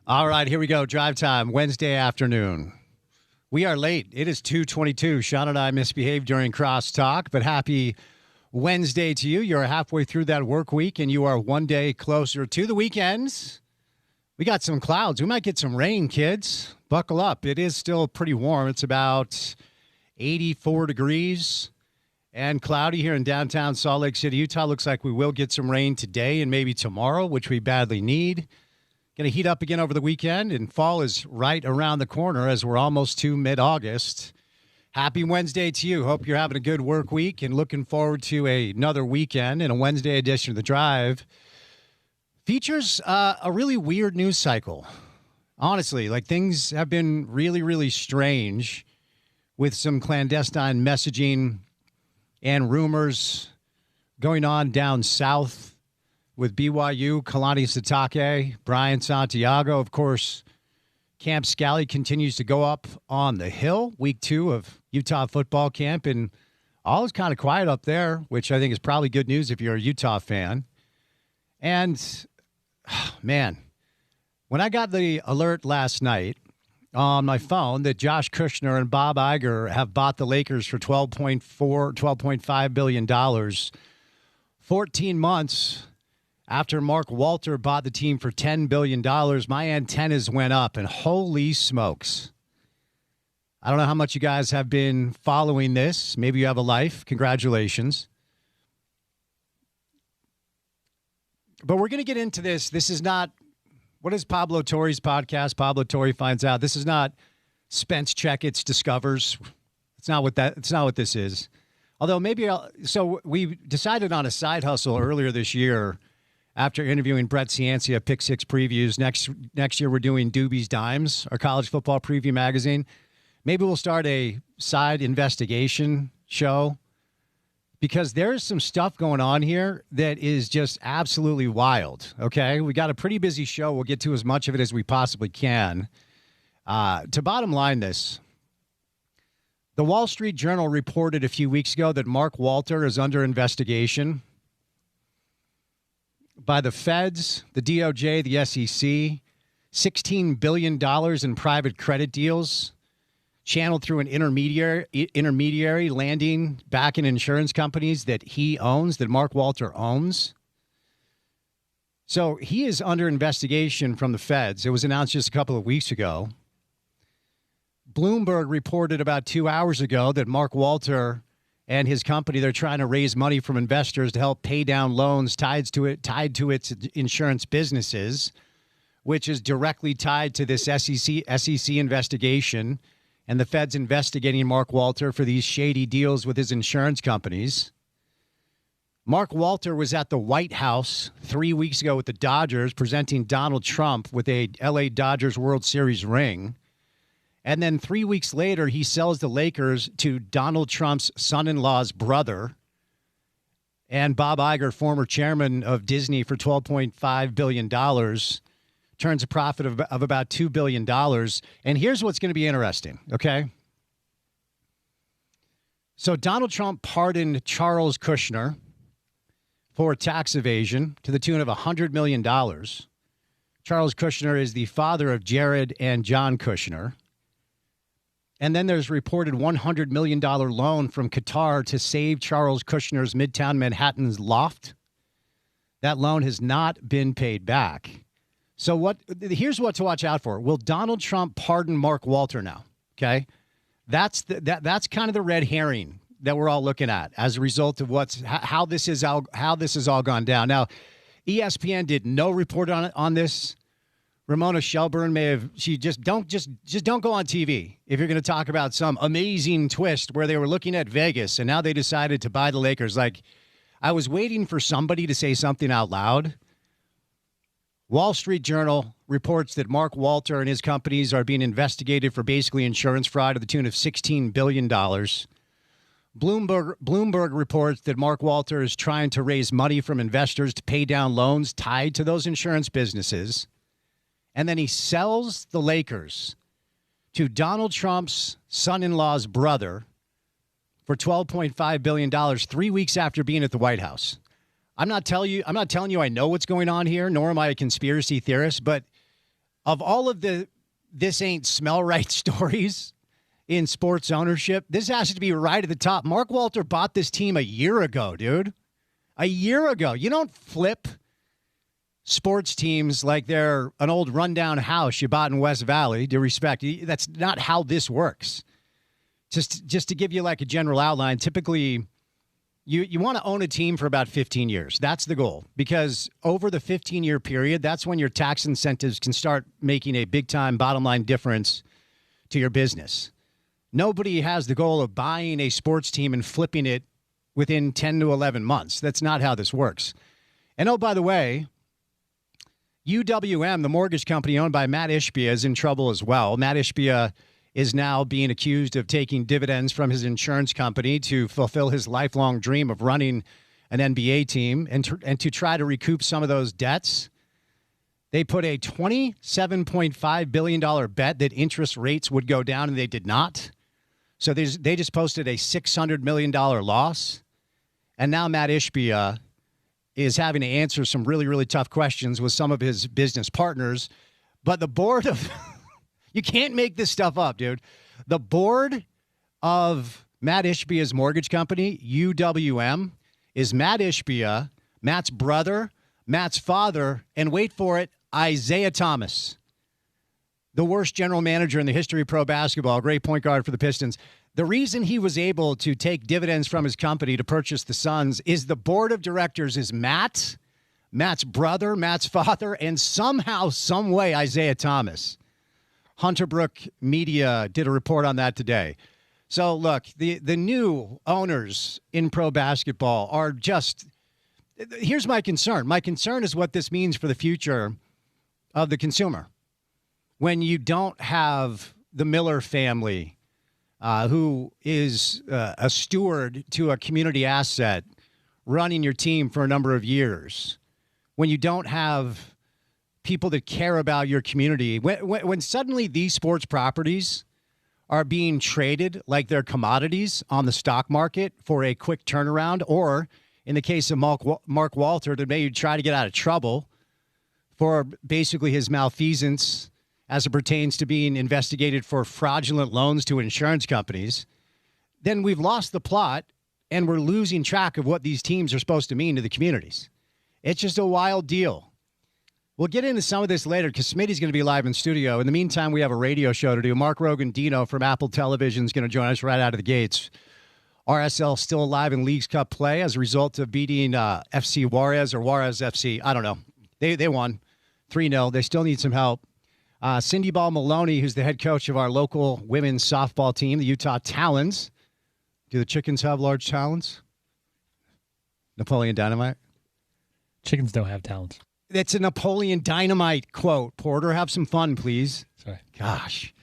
All right, here we go. Drive time, Wednesday afternoon. We are late. It is 2:22. Sean and I misbehaved during crosstalk, but happy Wednesday to you. You're halfway through that work week, and you are one day closer to the weekends. We got some clouds. We might get some rain, kids. Buckle up. It is still pretty warm. It's about 84 degrees and cloudy here in downtown Salt Lake City, Utah. Looks like we will get some rain today and maybe tomorrow, which we badly need. Going to heat up again over the weekend, and fall is right around the corner as we're almost to mid-August. Happy Wednesday to you. Hope you're having a good work week and looking forward to another weekend. And a Wednesday edition of The Drive features a really weird news cycle. Honestly, like things have been really, really strange with some clandestine messaging and rumors going on down south with BYU, Kalani Sitake, Brian Santiago. Of course, Camp Scally continues to go up on the hill. Week 2 of Utah football camp, and all is kind of quiet up there, which I think is probably good news if you're a Utah fan. And, man, when I got the alert last night on my phone that Josh Kushner and Bob Iger have bought the Lakers for $12.5 billion, 14 months after Mark Walter bought the team for $10 billion, my antennas went up, and holy smokes. I don't know how much you guys have been following this. Maybe you have a life. Congratulations. But we're going to get into this. This is not, what is Pablo Torre's podcast? Pablo Torre finds out. This is not Spence Checketts discovers. It's not what this is. Although maybe, so we decided on a side hustle earlier this year. After interviewing Brett Ciancia, Pick Six Previews, next year we're doing Doobie's Dimes, our college football preview magazine. Maybe we'll start a side investigation show because there's some stuff going on here that is just absolutely wild, okay? We got a pretty busy show. We'll get to as much of it as we possibly can. To bottom line this, the Wall Street Journal reported a few weeks ago that Mark Walter is under investigation by the feds, the DOJ, the SEC, $16 billion in private credit deals channeled through an intermediary landing back in insurance companies that he owns, that Mark Walter owns. So he is under investigation from the feds. It was announced just a couple of weeks ago. Bloomberg reported about 2 hours ago that Mark Walter and his company, they're trying to raise money from investors to help pay down loans tied to its insurance businesses, which is directly tied to this SEC investigation and the feds investigating Mark Walter for these shady deals with his insurance companies. Mark Walter was at the White House 3 weeks ago with the Dodgers presenting Donald Trump with a LA Dodgers World Series ring. And then 3 weeks later, he sells the Lakers to Donald Trump's son-in-law's brother and Bob Iger, former chairman of Disney, for $12.5 billion, turns a profit of about $2 billion. And here's what's going to be interesting, okay? So Donald Trump pardoned Charles Kushner for tax evasion to the tune of $100 million. Charles Kushner is the father of Jared and John Kushner. And then there's reported $100 million loan from Qatar to save Charles Kushner's Midtown Manhattan's loft. That loan has not been paid back. So here's what to watch out for. Will Donald Trump pardon Mark Walter now? Okay. That's kind of the red herring that we're all looking at as a result of how this has all gone down. Now, ESPN did no report on this. Ramona Shelburne don't go on TV if you're going to talk about some amazing twist where they were looking at Vegas and now they decided to buy the Lakers. Like, I was waiting for somebody to say something out loud. Wall Street Journal reports that Mark Walter and his companies are being investigated for basically insurance fraud to the tune of $16 billion. Bloomberg reports that Mark Walter is trying to raise money from investors to pay down loans tied to those insurance businesses. And then he sells the Lakers to Donald Trump's son-in-law's brother for $12.5 billion 3 weeks after being at the White House. I'm not telling you I know what's going on here, nor am I a conspiracy theorist, but of all of the this ain't smell right stories in sports ownership, this has to be right at the top. Mark Walter bought this team a year ago, dude. A year ago. You don't flip sports teams like they're an old rundown house you bought in West Valley, due respect. That's not how this works. Just to give you like a general outline, typically you want to own a team for about 15 years. That's the goal, because over the 15-year period, that's when your tax incentives can start making a big-time bottom line difference to your business. Nobody has the goal of buying a sports team and flipping it within 10 to 11 months. That's not how this works. And oh, by the way, UWM, the mortgage company owned by Matt Ishbia, is in trouble as well. Matt Ishbia is now being accused of taking dividends from his insurance company to fulfill his lifelong dream of running an NBA team and to try to recoup some of those debts. They put a $27.5 billion bet that interest rates would go down, and they did not. So they just posted a $600 million loss. And now Matt Ishbia is having to answer some really, really tough questions with some of his business partners. But the board of... You can't make this stuff up, dude. The board of Matt Ishbia's mortgage company, UWM, is Matt Ishbia, Matt's brother, Matt's father, and wait for it, Isaiah Thomas, the worst general manager in the history of pro basketball, great point guard for the Pistons. The reason he was able to take dividends from his company to purchase the Suns is the board of directors is Matt's brother, Matt's father, and somehow, some way, Isaiah Thomas. Hunter Brook Media did a report on that today. So, look, the new owners in pro basketball are just – here's my concern. My concern is what this means for the future of the consumer. When you don't have the Miller family, who is a steward to a community asset, running your team for a number of years, when you don't have – people that care about your community, when suddenly these sports properties are being traded like they're commodities on the stock market for a quick turnaround, or in the case of Mark Walter, to maybe try to get out of trouble for basically his malfeasance as it pertains to being investigated for fraudulent loans to insurance companies, then we've lost the plot and we're losing track of what these teams are supposed to mean to the communities. It's just a wild deal. We'll get into some of this later because Smitty's going to be live in studio. In the meantime, we have a radio show to do. Mark Rogandino from Apple Television is going to join us right out of the gates. RSL still alive in Leagues Cup play as a result of beating FC Juarez or Juarez FC. I don't know. They won 3-0. They still need some help. Cindy Ball Maloney, who's the head coach of our local women's softball team, the Utah Talons. Do the chickens have large talons? Napoleon Dynamite? Chickens don't have talons. That's a Napoleon Dynamite quote. Porter, have some fun, please. Sorry. Gosh.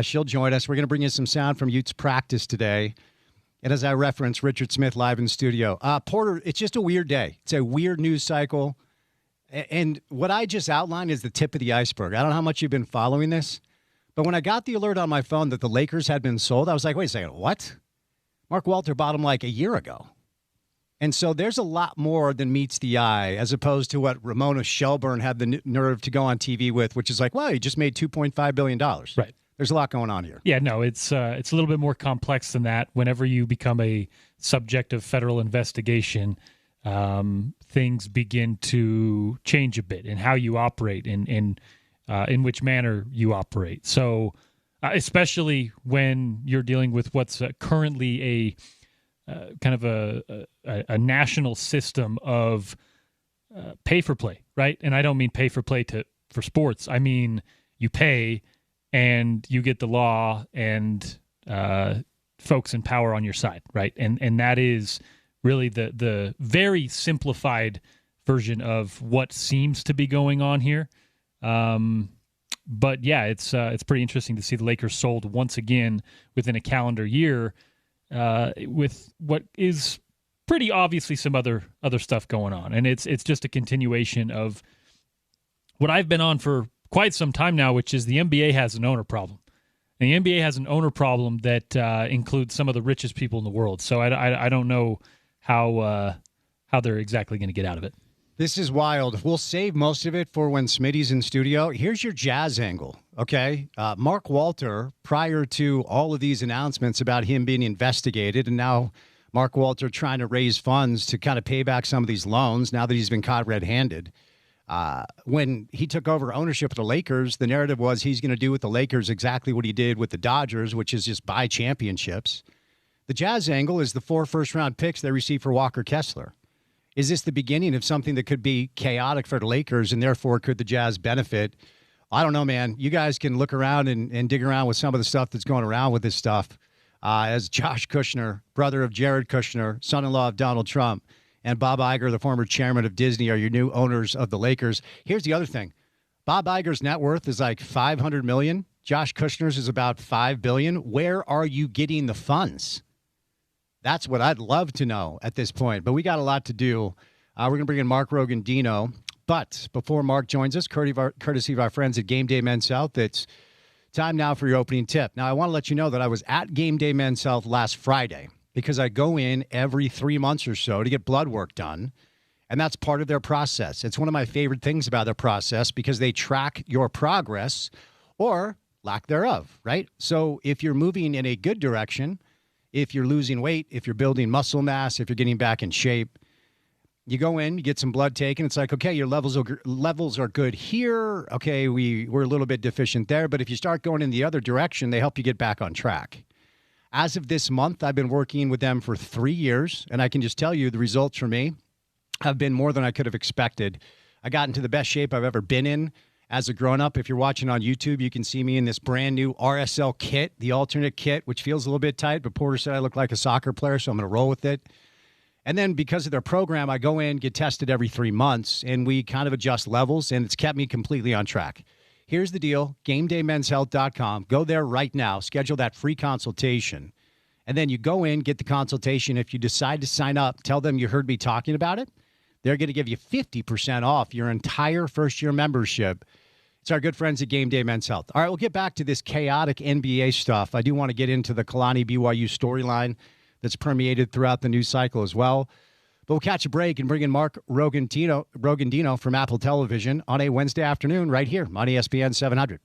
She'll join us. We're going to bring you some sound from Utes practice today. And as I referenced, Richard Smith live in the studio. Porter, it's just a weird day. It's a weird news cycle. And what I just outlined is the tip of the iceberg. I don't know how much you've been following this, but when I got the alert on my phone that the Lakers had been sold, I was like, wait a second, what? Mark Walter bought them like a year ago. And so there's a lot more than meets the eye, as opposed to what Ramona Shelburne had the nerve to go on TV with, which is like, well, he just made $2.5 billion. Right. There's a lot going on here. Yeah, no, it's a little bit more complex than that. Whenever you become a subject of federal investigation, things begin to change a bit in how you operate, in which manner you operate. So especially when you're dealing with what's currently a kind of a national system of pay for play, right? And I don't mean pay for play for sports. I mean you pay and you get the law and folks in power on your side, right? And that is really the very simplified version of what seems to be going on here. But yeah, it's pretty interesting to see the Lakers sold once again within a calendar year, with what is pretty obviously some other stuff going on. And it's just a continuation of what I've been on for quite some time now, which is the NBA has an owner problem. And the NBA has an owner problem that includes some of the richest people in the world. So I don't know how they're exactly going to get out of it. This is wild. We'll save most of it for when Smitty's in studio. Here's your Jazz angle, okay? Mark Walter, prior to all of these announcements about him being investigated, and now Mark Walter trying to raise funds to kind of pay back some of these loans now that he's been caught red-handed. When he took over ownership of the Lakers, the narrative was he's going to do with the Lakers exactly what he did with the Dodgers, which is just buy championships. The Jazz angle is the 4 first-round picks they received for Walker Kessler. Is this the beginning of something that could be chaotic for the Lakers, and therefore could the Jazz benefit? I don't know, man. You guys can look around and dig around with some of the stuff that's going around with this stuff. As Josh Kushner, brother of Jared Kushner, son-in-law of Donald Trump, and Bob Iger, the former chairman of Disney, are your new owners of the Lakers. Here's the other thing. Bob Iger's net worth is like $500 million. Josh Kushner's is about $5 billion. Where are you getting the funds? That's what I'd love to know at this point. But we got a lot to do. We're going to bring in Mark Rogandino. But before Mark joins us, courtesy of our friends at Game Day Men's Health, it's time now for your opening tip. Now, I want to let you know that I was at Game Day Men's Health last Friday because I go in every 3 months or so to get blood work done. And that's part of their process. It's one of my favorite things about their process because they track your progress or lack thereof, right? So if you're moving in a good direction, if you're losing weight, if you're building muscle mass, if you're getting back in shape, you go in, you get some blood taken. It's like, okay, your levels are good here. Okay, we're a little bit deficient there. But if you start going in the other direction, they help you get back on track. As of this month, I've been working with them for 3 years, and I can just tell you the results for me have been more than I could have expected. I got into the best shape I've ever been in as a grown-up. If you're watching on YouTube, you can see me in this brand new RSL kit, the alternate kit, which feels a little bit tight, but Porter said I look like a soccer player, so I'm going to roll with it. And then because of their program, I go in, get tested every 3 months, and we kind of adjust levels, and it's kept me completely on track. Here's the deal, GameDayMen'sHealth.com. Go there right now, schedule that free consultation, and then you go in, get the consultation. If you decide to sign up, tell them you heard me talking about it. They're going to give you 50% off your entire first-year membership. It's our good friends at Game Day Men's Health. All right, we'll get back to this chaotic NBA stuff. I do want to get into the Kalani BYU storyline that's permeated throughout the news cycle as well. But we'll catch a break and bring in Mark Rogandino from Apple Television on a Wednesday afternoon right here on ESPN 700.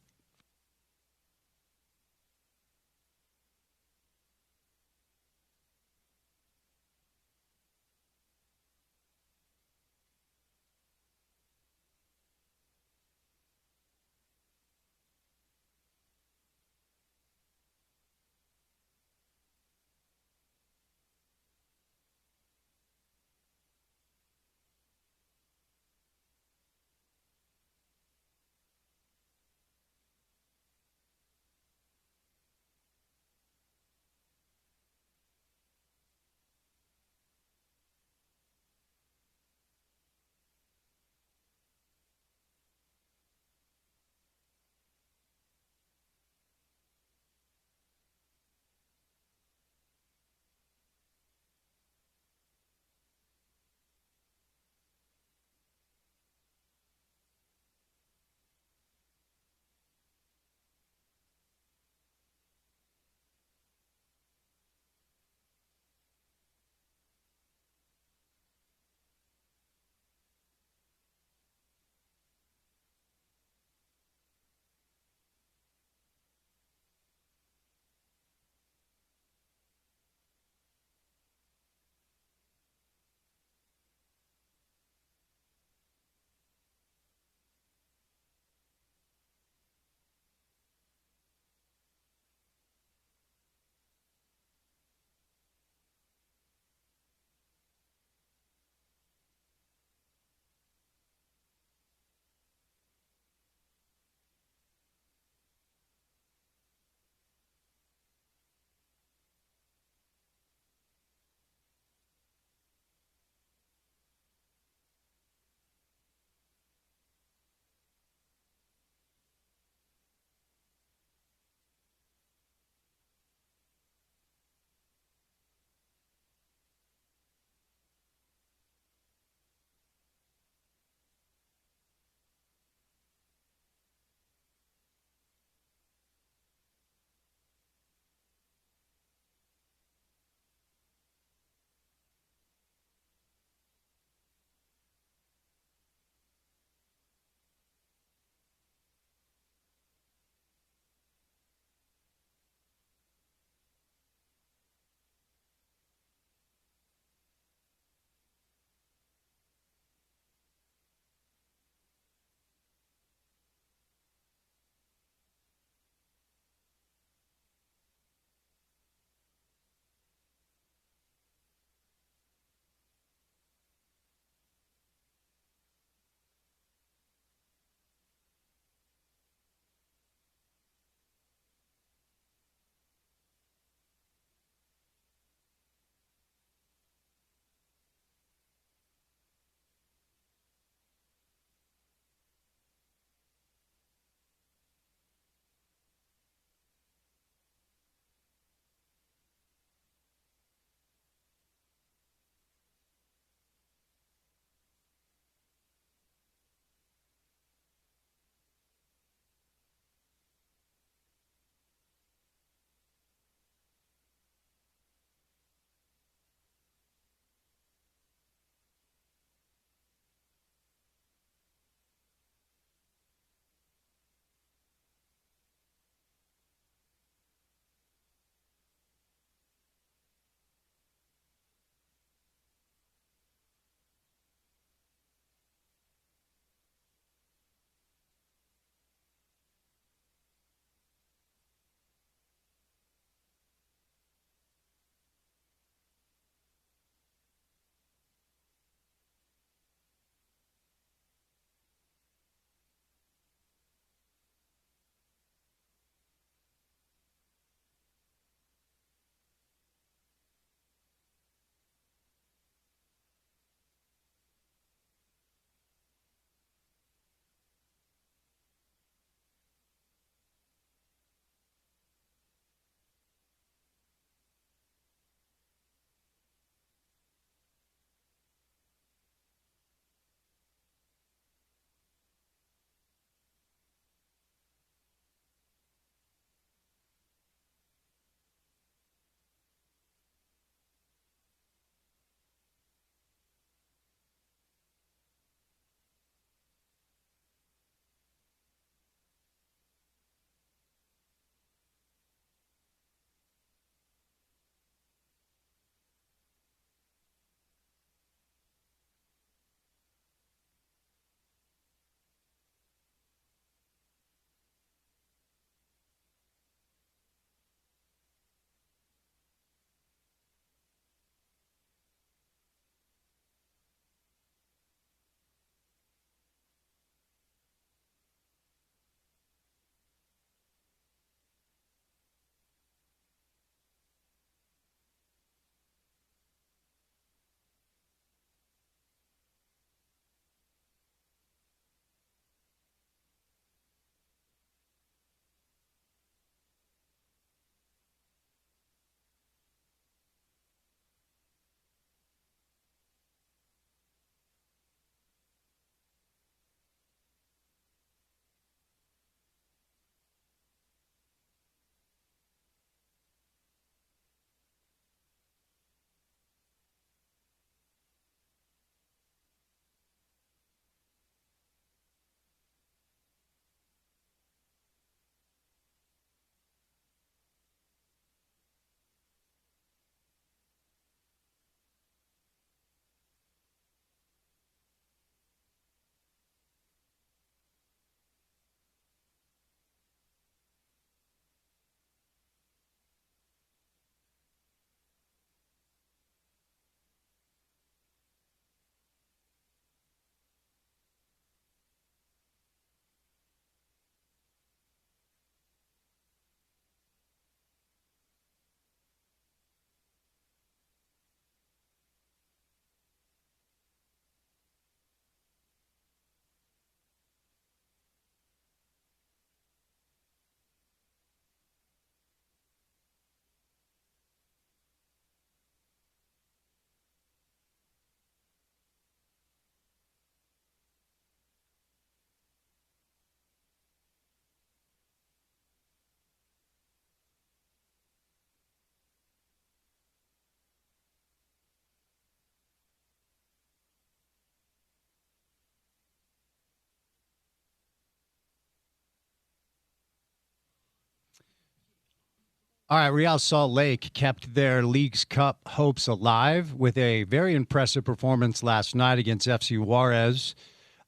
All right, Real Salt Lake kept their League's Cup hopes alive with a very impressive performance last night against FC Juarez.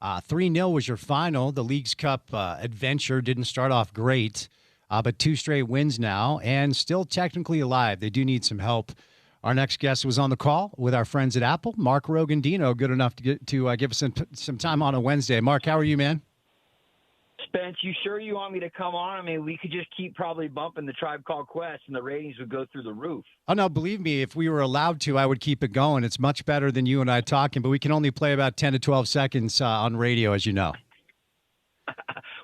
3-0 was your final. The League's Cup adventure didn't start off great, but 2 straight wins now and still technically alive. They do need some help. Our next guest was on the call with our friends at Apple, Mark Rogandino, good enough to give us some time on a Wednesday. Mark, how are you, man? Spence, you sure you want me to come on? I mean, we could just keep probably bumping the Tribe Called Quest, and the ratings would go through the roof. Oh, no, believe me, if we were allowed to, I would keep it going. It's much better than you and I talking, but we can only play about 10 to 12 seconds on radio, as you know.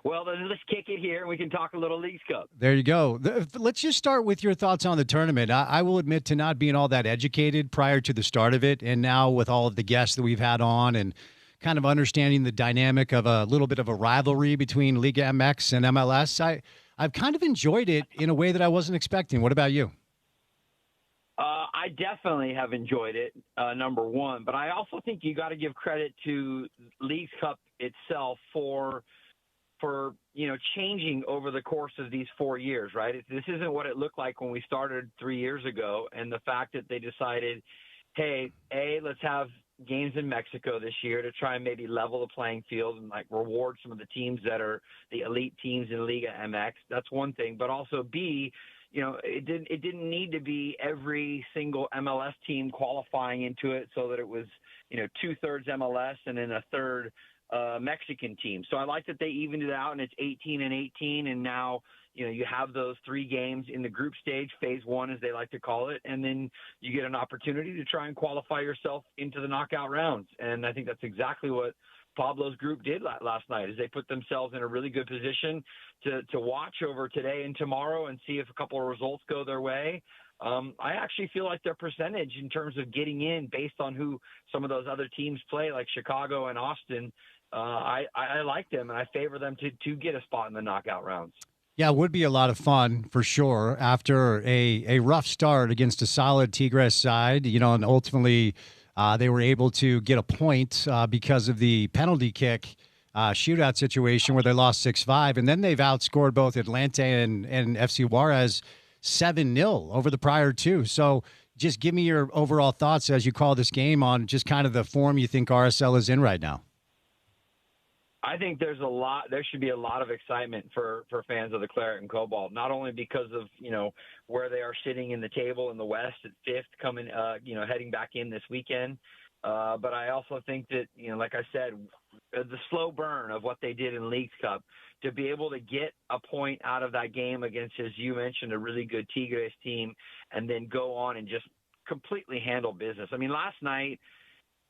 Well, then let's kick it here, and we can talk a little Leagues Cup. There you go. Let's just start with your thoughts on the tournament. I will admit to not being all that educated prior to the start of it, and now with all of the guests that we've had on and kind of understanding the dynamic of a little bit of a rivalry between Liga MX and MLS, I've kind of enjoyed it in a way that I wasn't expecting. What about you? I definitely have enjoyed it, number one. But I also think you got to give credit to Leagues Cup itself for changing over the course of these 4 years, right? This isn't what it looked like when we started 3 years ago. And the fact that they decided, hey, let's have games in Mexico this year to try and maybe level the playing field and like reward some of the teams that are the elite teams in Liga MX. That's one thing. But also B, it didn't need to be every single MLS team qualifying into it so that it was, 2/3 MLS and then a third Mexican team. So I like that they evened it out and it's 18 and 18. And now, you have those 3 games in the group stage, phase 1, as they like to call it. And then you get an opportunity to try and qualify yourself into the knockout rounds. And I think that's exactly what Pablo's group did last night, is they put themselves in a really good position to watch over today and tomorrow and see if a couple of results go their way. I actually feel like their percentage in terms of getting in based on who some of those other teams play, like Chicago and Austin, I like them, and I favor them to get a spot in the knockout rounds. Yeah, it would be a lot of fun for sure after a rough start against a solid Tigres side, and ultimately they were able to get a point because of the penalty kick shootout situation where they lost 6-5. And then they've outscored both Atlanta and FC Juarez 7-0 over the prior 2. So just give me your overall thoughts as you call this game on just kind of the form you think RSL is in right now. I think there should be a lot of excitement for fans of the Claret and Cobalt, not only because of, where they are sitting in the table in the West at 5th coming, heading back in this weekend. But I also think that, like I said, the slow burn of what they did in Leagues Cup, to be able to get a point out of that game against, as you mentioned, a really good Tigres team, and then go on and just completely handle business. I mean, last night,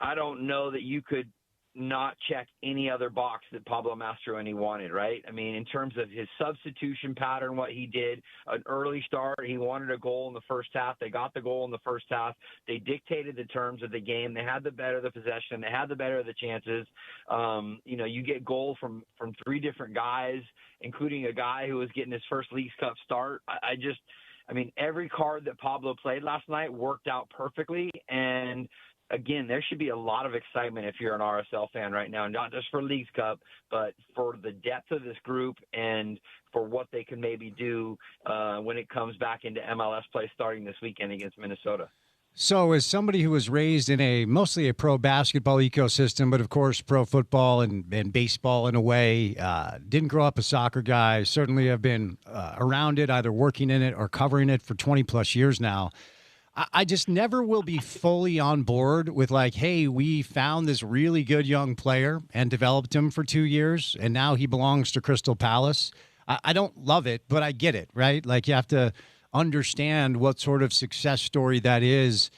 I don't know that you could not check any other box that Pablo Mastroeni wanted, right? I mean, in terms of his substitution pattern, what he did, an early start, he wanted a goal in the first half. They got the goal in the first half. They dictated the terms of the game. They had the better of the possession. They had the better of the chances. You get goals from 3 different guys, including a guy who was getting his first Leagues Cup start. I mean, every card that Pablo played last night worked out perfectly. And again, there should be a lot of excitement if you're an RSL fan right now, not just for Leagues Cup, but for the depth of this group and for what they can maybe do when it comes back into MLS play starting this weekend against Minnesota. So as somebody who was raised in mostly a pro basketball ecosystem, but of course pro football and baseball in a way, didn't grow up a soccer guy, certainly have been around it, either working in it or covering it for 20 plus years now. I just never will be fully on board with like, hey, we found this really good young player and developed him for 2 years, and now he belongs to Crystal Palace. I don't love it, but I get it, right? Like you have to understand what sort of success story that is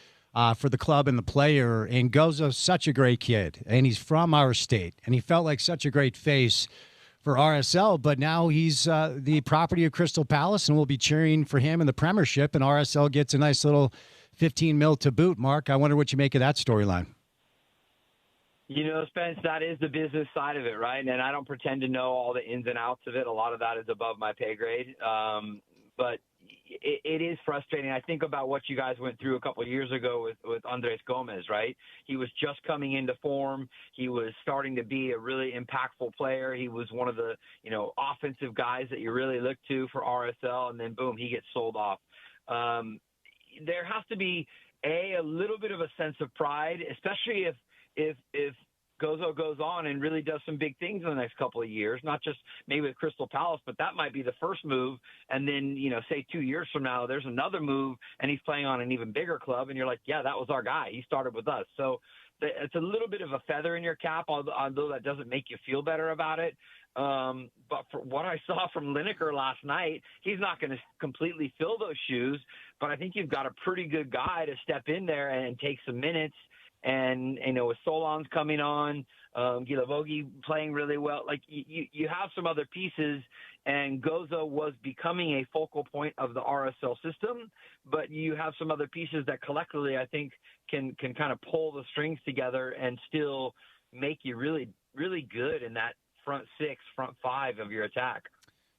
for the club and the player. And Goza's such a great kid, and he's from our state, and he felt like such a great face for RSL, but now he's the property of Crystal Palace, and we'll be cheering for him in the Premiership, and RSL gets a nice little 15 mil to boot. Mark, I wonder what you make of that storyline. Spence, that is the business side of it, right? And I don't pretend to know all the ins and outs of it. A lot of that is above my pay grade. But, it is frustrating. I think about what you guys went through a couple of years ago with Andres Gomez, right? He was just coming into form. He was starting to be a really impactful player. He was one of the, offensive guys that you really look to for RSL, and then boom, he gets sold off. There has to be a little bit of a sense of pride, especially if Gozo goes on and really does some big things in the next couple of years, not just maybe with Crystal Palace, but that might be the first move. And then, say 2 years from now, there's another move and he's playing on an even bigger club. And you're like, yeah, that was our guy. He started with us. So it's a little bit of a feather in your cap, although that doesn't make you feel better about it. But for what I saw from Lineker last night, he's not going to completely fill those shoes, but I think you've got a pretty good guy to step in there and take some minutes. And, with Solon's coming on, Gilavogi playing really well, like you have some other pieces, and Gozo was becoming a focal point of the RSL system, but you have some other pieces that collectively I think can kind of pull the strings together and still make you really, really good in that front six, front five of your attack.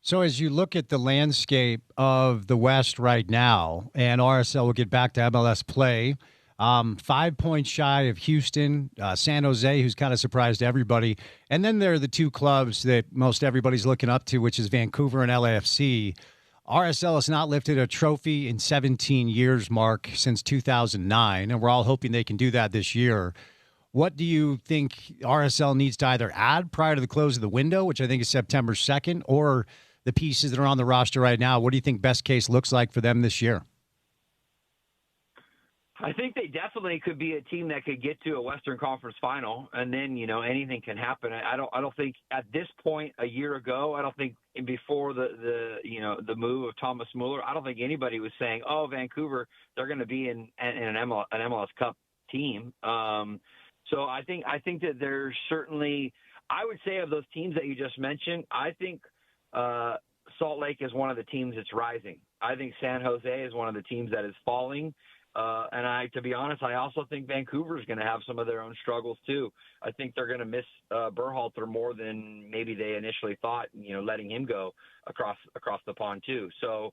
So as you look at the landscape of the West right now, and RSL will get back to MLS play, 5 points shy of Houston, San Jose, who's kind of surprised everybody. And then there are the two clubs that most everybody's looking up to, which is Vancouver and LAFC. RSL has not lifted a trophy in 17 years, Mark, since 2009, and we're all hoping they can do that this year. What do you think RSL needs to either add prior to the close of the window, which I think is September 2nd, or the pieces that are on the roster right now? What do you think best case looks like for them this year? I think they definitely could be a team that could get to a Western Conference final, and then anything can happen. I don't think at this point a year ago, I don't think before the move of Thomas Mueller, I don't think anybody was saying, oh, Vancouver, they're going to be in an MLS Cup team. So I think that there's certainly, I would say of those teams that you just mentioned, I think Salt Lake is one of the teams that's rising. I think San Jose is one of the teams that is falling. And to be honest, I also think Vancouver is going to have some of their own struggles too. I think they're going to miss Berhalter more than maybe they initially thought, letting him go across the pond too. So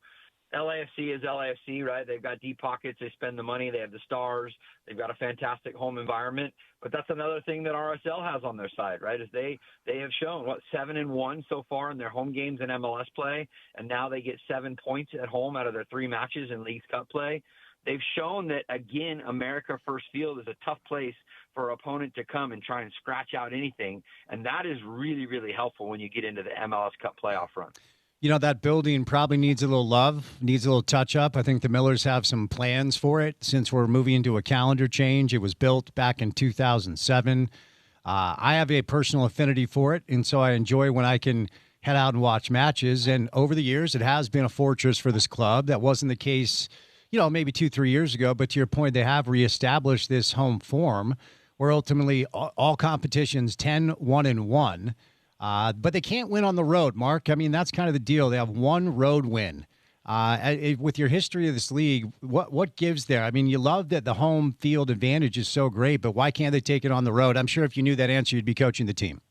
LAFC is LAFC, right? They've got deep pockets. They spend the money. They have the stars. They've got a fantastic home environment. But that's another thing that RSL has on their side, right? Is they have shown 7-1 so far in their home games in MLS play, and now they get 7 points at home out of their 3 matches in Leagues Cup play. They've shown that, again, America First Field is a tough place for an opponent to come and try and scratch out anything. And that is really, really helpful when you get into the MLS Cup playoff run. That building probably needs a little love, needs a little touch-up. I think the Millers have some plans for it since we're moving into a calendar change. It was built back in 2007. I have a personal affinity for it, and so I enjoy when I can head out and watch matches. And over the years, it has been a fortress for this club. That wasn't the case maybe 2-3 years ago, but to your point, they have reestablished this home form where ultimately all competitions 10-1-1, but they can't win on the road, Mark. I mean, that's kind of the deal. They have one road win. With your history of this league, what gives there? I mean, you love that the home field advantage is so great, but why can't they take it on the road? I'm sure if you knew that answer, you'd be coaching the team.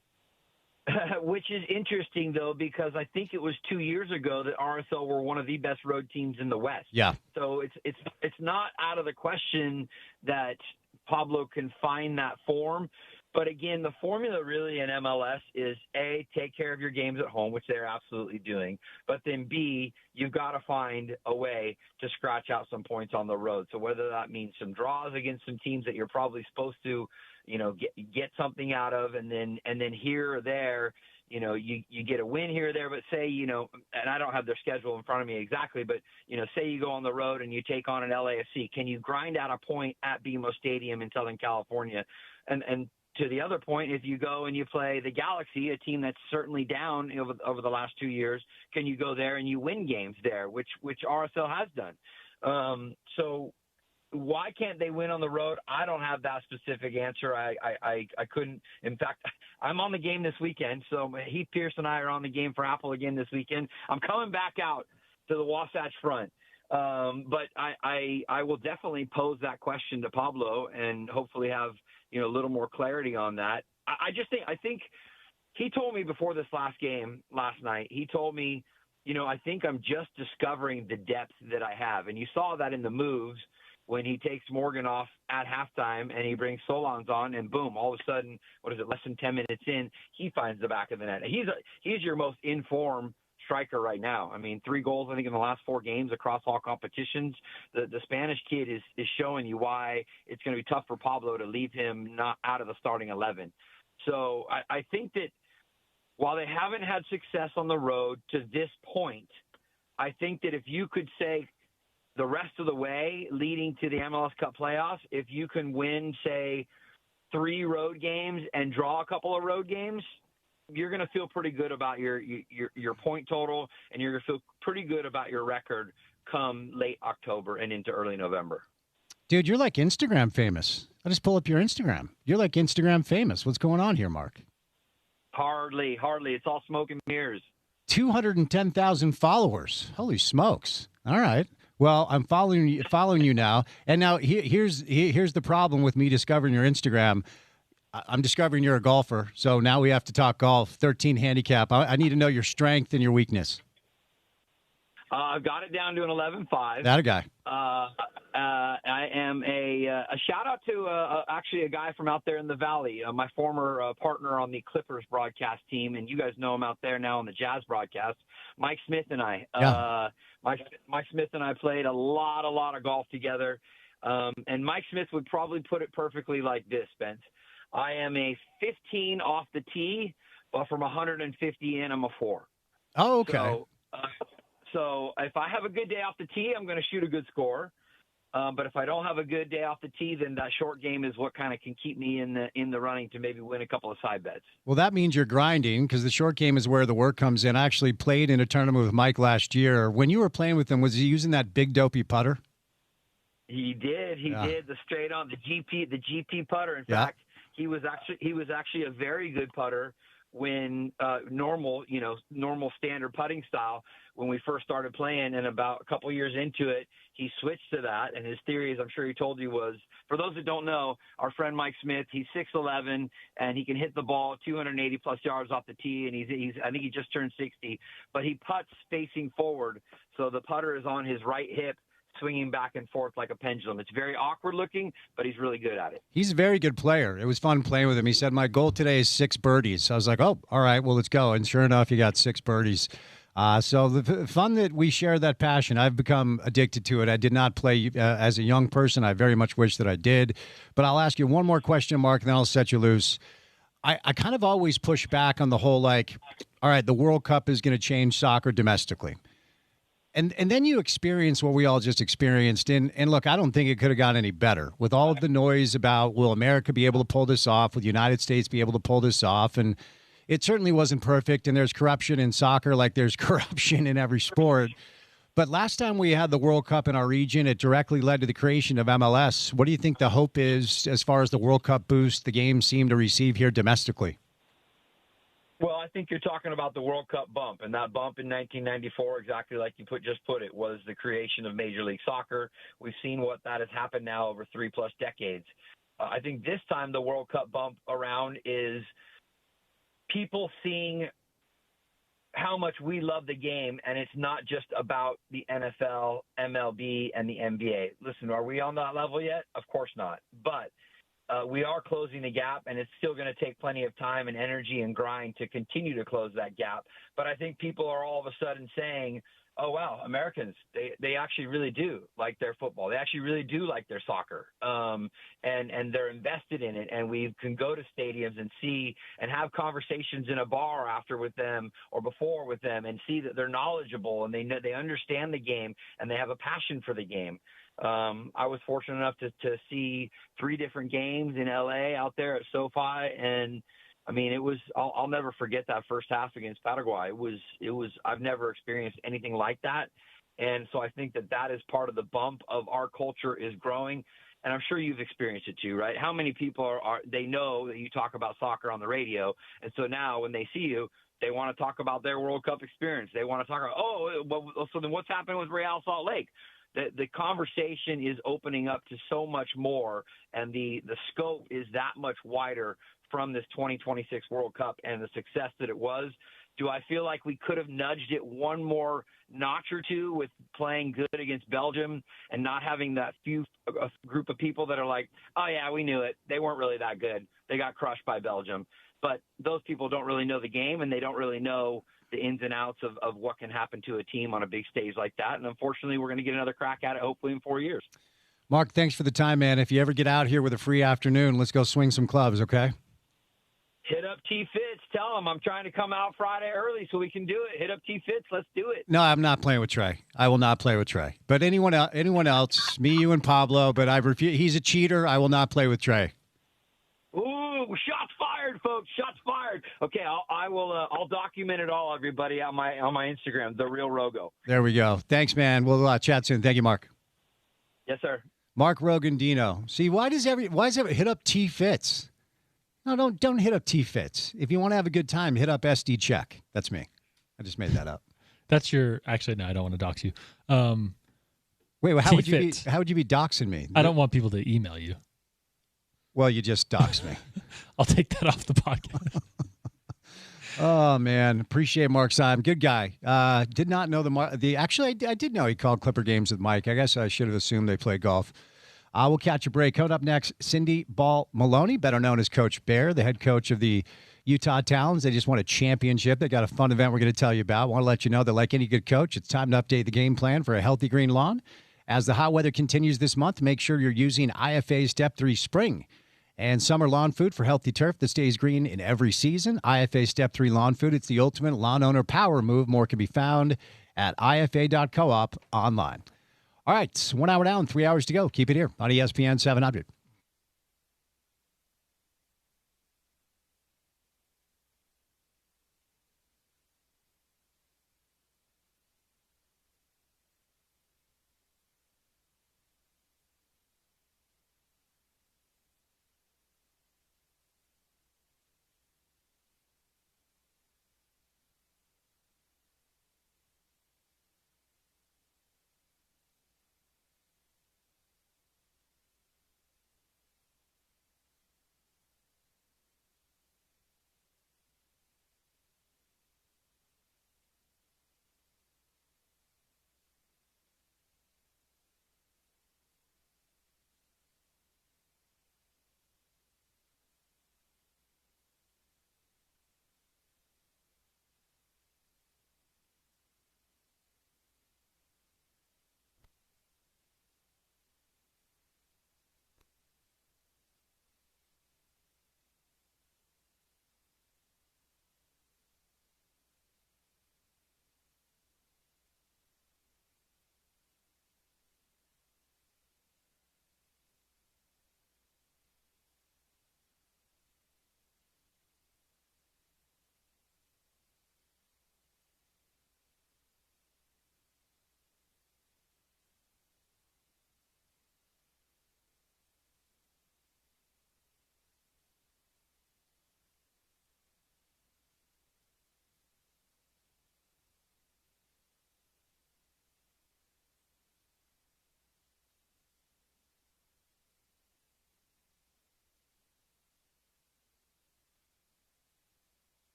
Which is interesting, though, because I think it was 2 years ago that RSL were one of the best road teams in the West. Yeah. So it's not out of the question that Pablo can find that form. But again, the formula really in MLS is A, take care of your games at home, which they're absolutely doing. But then B, you've got to find a way to scratch out some points on the road. So whether that means some draws against some teams that you're probably supposed to get something out of, and then here or there, you get a win here or there, but say, and I don't have their schedule in front of me exactly, but, say you go on the road and you take on an LAFC, can you grind out a point at BMO Stadium in Southern California? And to the other point, if you go and you play the Galaxy, a team that's certainly down over the last 2 years, can you go there and you win games there, which RSL has done? So why can't they win on the road? I don't have that specific answer. I couldn't. In fact, I'm on the game this weekend. So Heath Pierce and I are on the game for Apple again this weekend. I'm coming back out to the Wasatch Front. But I will definitely pose that question to Pablo and hopefully have, a little more clarity on that. I think he told me before this last game last night, he told me I think I'm just discovering the depth that I have. And you saw that in the moves when he takes Morgan off at halftime and he brings Solons on, and boom, all of a sudden, less than 10 minutes in, he finds the back of the net. He's your most informed striker right now. I mean, 3 goals, I think, in the last 4 games across all competitions. The Spanish kid is showing you why it's going to be tough for Pablo to leave him not out of the starting 11. So I think that while they haven't had success on the road to this point, I think that if you could say the rest of the way leading to the MLS Cup playoffs, if you can win, say, 3 road games and draw a couple of road games, you're going to feel pretty good about your point total, and you're going to feel pretty good about your record come late October and into early November. Dude, you're like Instagram famous. I just pull up your Instagram. You're like Instagram famous. What's going on here, Mark? Hardly. It's all smoke and mirrors. 210,000 followers. Holy smokes. All right. Well, I'm following you now. And now here's the problem with me discovering your Instagram. I'm discovering you're a golfer. So now we have to talk golf. 13 handicap. I need to know your strength and your weakness. I've got it down to an 11.5. That a guy. I am a shout out to actually a guy from out there in the Valley, my former partner on the Clippers broadcast team, and you guys know him out there now on the Jazz broadcast. Mike Smith and I. Yeah. Mike Smith and I played a lot of golf together, and Mike Smith would probably put it perfectly like this, Spence. I am a 15 off the tee, but from 150 in, I'm a 4. Oh, okay. So if I have a good day off the tee, I'm going to shoot a good score. But if I don't have a good day off the tee, then that short game is what kind of can keep me in the running to maybe win a couple of side bets. Well, that means you're grinding, because the short game is where the work comes in. I actually played in a tournament with Mike last year. When you were playing with him, was he using that big dopey putter? He did. He did the straight on the GP putter. In fact, he was actually a very good putter when normal standard putting style when we first started playing, and about a couple years into it, he switched to that. And his theory, as I'm sure he told you, was, for those that don't know, our friend Mike Smith, he's 6'11", and he can hit the ball 280 plus yards off the tee, and he's I think he just turned 60, but he putts facing forward, so the putter is on his right hip, swinging back and forth like a pendulum. It's very awkward looking, but he's really good at it. He's a very good player. It was fun playing with him. He said, my goal today is 6 birdies. I was like, oh, all right, well, let's go. And sure enough, he got 6 birdies. So the fun that we share that passion. I've become addicted to it. I did not play as a young person. I very much wish that I did. But I'll ask you one more question, Mark, and then I'll set you loose. I kind of always push back on the whole, like, all right, the World Cup is going to change soccer domestically. And then you experience what we all just experienced. And look, I don't think it could have gotten any better with all of the noise about, will America be able to pull this off? Will the United States be able to pull this off? And it certainly wasn't perfect. And there's corruption in soccer like there's corruption in every sport. But last time we had the World Cup in our region, it directly led to the creation of MLS. What do you think the hope is as far as the World Cup boost the game seemed to receive here domestically? Well, I think you're talking about the World Cup bump, and that bump in 1994, exactly like you just put it, was the creation of Major League Soccer. We've seen what that has happened now over 3+ decades. I think this time the World Cup bump around is people seeing how much we love the game, and it's not just about the NFL, MLB, and the NBA. Listen, are we on that level yet? Of course not. But we are closing the gap, and it's still going to take plenty of time and energy and grind to continue to close that gap. But I think people are all of a sudden saying, oh, wow, Americans, they actually really do like their football. They actually really do like their soccer, and they're invested in it. And we can go to stadiums and see and have conversations in a bar after with them or before with them and see that they're knowledgeable and they understand the game and they have a passion for the game. I was fortunate enough to see 3 different games in LA out there at SoFi, and I mean, it was, I'll never forget that first half against Paraguay. It was, I've never experienced anything like that. And so I think that is part of the bump of our culture is growing. And I'm sure you've experienced it too, right? How many people they know that you talk about soccer on the radio. And so now when they see you, they want to talk about their World Cup experience. They want to talk about, so then what's happening with Real Salt Lake? The conversation is opening up to so much more, and the scope is that much wider from this 2026 World Cup and the success that it was. Do I feel like we could have nudged it one more notch or two with playing good against Belgium and not having that group of people that are like, oh, yeah, we knew it. They weren't really that good. They got crushed by Belgium. But those people don't really know the game, and they don't really know the ins and outs of what can happen to a team on a big stage like that. And unfortunately, we're going to get another crack at it, hopefully in 4 years. Mark, thanks for the time, man. If you ever get out here with a free afternoon, let's go swing some clubs, okay? Hit up T Fitz. Tell him I'm trying to come out Friday early so we can do it. Hit up T Fitz. Let's do it. No, I'm not playing with Trey. I will not play with Trey. But anyone else, me, you, and Pablo. But I refuse. He's a cheater. I will not play with Trey. Ooh, shots fired, folks! Shots fired. Okay, I'll document it all, everybody, on my Instagram, The Real Rogo. There we go. Thanks, man. We'll chat soon. Thank you, Mark. Yes, sir. Mark Rogandino. See, why does everyone hit up T Fitz? No, don't hit up T Fitz. If you want to have a good time, hit up SD Check. That's me. I just made that up. That's your. Actually, no, I don't want to dox you. Wait, how would you be doxing me? I don't want people to email you. Well, you just doxed me. I'll take that off the podcast. Oh man, appreciate Mark Simon. Good guy. Did not know actually I did know he called Clipper games with Mike. I guess I should have assumed they play golf. We'll catch a break. Coming up next, Cindy Ball Maloney, better known as Coach Bear, the head coach of the Utah Talons. They just won a championship. They got a fun event we're going to tell you about. Want to let you know that like any good coach, it's time to update the game plan for a healthy green lawn. As the hot weather continues this month, make sure you're using IFA Step 3 Spring and Summer Lawn Food for healthy turf that stays green in every season. IFA Step 3 Lawn Food, it's the ultimate lawn owner power move. More can be found at ifa.coop online. All right, 1 hour down, 3 hours to go. Keep it here on ESPN 700.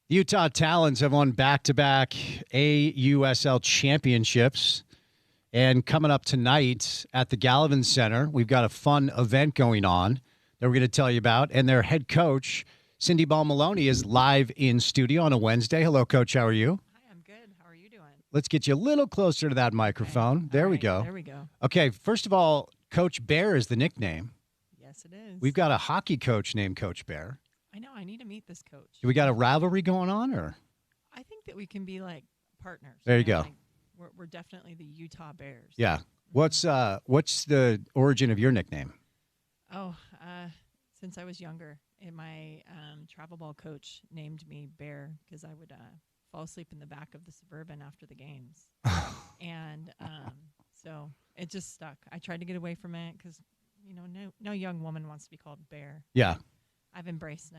The Utah Talons have won back-to-back AUSL championships. And coming up tonight at the Gallivan Center, we've got a fun event going on that we're going to tell you about. And their head coach, Cindy Ball Maloney, is live in studio on a Wednesday. Hello, Coach. How are you? Hi, I'm good. How are you doing? Let's get you a little closer to that microphone. Okay. There All we right, go. There we go. Okay, first of all, Coach Bear is the nickname. Yes, it is. We've got a hockey coach named Coach Bear. I know. I need to meet this coach. Do we got a rivalry going on, or? I think that we can be like partners. There you go. Like, we're definitely the Utah Bears. Yeah. What's the origin of your nickname? Oh, since I was younger, and my travel ball coach named me Bear because I would fall asleep in the back of the Suburban after the games, and so it just stuck. I tried to get away from it because no young woman wants to be called Bear. Yeah. I've embraced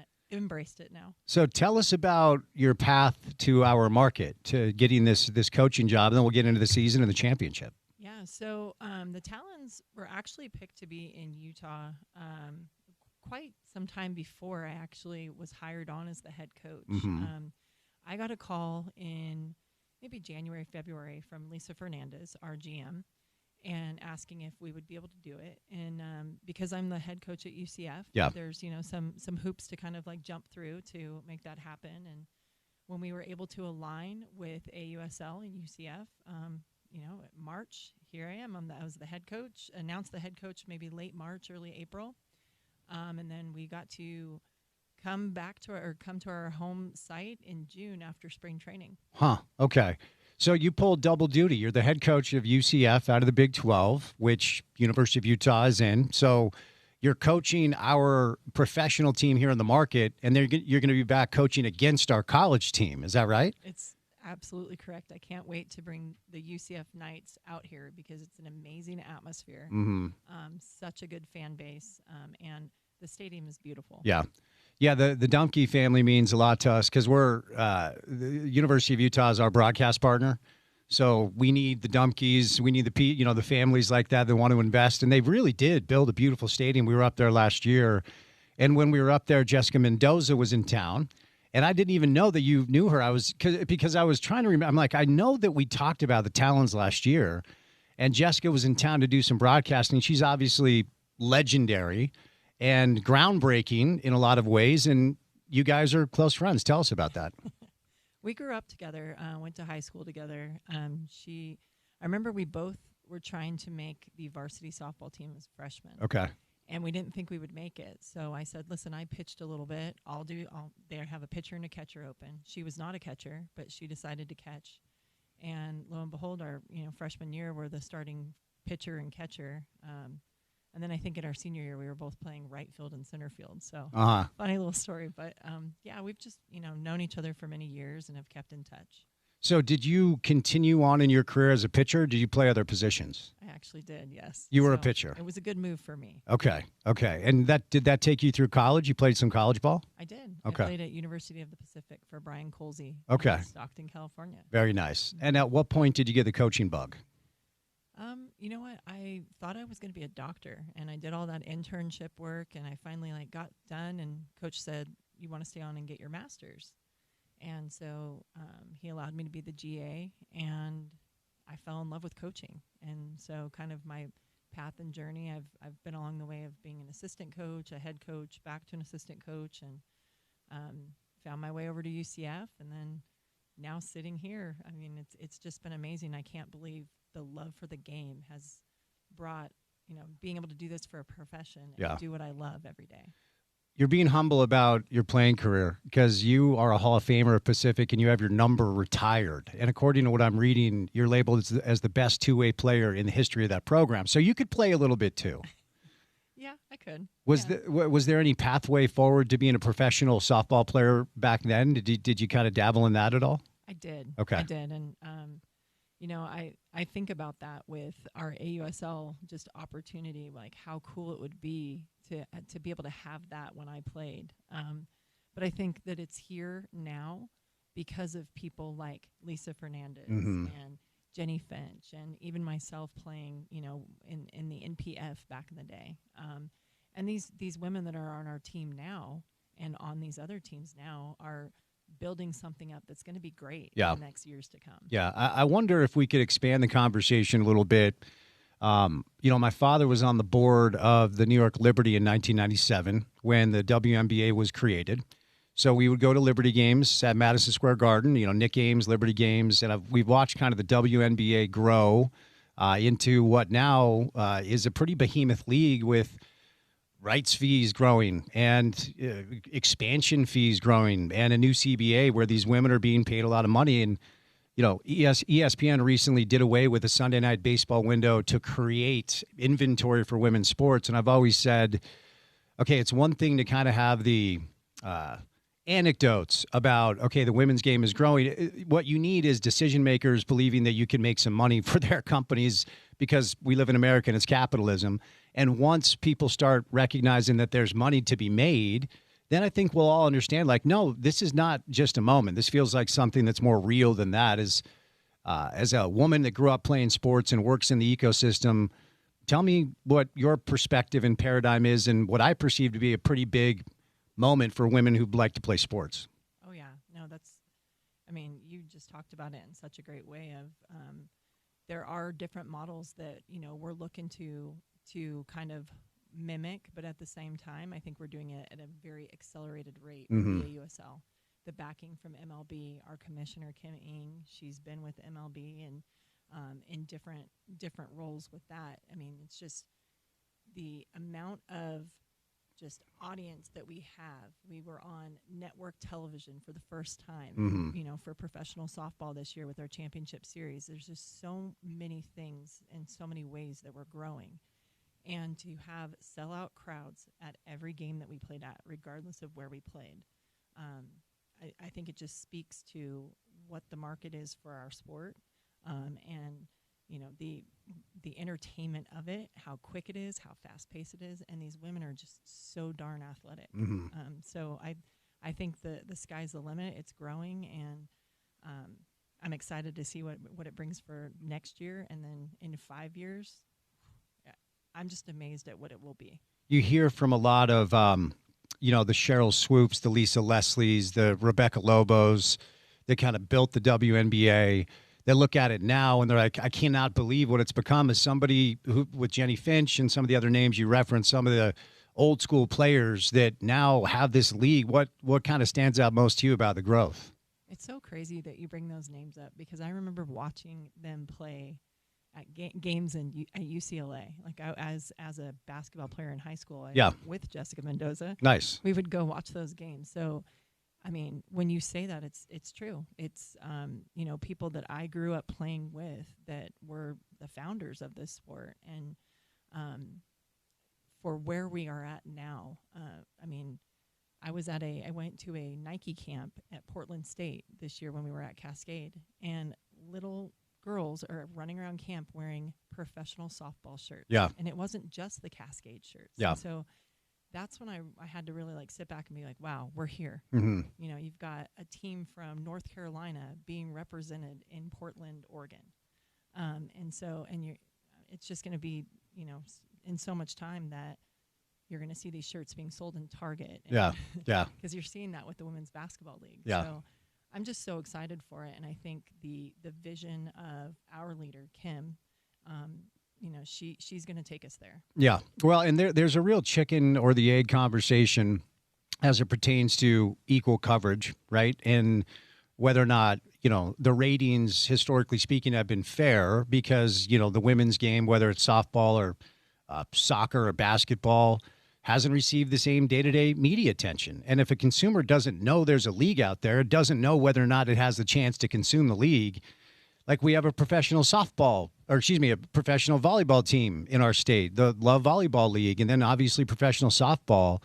it now. So tell us about your path to our market, to getting this coaching job, and then we'll get into the season and the championship. Yeah, so the Talons were actually picked to be in Utah quite some time before I actually was hired on as the head coach. Mm-hmm. I got a call in maybe January, February from Lisa Fernandez, our GM, and asking if we would be able to do it. And because I'm the head coach at UCF, there's some hoops to kind of like jump through to make that happen. And when we were able to align with AUSL and UCF, March, here I am. I was the head coach, announced the head coach maybe late March, early April. And then we got to come to our home site in June after spring training. Huh. Okay. So you pulled double duty. You're the head coach of UCF out of the Big 12, which University of Utah is in. So you're coaching our professional team here in the market, and you're going to be back coaching against our college team. Is that right? It's absolutely correct. I can't wait to bring the UCF Knights out here because it's an amazing atmosphere. Mm-hmm. Such a good fan base, and the stadium is beautiful. Yeah. Yeah, the Dumpke family means a lot to us because we're the University of Utah is our broadcast partner. So we need the Dumpkes, we need the families like that want to invest, and they really did build a beautiful stadium. We were up there last year, and when we were up there, Jessica Mendoza was in town, and I didn't even know that you knew her. Because I was trying to remember. I'm like, I know that we talked about the Talons last year, and Jessica was in town to do some broadcasting. She's obviously legendary and groundbreaking in a lot of ways, and you guys are close friends. Tell us about that. We grew up together, went to high school together. I remember we both were trying to make the varsity softball team as freshmen. Okay. And we didn't think we would make it. So I said, listen, I pitched a little bit. They have a pitcher and a catcher open. She was not a catcher, but she decided to catch. And lo and behold, our freshman year, we're the starting pitcher and catcher. And then I think in our senior year, we were both playing right field and center field. So funny little story. But, we've just, known each other for many years and have kept in touch. So did you continue on in your career as a pitcher? Or did you play other positions? I actually did, yes. You were a pitcher. It was a good move for me. Okay. And did that take you through college? You played some college ball? I did. Okay. I played at University of the Pacific for Brian Colsey in Stockton, California. Very nice. And at what point did you get the coaching bug? You know what? I thought I was going to be a doctor, and I did all that internship work, and I finally got done, and coach said, you want to stay on and get your master's. And so he allowed me to be the GA, and I fell in love with coaching. And so kind of my path and journey, I've been along the way of being an assistant coach, a head coach, back to an assistant coach, and found my way over to UCF, and then now sitting here. I mean, it's just been amazing. I can't believe the love for the game has brought, being able to do this for a profession and do what I love every day. You're being humble about your playing career because you are a Hall of Famer of Pacific and you have your number retired. And according to what I'm reading, you're labeled as the best two-way player in the history of that program. So you could play a little bit too. Yeah, I could. Was there any pathway forward to being a professional softball player back then? Did you kind of dabble in that at all? I did. Okay. I did. And, I think about that with our AUSL just opportunity, like how cool it would be to be able to have that when I played. But I think that it's here now because of people like Lisa Fernandez and Jenny Finch and even myself playing, in the NPF back in the day. And these women that are on our team now and on these other teams now are building something up that's going to be great Yeah. in the next years to come. Yeah, I wonder if we could expand the conversation a little bit. My father was on the board of the New York Liberty in 1997 when the WNBA was created. So we would go to Liberty games at Madison Square Garden, Nick games, Liberty games, and we've watched kind of the WNBA grow into what now is a pretty behemoth league with rights fees growing and expansion fees growing and a new CBA where these women are being paid a lot of money. And, ESPN recently did away with the Sunday night baseball window to create inventory for women's sports. And I've always said, okay, it's one thing to kind of have the anecdotes about, okay, the women's game is growing. What you need is decision makers believing that you can make some money for their companies because we live in America and it's capitalism. And once people start recognizing that there's money to be made, then I think we'll all understand, like, no, this is not just a moment. This feels like something that's more real than that. As a woman that grew up playing sports and works in the ecosystem, tell me what your perspective and paradigm is and what I perceive to be a pretty big moment for women who like to play sports. Oh, yeah. No, you just talked about it in such a great way of there are different models that, we're looking to kind of mimic, but at the same time, I think we're doing it at a very accelerated rate with BAUSL. The backing from MLB, our commissioner, Kim Ng, she's been with MLB and in different roles with that. I mean, it's just the amount of just audience that we have. We were on network television for the first time, for professional softball this year with our championship series. There's just so many things and so many ways that we're growing. And to have sellout crowds at every game that we played at, regardless of where we played, I think it just speaks to what the market is for our sport, and the entertainment of it, how quick it is, how fast paced it is, and these women are just so darn athletic. So I think the sky's the limit. It's growing, and I'm excited to see what it brings for next year, and then in 5 years. I'm just amazed at what it will be. You hear from a lot of, the Cheryl Swoops, the Lisa Leslies, the Rebecca Lobos that kind of built the WNBA. They look at it now and they're like, I cannot believe what it's become. As somebody who, with Jenny Finch and some of the other names you referenced, some of the old school players that now have this league, what kind of stands out most to you about the growth? It's so crazy that you bring those names up because I remember watching them play at games at UCLA. Like as a basketball player in high school, with Jessica Mendoza. Nice. We would go watch those games. So, I mean, when you say that, it's true. It's people that I grew up playing with that were the founders of this sport, and for where we are at now. I went to a Nike camp at Portland State this year when we were at Cascade, and little girls are running around camp wearing professional softball shirts. Yeah. And it wasn't just the Cascade shirts. Yeah. And so that's when I had to really sit back and be like, wow, we're here. You've got a team from North Carolina being represented in Portland, Oregon. It's just going to be, in so much time that you're going to see these shirts being sold in Target. Yeah. Because you're seeing that with the Women's Basketball League. Yeah. So I'm just so excited for it, and I think the vision of our leader, Kim, she's going to take us there. Yeah. Well, and there's a real chicken or the egg conversation as it pertains to equal coverage, right? And whether or not, the ratings, historically speaking, have been fair because, the women's game, whether it's softball or soccer or basketball, hasn't received the same day-to-day media attention. And if a consumer doesn't know there's a league out there, doesn't know whether or not it has the chance to consume the league, like we have a professional a professional volleyball team in our state, the Love Volleyball League, and then obviously professional softball.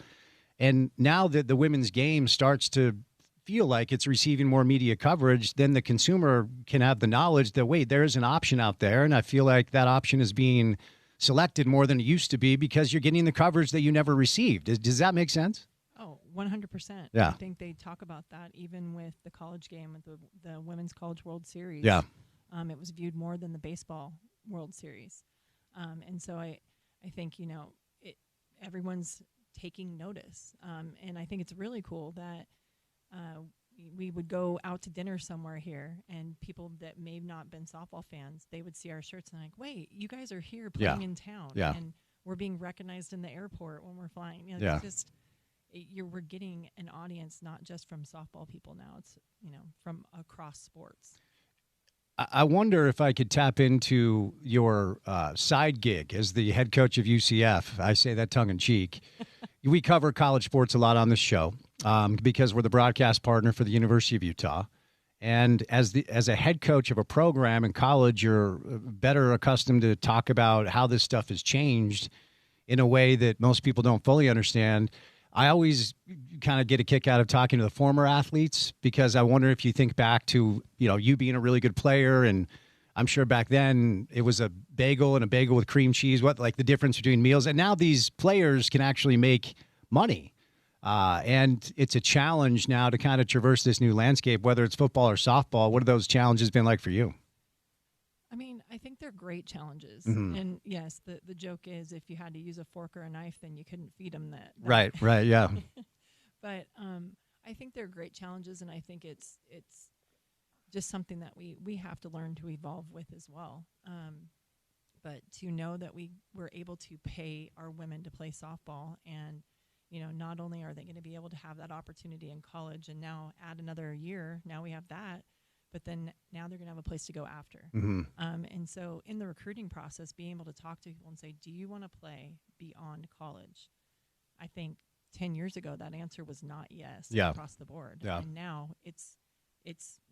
And now that the women's game starts to feel like it's receiving more media coverage, then the consumer can have the knowledge that, wait, there's an option out there. And I feel like that option is being selected more than it used to be because you're getting the coverage that you never received. Does that make sense? Oh, 100%. Yeah. I think they talk about that even with the college game, with the Women's College World Series. Yeah. It was viewed more than the baseball World Series. And so I think, everyone's taking notice. And I think it's really cool that we would go out to dinner somewhere here, and people that may have not been softball fans, they would see our shirts and like, wait, you guys are here playing in town. Yeah. And we're being recognized in the airport when we're flying. You know, Yeah. it's just, we're getting an audience not just from softball people now. It's, from across sports. I wonder if I could tap into your side gig as the head coach of UCF. I say that tongue in cheek. We cover college sports a lot on this show because we're the broadcast partner for the University of Utah. And as a head coach of a program in college, you're better accustomed to talk about how this stuff has changed in a way that most people don't fully understand. I always kind of get a kick out of talking to the former athletes because I wonder if you think back to, you being a really good player, and I'm sure back then it was a bagel and a bagel with cream cheese, like the difference between meals. And now these players can actually make money. And it's a challenge now to kind of traverse this new landscape, whether it's football or softball. What have those challenges been like for you? I mean, I think they're great challenges. Mm-hmm. And yes, the joke is if you had to use a fork or a knife, then you couldn't feed them that. Right, yeah. But I think they're great challenges, and I think it's just something that we have to learn to evolve with as well. But to know that we were able to pay our women to play softball, and not only are they going to be able to have that opportunity in college, and now add another year, now we have that. But then now they're going to have a place to go after. Mm-hmm. And so in the recruiting process, being able to talk to people and say, do you want to play beyond college? I think 10 years ago, that answer was not yes across the board. Yeah. And now it's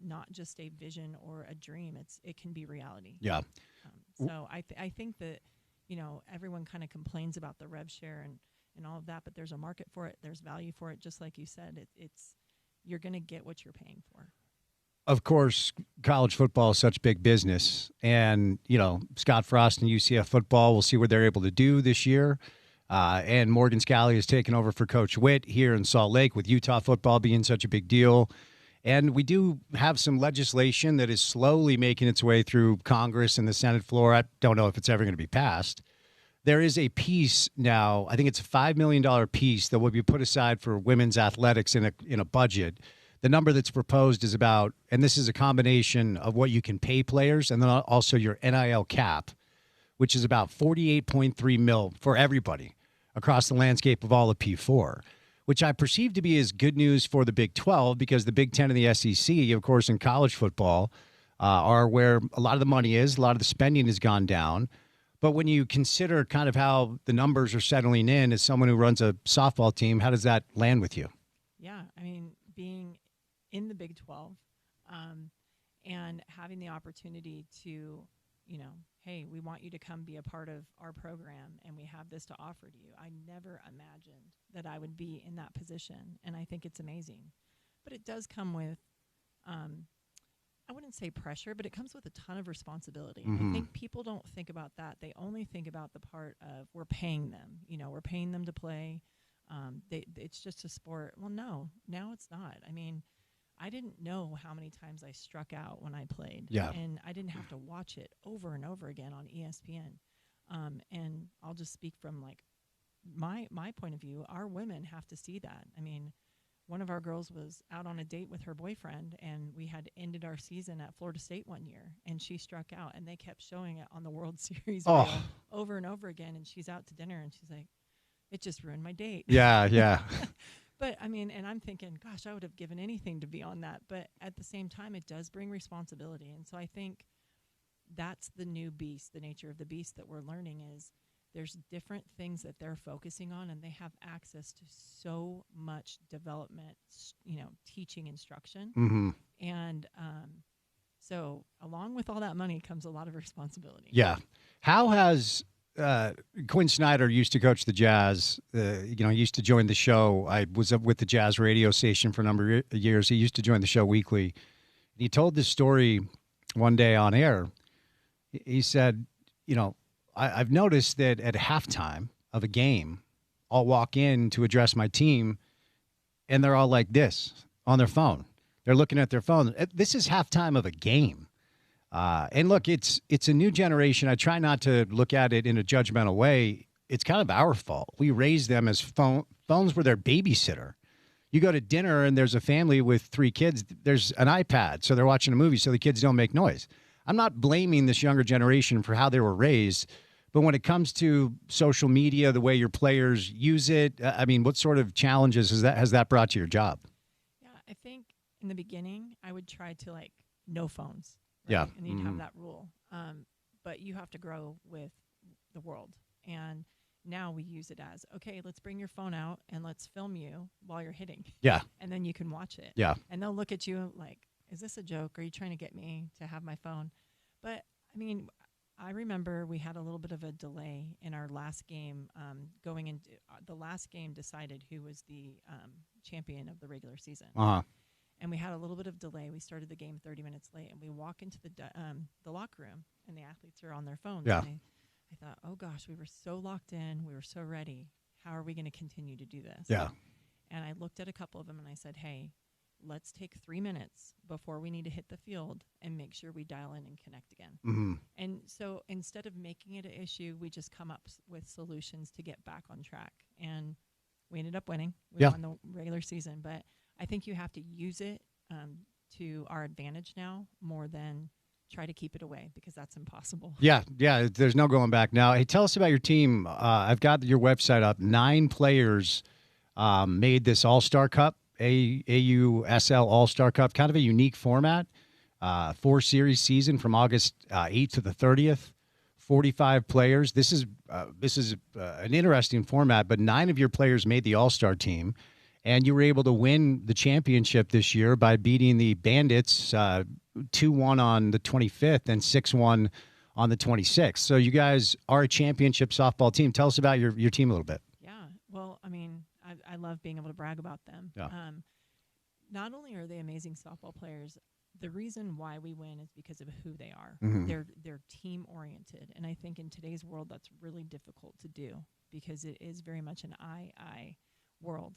not just a vision or a dream. It can be reality. Yeah. So I think that, everyone kind of complains about the rev share and all of that, but there's a market for it. There's value for it. Just like you said, you're going to get what you're paying for. Of course, college football is such big business. And, Scott Frost and UCF football, we'll see what they're able to do this year. And Morgan Scalley has taken over for Coach Witt here in Salt Lake, with Utah football being such a big deal. And we do have some legislation that is slowly making its way through Congress and the Senate floor. I don't know if it's ever going to be passed. There is a piece now, I think it's a $5 million piece that will be put aside for women's athletics in a budget. The number that's proposed is about, and this is a combination of what you can pay players and then also your NIL cap, which is about $48.3 million for everybody across the landscape of all of P4, which I perceive to be as good news for the Big 12, because the Big 10 and the SEC, of course, in college football, are where a lot of the money is. A lot of the spending has gone down. But when you consider kind of how the numbers are settling in, as someone who runs a softball team, how does that land with you? Yeah, I mean, being in the Big 12 and having the opportunity to, hey, we want you to come be a part of our program and we have this to offer to you. I never imagined that I would be in that position, and I think it's amazing. But it does come with, I wouldn't say pressure, but it comes with a ton of responsibility. Mm-hmm. I think people don't think about that. They only think about the part of we're paying them. We're paying them to play. It's just a sport. Well, no, now it's not. I mean, I didn't know how many times I struck out when I played. Yeah. And I didn't have to watch it over and over again on ESPN. And I'll just speak from my point of view. Our women have to see that. I mean, one of our girls was out on a date with her boyfriend, and we had ended our season at Florida State one year, and she struck out, and they kept showing it on the World Series reel over and over again. And she's out to dinner, and she's like, it just ruined my date. Yeah. But, I mean, and I'm thinking, gosh, I would have given anything to be on that. But at the same time, it does bring responsibility. And so I think that's the new beast, the nature of the beast that we're learning is there's different things that they're focusing on, and they have access to so much development, teaching, instruction. Mm-hmm. And so along with all that money comes a lot of responsibility. Yeah. How has Quinn Snyder used to coach the Jazz, used to join the show. I was up with the Jazz radio station for a number of years. He used to join the show weekly. He told this story one day on air. He said, I've noticed that at halftime of a game, I'll walk in to address my team, and they're all like this on their phone. They're looking at their phone. This is halftime of a game. And look, it's a new generation. I try not to look at it in a judgmental way. It's kind of our fault. We raised them as phones were their babysitter. You go to dinner and there's a family with 3 kids. There's an iPad, so they're watching a movie so the kids don't make noise. I'm not blaming this younger generation for how they were raised, but when it comes to social media, the way your players use it, I mean, what sort of challenges has that brought to your job? Yeah, I think in the beginning I would try to like no phones. Right? Yeah. And you'd have that rule. But you have to grow with the world. And now we use it as, okay, let's bring your phone out and let's film you while you're hitting. Yeah. And then you can watch it. Yeah. And they'll look at you like, is this a joke? Are you trying to get me to have my phone? But I mean, I remember we had a little bit of a delay in our last game. Going into the last game decided who was the champion of the regular season. And we had a little bit of delay. We started the game 30 minutes late, and we walk into the locker room, and the athletes are on their phones. Yeah. And I thought, oh gosh, we were so locked in, we were so ready. How are we going to continue to do this? Yeah. And I looked at a couple of them, and I said, hey, let's take 3 minutes before we need to hit the field and make sure we dial in and connect again. Mm-hmm. And so instead of making it an issue, we just come up with solutions to get back on track. And we ended up winning. We won the regular season, but I think you have to use it to our advantage now more than try to keep it away, because that's impossible. Yeah, there's no going back now. Hey, tell us about your team. I've got your website up. 9 players made this All-Star Cup, AUSL All-Star Cup, kind of a unique format. 4-series season from August 8th to the 30th. 45 players. This is an interesting format, but 9 of your players made the All-Star team. And you were able to win the championship this year by beating the Bandits 2-1 on the 25th and 6-1 on the 26th. So you guys are a championship softball team. Tell us about your team a little bit. Yeah. Well, I mean, I love being able to brag about them. Yeah. Not only are they amazing softball players, the reason why we win is because of who they are. Mm-hmm. They're team oriented, and I think in today's world that's really difficult to do because it is very much an I world.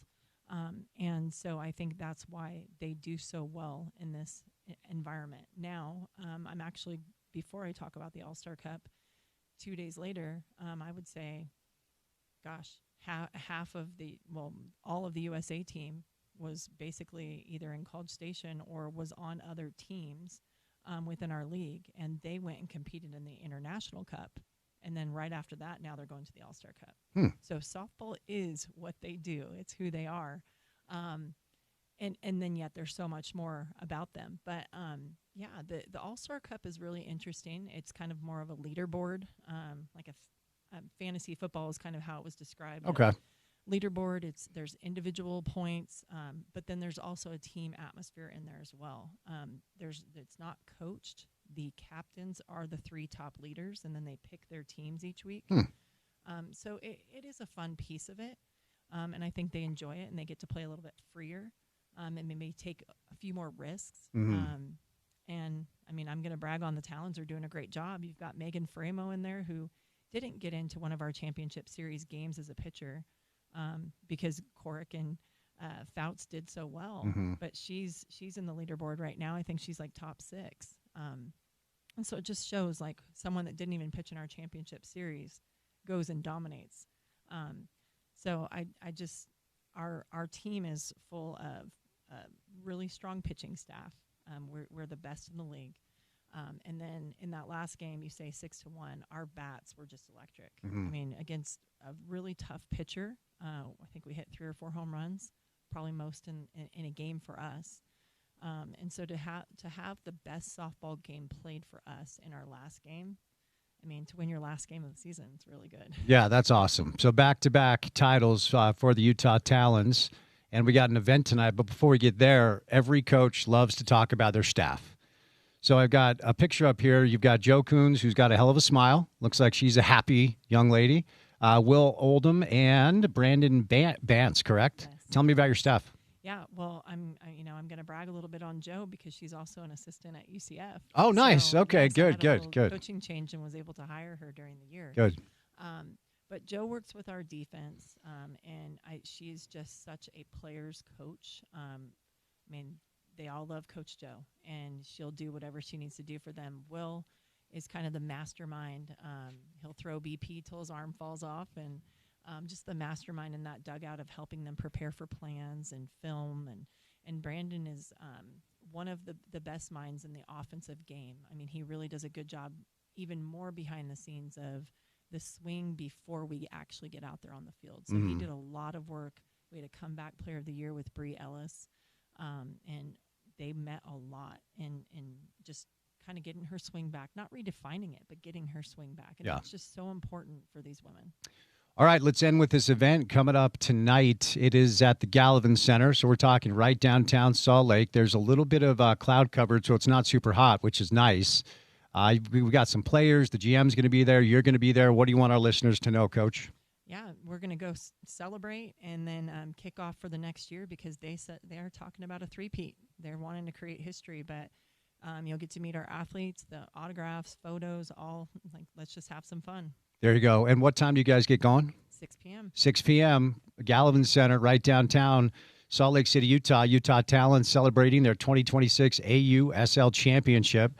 And so I think that's why they do so well in this environment. Now, I'm actually, before I talk about the All-Star Cup, 2 days later, I would say, gosh, half of all of the USA team was basically either in College Station or was on other teams within our league, and they went and competed in the International Cup. And then right after that, now they're going to the All-Star Cup. So softball is what they do. It's who they are. And then yet there's so much more about them. But, the All-Star Cup is really interesting. It's kind of more of a leaderboard, like a fantasy football is kind of how it was described. Okay. Leaderboard, there's individual points, but then there's also a team atmosphere in there as well. It's not coached. The captains are the 3 top leaders, and then they pick their teams each week. So it is a fun piece of it, and I think they enjoy it, and they get to play a little bit freer, and maybe take a few more risks. And, I mean, I'm going to brag on the Talons are doing a great job. You've got Megan Framo in there who didn't get into one of our championship series games as a pitcher because Corrick and Fouts did so well. But she's in the leaderboard right now. I think she's like top 6. And so it just shows like someone that didn't even pitch in our championship series goes and dominates. So our team is full of really strong pitching staff. We're the best in the league. And then in that last game, you say 6-1, our bats were just electric. I mean, against a really tough pitcher, I think we hit 3 or 4 home runs, probably most in a game for us. And so to have the best softball game played for us in our last game, I mean, to win your last game of the season, it's really good. Yeah, that's awesome. So back-to-back titles for the Utah Talons, and we got an event tonight. But before we get there, every coach loves to talk about their staff. So I've got a picture up here. You've got Jo Coons, who's got a hell of a smile. Looks like she's a happy young lady. Will Oldham and Brandon Bance, correct? Yes. Tell me about your staff. Yeah, well, I'm going to brag a little bit on Jo because she's also an assistant at UCF. Oh, nice. So, Okay, yes, I had a good. little coaching change and was able to hire her during the year. Good. But Jo works with our defense, and she's just such a player's coach. I mean, they all love Coach Jo, and she'll do whatever she needs to do for them. Will is kind of the mastermind. He'll throw BP till his arm falls off, and just the mastermind in that dugout of helping them prepare for plans and film. And Brandon is one of the best minds in the offensive game. I mean, he really does a good job, even more behind the scenes of the swing before we actually get out there on the field. So he did a lot of work. We had a comeback player of the year with Bree Ellis, and they met a lot and just kind of getting her swing back, not redefining it, but getting her swing back. And that's just so important for these women. All right, let's end with this event coming up tonight. It is at the Gallivan Center, so we're talking right downtown Salt Lake. There's a little bit of cloud cover, so it's not super hot, which is nice. We got some players. The GM's going to be there. You're going to be there. What do you want our listeners to know, Coach? Yeah, we're going to go celebrate and then kick off for the next year because they're talking about a three-peat. They're wanting to create history, but you'll get to meet our athletes, the autographs, photos, all. Like, let's just have some fun. There you go. And what time do you guys get going? 6 p.m. 6 p.m., Gallivan Center, right downtown, Salt Lake City, Utah. Utah Talent celebrating their 2026 AUSL Championship.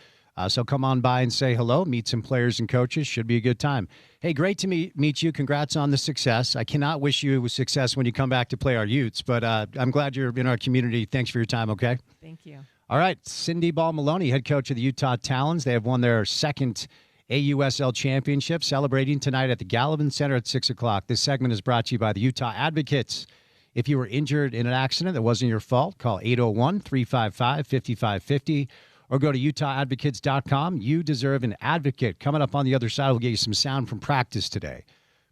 So come on by and say hello, meet some players and coaches. Should be a good time. Hey, great to meet you. Congrats on the success. I cannot wish you success when you come back to play our Utes, but I'm glad you're in our community. Thanks for your time, okay? Thank you. All right, Cindy Ball-Maloney, head coach of the Utah Talons. They have won their second AUSL Championship, celebrating tonight at the Gallivan Center at 6 o'clock. This segment is brought to you by the Utah Advocates. If you were injured in an accident that wasn't your fault, call 801-355-5550 or go to utahadvocates.com. You deserve an advocate. Coming up on the other side, we'll get you some sound from practice today.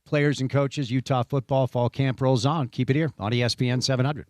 Players and coaches, Utah football fall camp rolls on. Keep it here on ESPN 700.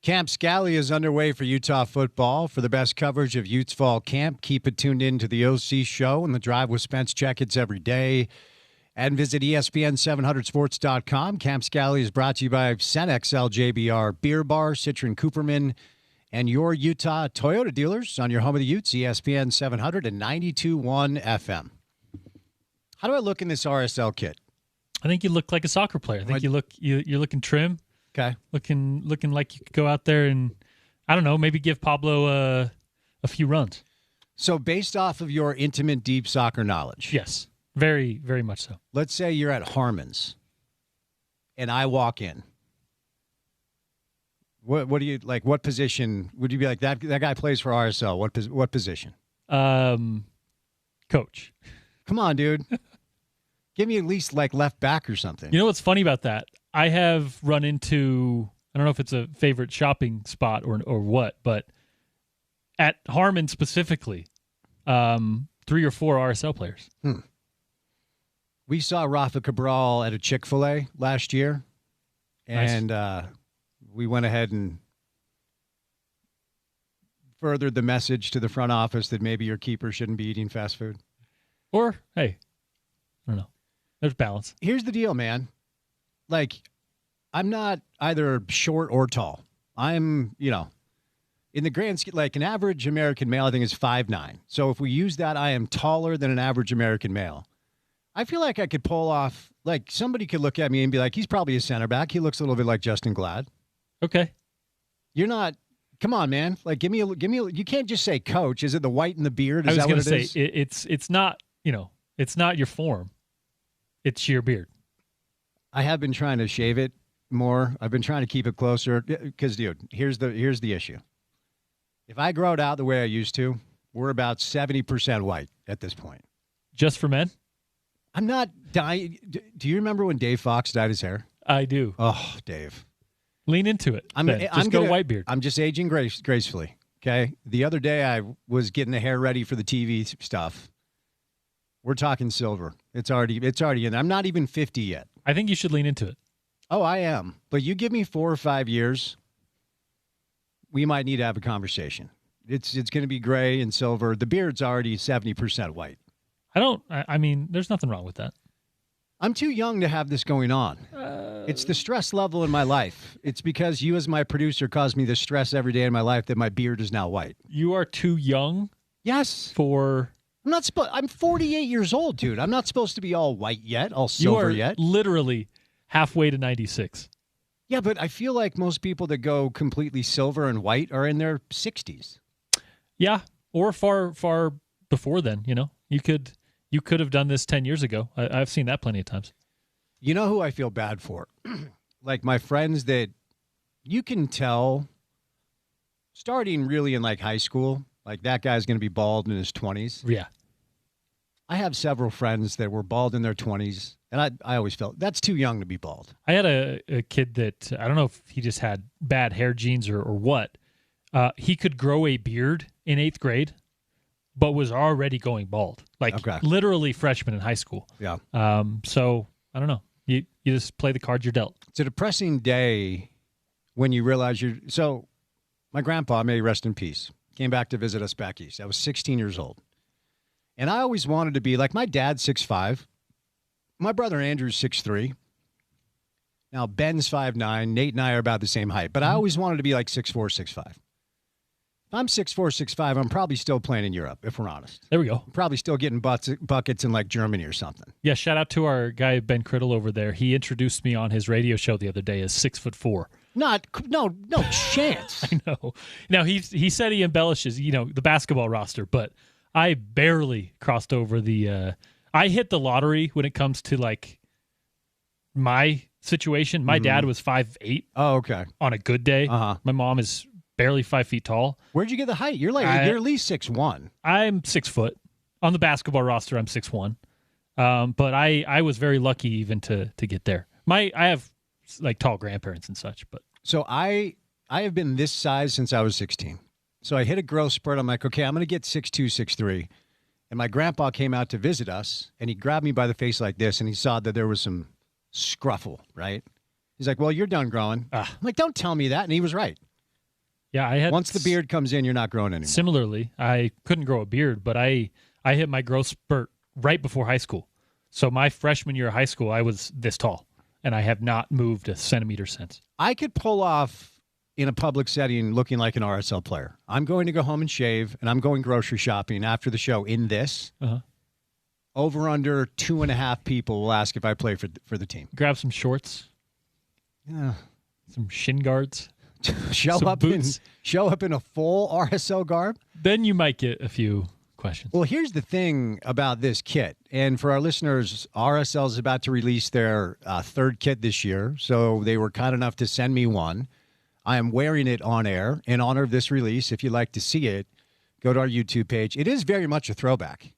Camp Scally is underway for Utah football. For the best coverage of Utes fall camp, keep it tuned in to the OC show and the Drive with Spence Checketts every day. And visit ESPN700sports.com. Camp Scally is brought to you by XL JBR Beer Bar, Citron Cooperman, and your Utah Toyota dealers on your home of the Utes, ESPN 700 and 92.1 FM. How do I look in this RSL kit? I think you look like a soccer player. I think you're looking trim. Okay. Looking like you could go out there and, I don't know, maybe give Pablo a few runs. So based off of your intimate, deep soccer knowledge. Yes, very, very much so. Let's say you're at Harmon's and I walk in. What do you like? What position would you be like? That guy plays for RSL. What position? Coach. Come on, dude. Give me at least like left back or something. You know what's funny about that? I have run into, I don't know if it's a favorite shopping spot or what, but at Harmon specifically, 3 or 4 RSL players. We saw Rafa Cabral at a Chick-fil-A last year, and we went ahead and furthered the message to the front office that maybe your keeper shouldn't be eating fast food. Or, hey, I don't know. There's balance. Here's the deal, man. Like, I'm not either short or tall. I'm, in the grand scheme, like an average American male, I think is 5'9". So if we use that, I am taller than an average American male. I feel like I could pull off, like somebody could look at me and be like, he's probably a center back. He looks a little bit like Justin Glad. Okay. You're not, come on, man. Like, give me you can't just say coach. Is it the white and the beard? Is I was going to say, it's not, it's not your form. It's your beard. I have been trying to shave it more. I've been trying to keep it closer because, dude, here's the issue. If I grow it out the way I used to, we're about 70% white at this point. Just for men? I'm not dying. Do you remember when Dave Fox dyed his hair? I do. Oh, Dave. Lean into it. I'm go white beard. I'm just aging gracefully, okay? The other day I was getting the hair ready for the TV stuff. We're talking silver. It's already in. I'm not even 50 yet. I think you should lean into it. Oh, I am. But you give me 4 or 5 years, we might need to have a conversation. It's going to be gray and silver. The beard's already 70% white. I mean, there's nothing wrong with that. I'm too young to have this going on. It's the stress level in my life. It's because you as my producer caused me the stress every day in my life that my beard is now white. You are too young? Yes. I'm 48 years old, dude. I'm not supposed to be all white yet, all silver yet. Literally halfway to 96. Yeah, but I feel like most people that go completely silver and white are in their 60s. Yeah, or far before then, You could have done this 10 years ago. I've seen that plenty of times. You know who I feel bad for? Like my friends that you can tell starting really in like high school, like that guy's going to be bald in his 20s. Yeah. I have several friends that were bald in their 20s, and I always felt that's too young to be bald. I had a kid that, I don't know if he just had bad hair genes or what. He could grow a beard in 8th grade, but was already going bald. Literally freshman in high school. Yeah. So, I don't know. You just play the cards you're dealt. It's a depressing day when you realize So, my grandpa, may he rest in peace, came back to visit us back east. I was 16 years old. And I always wanted to be like my dad's 6'5". My brother Andrew's 6'3". Now Ben's 5'9". Nate and I are about the same height. But I always wanted to be like 6'4", 6'5". If I'm 6'4", 6'5", I'm probably still playing in Europe, if we're honest. There we go. I'm probably still getting buckets in like Germany or something. Yeah, shout out to our guy Ben Criddle over there. He introduced me on his radio show the other day as 6'4". No chance. I know. Now he said he embellishes, the basketball roster, but I barely crossed over the. I hit the lottery when it comes to like my situation. My dad was 5'8". Oh, okay. On a good day. Uh-huh. My mom is barely 5 feet tall. Where'd you get the height? You're you're at least 6'1". I'm 6 foot. On the basketball roster, I'm 6'1". But I was very lucky even to get there. I have like tall grandparents and such, but so I have been this size since I was 16. So I hit a growth spurt. I'm like, okay, I'm going to get 6'2", 6'3". And my grandpa came out to visit us, and he grabbed me by the face like this, and he saw that there was some scruffle, right? He's like, well, you're done growing. I'm like, don't tell me that. And he was right. Yeah, I had Once the beard comes in, you're not growing anymore. Similarly, I couldn't grow a beard, but I hit my growth spurt right before high school. So my freshman year of high school, I was this tall, and I have not moved a centimeter since. I could pull off in a public setting looking like an RSL player. I'm going to go home and shave, and I'm going grocery shopping after the show in this. Over under 2.5 people will ask if I play for the team. Grab some shorts. Yeah. Some shin guards. show up in a full RSL garb. Then you might get a few questions. Well, here's the thing about this kit. And for our listeners, RSL is about to release their third kit this year. So they were kind enough to send me one. I am wearing it on air in honor of this release. If you'd like to see it, go to our YouTube page. It is very much a throwback.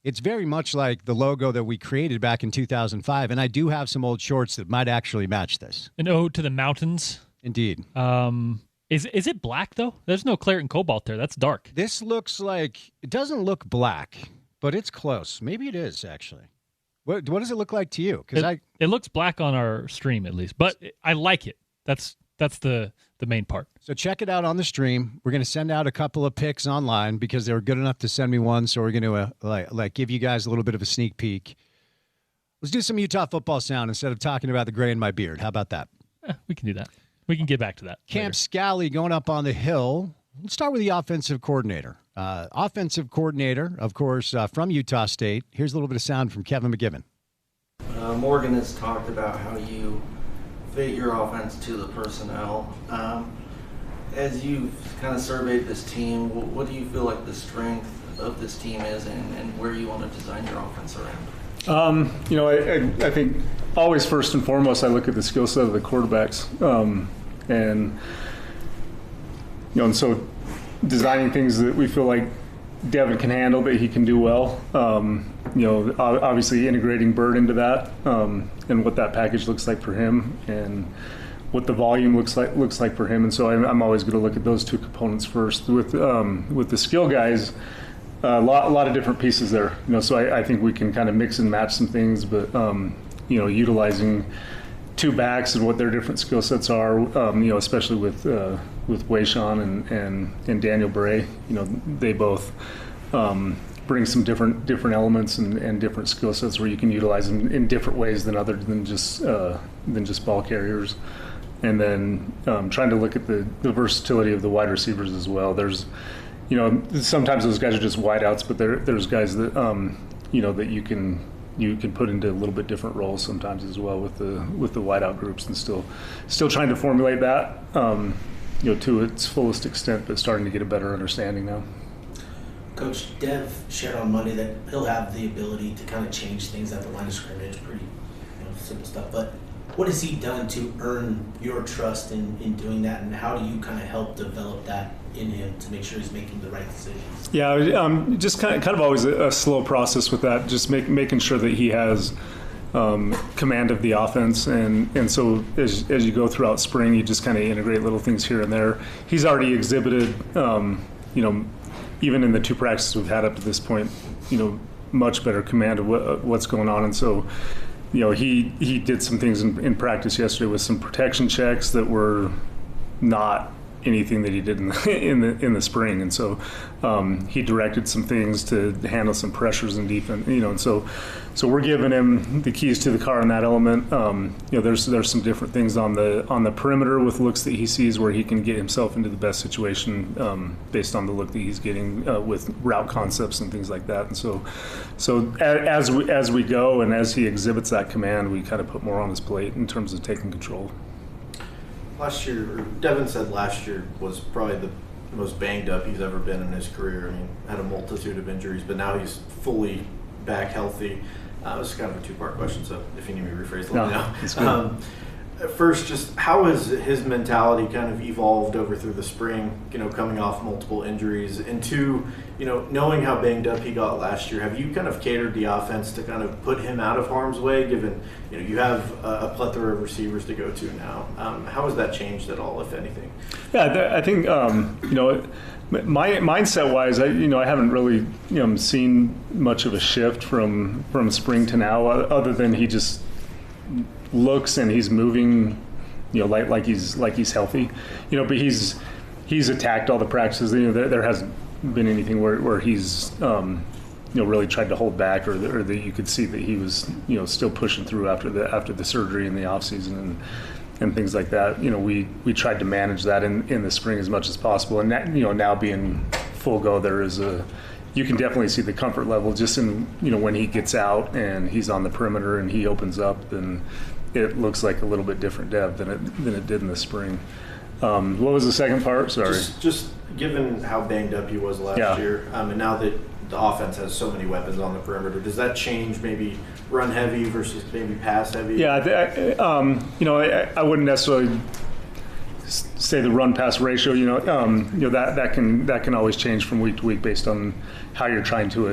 It's very much like the logo that we created back in 2005. And I do have some old shorts that might actually match this. An ode to the mountains. Indeed. Is it black, though? There's no claret and cobalt there. That's dark. This looks like, it doesn't look black, but it's close. Maybe it is, actually. What does it look like to you? Because it looks black on our stream, at least. But I like it. That's the main part. So check it out on the stream. We're going to send out a couple of pics online because they were good enough to send me one. So we're going to give you guys a little bit of a sneak peek. Let's do some Utah football sound instead of talking about the gray in my beard. How about that? We can do that. We can get back to that. Camp later. Scally going up on the hill. Let's start with the offensive coordinator. Offensive coordinator, of course, from Utah State. Here's a little bit of sound from Kevin McGibbon. Morgan has talked about how you fit your offense to the personnel. As you've kind of surveyed this team, what do you feel like the strength of this team is and where you want to design your offense around? I think always first and foremost, I look at the skill set of the quarterbacks. And so designing things that we feel like Devin can handle, that he can do well. Obviously integrating Bird into that and what that package looks like for him and what the volume looks like for him. And so I'm always going to look at those two components first. With the skill guys, a lot of different pieces there. So I think we can kind of mix and match some things, but utilizing two backs and what their different skill sets are, especially with Wayshawn and Daniel Bray, they both bring some different elements and different skill sets where you can utilize them in different ways than just ball carriers. And then trying to look at the versatility of the wide receivers as well. There's, sometimes those guys are just wideouts, but there's guys that that you can put into a little bit different roles sometimes as well with the wideout groups, and still trying to formulate that to its fullest extent, but starting to get a better understanding now. Coach, Dev shared on Monday that he'll have the ability to kind of change things at the line of scrimmage, pretty simple stuff. But what has he done to earn your trust in doing that, and how do you kind of help develop that in him to make sure he's making the right decisions? Yeah, just kind of always a slow process with that, just making sure that he has command of the offense, and so as you go throughout spring, you just kind of integrate little things here and there. He's already exhibited, even in the two practices we've had up to this point, much better command of what's going on, and so. He did some things in practice yesterday with some protection checks that were not anything that he did in the spring, and so he directed some things to handle some pressures in defense. And so we're giving him the keys to the car in that element. There's some different things on the perimeter with looks that he sees where he can get himself into the best situation based on the look that he's getting with route concepts and things like that. And so as we go and as he exhibits that command, we kind of put more on his plate in terms of taking control. Last year, Devin said last year was probably the most banged up he's ever been in his career. I mean, had a multitude of injuries, but now he's fully back healthy. This is kind of a two-part question, so if you need me to rephrase, let me know. It's good. First, just how has his mentality kind of evolved over through the spring, coming off multiple injuries? And two, knowing how banged up he got last year, have you kind of catered the offense to kind of put him out of harm's way, given, you have a plethora of receivers to go to now? How has that changed at all, if anything? Yeah, I think, my mindset-wise, I haven't really, seen much of a shift from spring to now, other than he just looks and he's moving, like he's healthy, but he's attacked all the practices. There hasn't been anything where he's really tried to hold back, or that you could see that he was still pushing through after the surgery in the off season and things like that. We tried to manage that in the spring as much as possible, and that, now being full go, you can definitely see the comfort level just in when he gets out and he's on the perimeter and he opens up, then it looks like a little bit different Dev than it did in the spring. What was the second part? Sorry. Just given how banged up he was last year, and now that the offense has so many weapons on the perimeter, does that change maybe run heavy versus maybe pass heavy? Yeah, I wouldn't necessarily say the run pass ratio. That can always change from week to week based on how you're trying to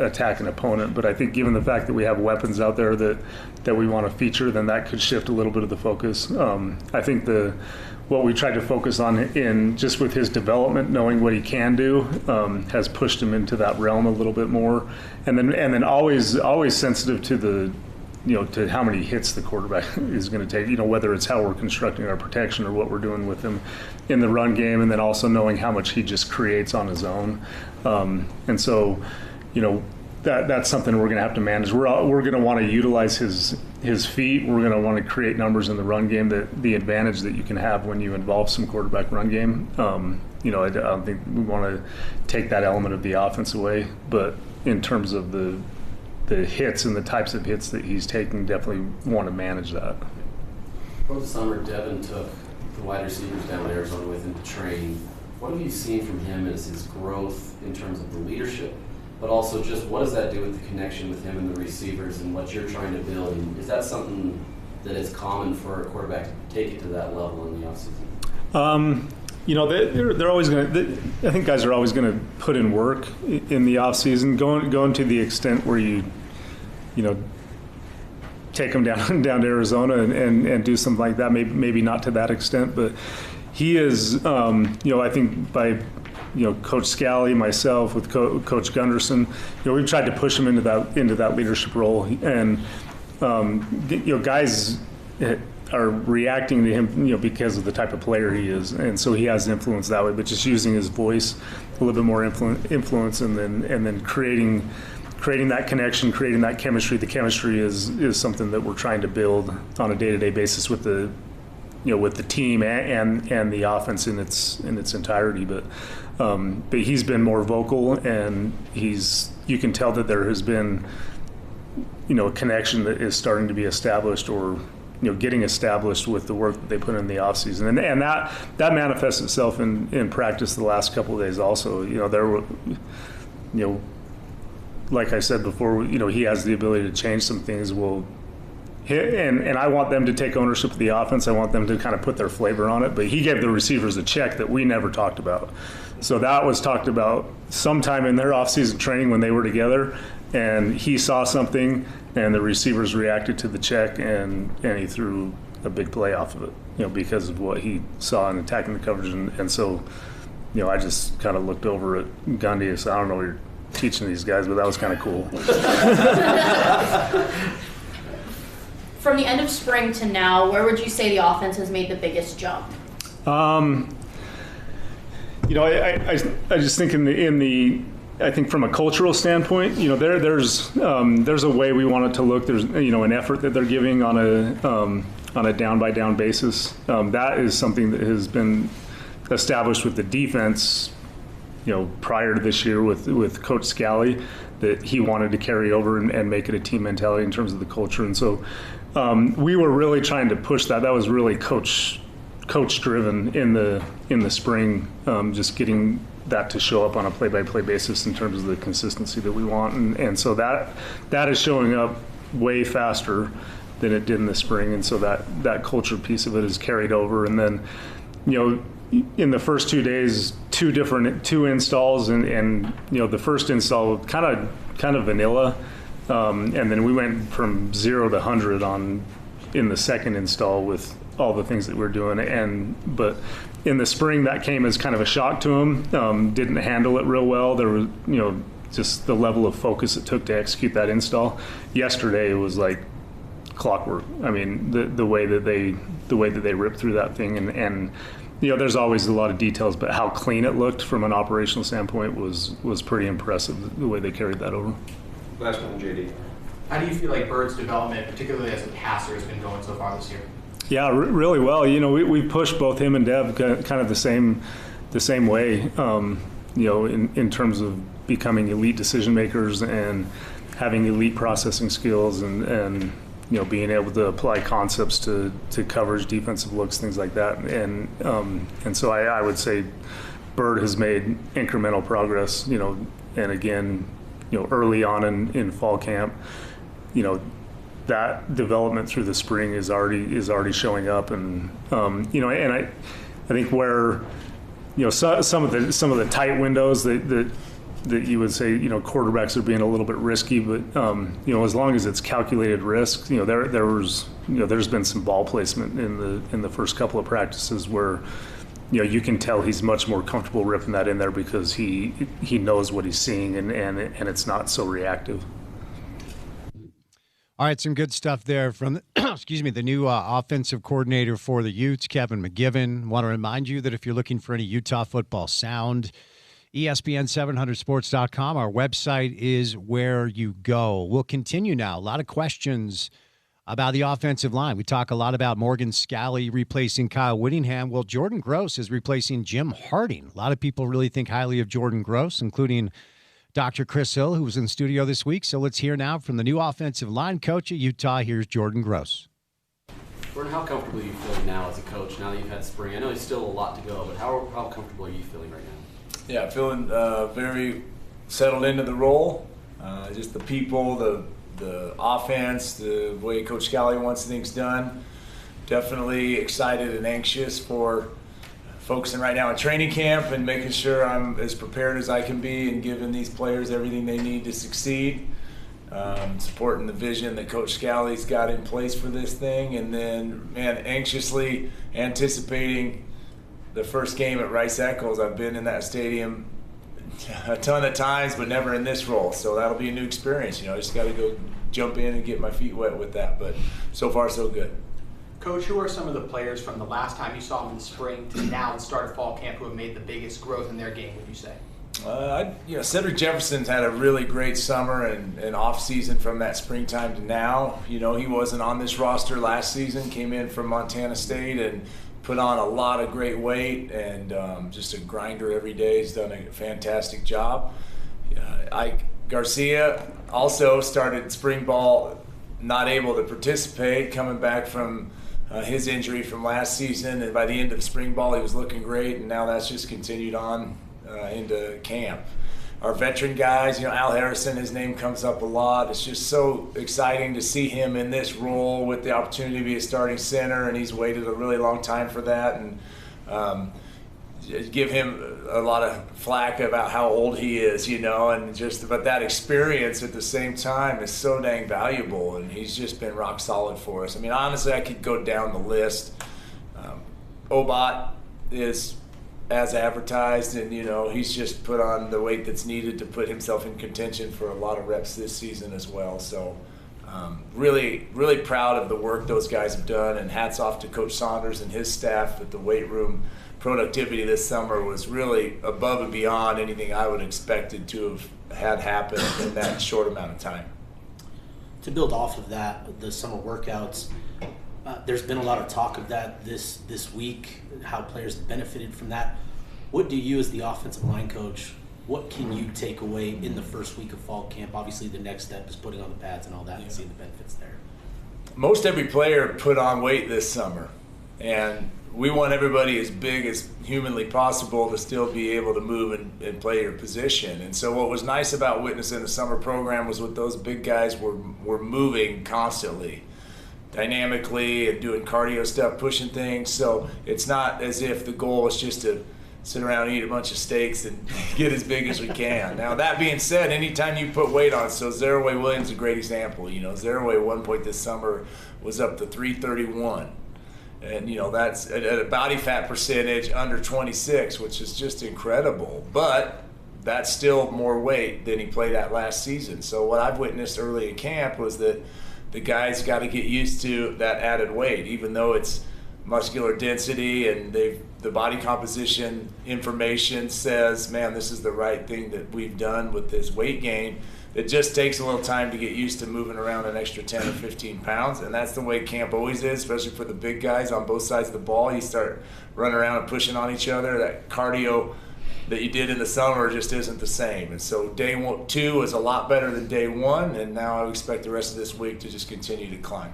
attack an opponent. But I think given the fact that we have weapons out there that we want to feature, then that could shift a little bit of the focus. I think what we tried to focus on in just with his development, knowing what he can do, has pushed him into that realm a little bit more, and then always sensitive to to how many hits the quarterback is going to take. Whether it's how we're constructing our protection or what we're doing with him in the run game, and then also knowing how much he just creates on his own, and so that's something we're going to have to manage. We're going to want to utilize his feet. We're going to want to create numbers in the run game, the advantage that you can have when you involve some quarterback run game. I don't think we want to take that element of the offense away, but in terms of the hits and the types of hits that he's taking, definitely want to manage that. Over the summer, Devin took the wide receivers down to Arizona with him to train. What have you seen from him as his growth in terms of the leadership, but also just what does that do with the connection with him and the receivers and what you're trying to build? And is that something that is common for a quarterback to take it to that level in the offseason? They're always going to. I think guys are always going to put in work in the off season, going to the extent where you take them down to Arizona and do something like that. Maybe not to that extent, but he is. I think by Coach Scally, myself, with Coach Gunderson, we've tried to push him into that leadership role, and guys are reacting to him, because of the type of player he is, and so he has influence that way. But just using his voice, a little bit more influence, and then creating that connection, creating that chemistry. The chemistry is something that we're trying to build on a day-to-day basis with the team and the offense in its entirety. But he's been more vocal, and you can tell that there has been a connection that is starting to be established, or getting established with the work that they put in the off season, and that manifests itself in practice the last couple of days. Also, there were, like I said before, he has the ability to change some things. And I want them to take ownership of the offense. I want them to kind of put their flavor on it. But he gave the receivers a check that we never talked about. So that was talked about sometime in their off-season training when they were together. And he saw something, and the receivers reacted to the check, and he threw a big play off of it, because of what he saw in attacking the coverage. And so, I just kind of looked over at Gundy and said, I don't know what you're teaching these guys, but that was kind of cool. From the end of spring to now, where would you say the offense has made the biggest jump? I just think I think from a cultural standpoint, there's a way we want it to look. There's an effort that they're giving on a down by down basis. That is something that has been established with the defense, prior to this year with Coach Scally, that he wanted to carry over and make it a team mentality in terms of the culture. And so we were really trying to push that. That was really coach driven in the spring, just getting that to show up on a play-by-play basis in terms of the consistency that we want. And so that is showing up way faster than it did in the spring. And so that culture piece of it is carried over. And then, in the first 2 days, two installs, and the first install kind of vanilla, and then we went from 0 to 100 in the second install with all the things that we're doing. But in the spring, that came as kind of a shock to him. Didn't handle it real well. There was just the level of focus it took to execute that install. Yesterday it was like clockwork. I mean, the way that they ripped through that thing, and there's always a lot of details, but how clean it looked from an operational standpoint was pretty impressive, the way they carried that over. Last one, JD. How do you feel like Bird's development, particularly as a passer, has been going so far this year? Yeah, really well. We pushed both him and Dev kind of the same way, in terms of becoming elite decision makers and having elite processing skills and being able to apply concepts to coverage, defensive looks, things like that. And so I would say Bird has made incremental progress, and again, early on in fall camp, that development through the spring is already showing up. And, and I think where, some of the tight windows that you would say, quarterbacks are being a little bit risky, but as long as it's calculated risk, there's been some ball placement in the first couple of practices where you can tell he's much more comfortable ripping that in there because he knows what he's seeing and it's not so reactive. All right, some good stuff there from the new offensive coordinator for the Utes, Kevin McGivern. Want to remind you that if you're looking for any Utah football sound, ESPN700sports.com, our website is where you go. We'll continue now. A lot of questions about the offensive line. We talk a lot about Morgan Scalley replacing Kyle Whittingham. Well, Jordan Gross is replacing Jim Harding. A lot of people really think highly of Jordan Gross, including Dr. Chris Hill, who was in the studio this week. So let's hear now from the new offensive line coach at Utah. Here's Jordan Gross. Jordan, how comfortable are you feeling now as a coach, now that you've had spring? I know there's still a lot to go, but how comfortable are you feeling right now? Yeah, feeling very settled into the role. Just the people, the offense, the way Coach Scalley wants things done. Definitely excited and anxious for focusing right now on training camp and making sure I'm as prepared as I can be and giving these players everything they need to succeed. Supporting the vision that Coach Scalley's got in place for this thing, and then, anxiously anticipating the first game at Rice Eccles. I've been in that stadium a ton of times, but never in this role, so that'll be a new experience. I just got to go jump in and get my feet wet with that, but so far so good. Coach, who are some of the players from the last time you saw them in the spring to now the start of fall camp who have made the biggest growth in their game, would you say? Cedric Jefferson's had a really great summer and off season from that springtime to now. He wasn't on this roster last season, came in from Montana State and put on a lot of great weight and just a grinder every day. He's done a fantastic job. Ike Garcia also started spring ball not able to participate, coming back from his injury from last season, and by the end of spring ball he was looking great, and now that's just continued on into camp. Our veteran guys, Al Harrison, his name comes up a lot. It's just so exciting to see him in this role with the opportunity to be a starting center, and he's waited a really long time for that, and give him a lot of flack about how old he is, but that experience at the same time is so dang valuable, and he's just been rock solid for us. Honestly, I could go down the list. Obot is as advertised, and he's just put on the weight that's needed to put himself in contention for a lot of reps this season as well. So really, really proud of the work those guys have done, and hats off to Coach Saunders and his staff at the weight room. Productivity this summer was really above and beyond anything I would expected to have had happen in that short amount of time. To build off of that, the summer workouts, there's been a lot of talk of that this week, how players benefited from that. What do you, as the offensive line coach, what can you take away in the first week of fall camp? Obviously, the next step is putting on the pads and all that and seeing the benefits there. Most every player put on weight this summer, and we want everybody as big as humanly possible to still be able to move and play your position. And so what was nice about witnessing the summer program was with those big guys were moving constantly, dynamically, and doing cardio stuff, pushing things. So it's not as if the goal is just to sit around and eat a bunch of steaks and get as big as we can. Now, that being said, anytime you put weight on, so Zeraway Williams is a great example. Zeraway at one point this summer was up to 331. And, that's at a body fat percentage under 26, which is just incredible. But that's still more weight than he played at last season. So what I've witnessed early in camp was that the guys got to get used to that added weight, even though it's muscular density, and the body composition information says, man, this is the right thing that we've done with this weight gain. It just takes a little time to get used to moving around an extra 10 or 15 pounds, and that's the way camp always is, especially for the big guys on both sides of the ball. You start running around and pushing on each other. That cardio that you did in the summer just isn't the same. And so day 2 is a lot better than day 1, and now I expect the rest of this week to just continue to climb.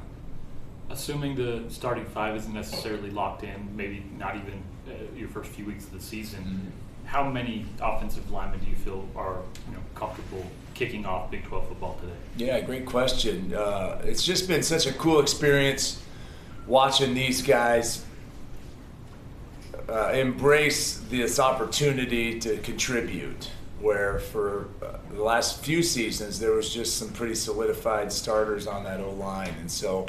Assuming the starting 5 isn't necessarily locked in, maybe not even your first few weeks of the season, how many offensive linemen do you feel are comfortable kicking off Big 12 football today? Yeah, great question. It's just been such a cool experience watching these guys embrace this opportunity to contribute, where for the last few seasons there was just some pretty solidified starters on that O-line. And so,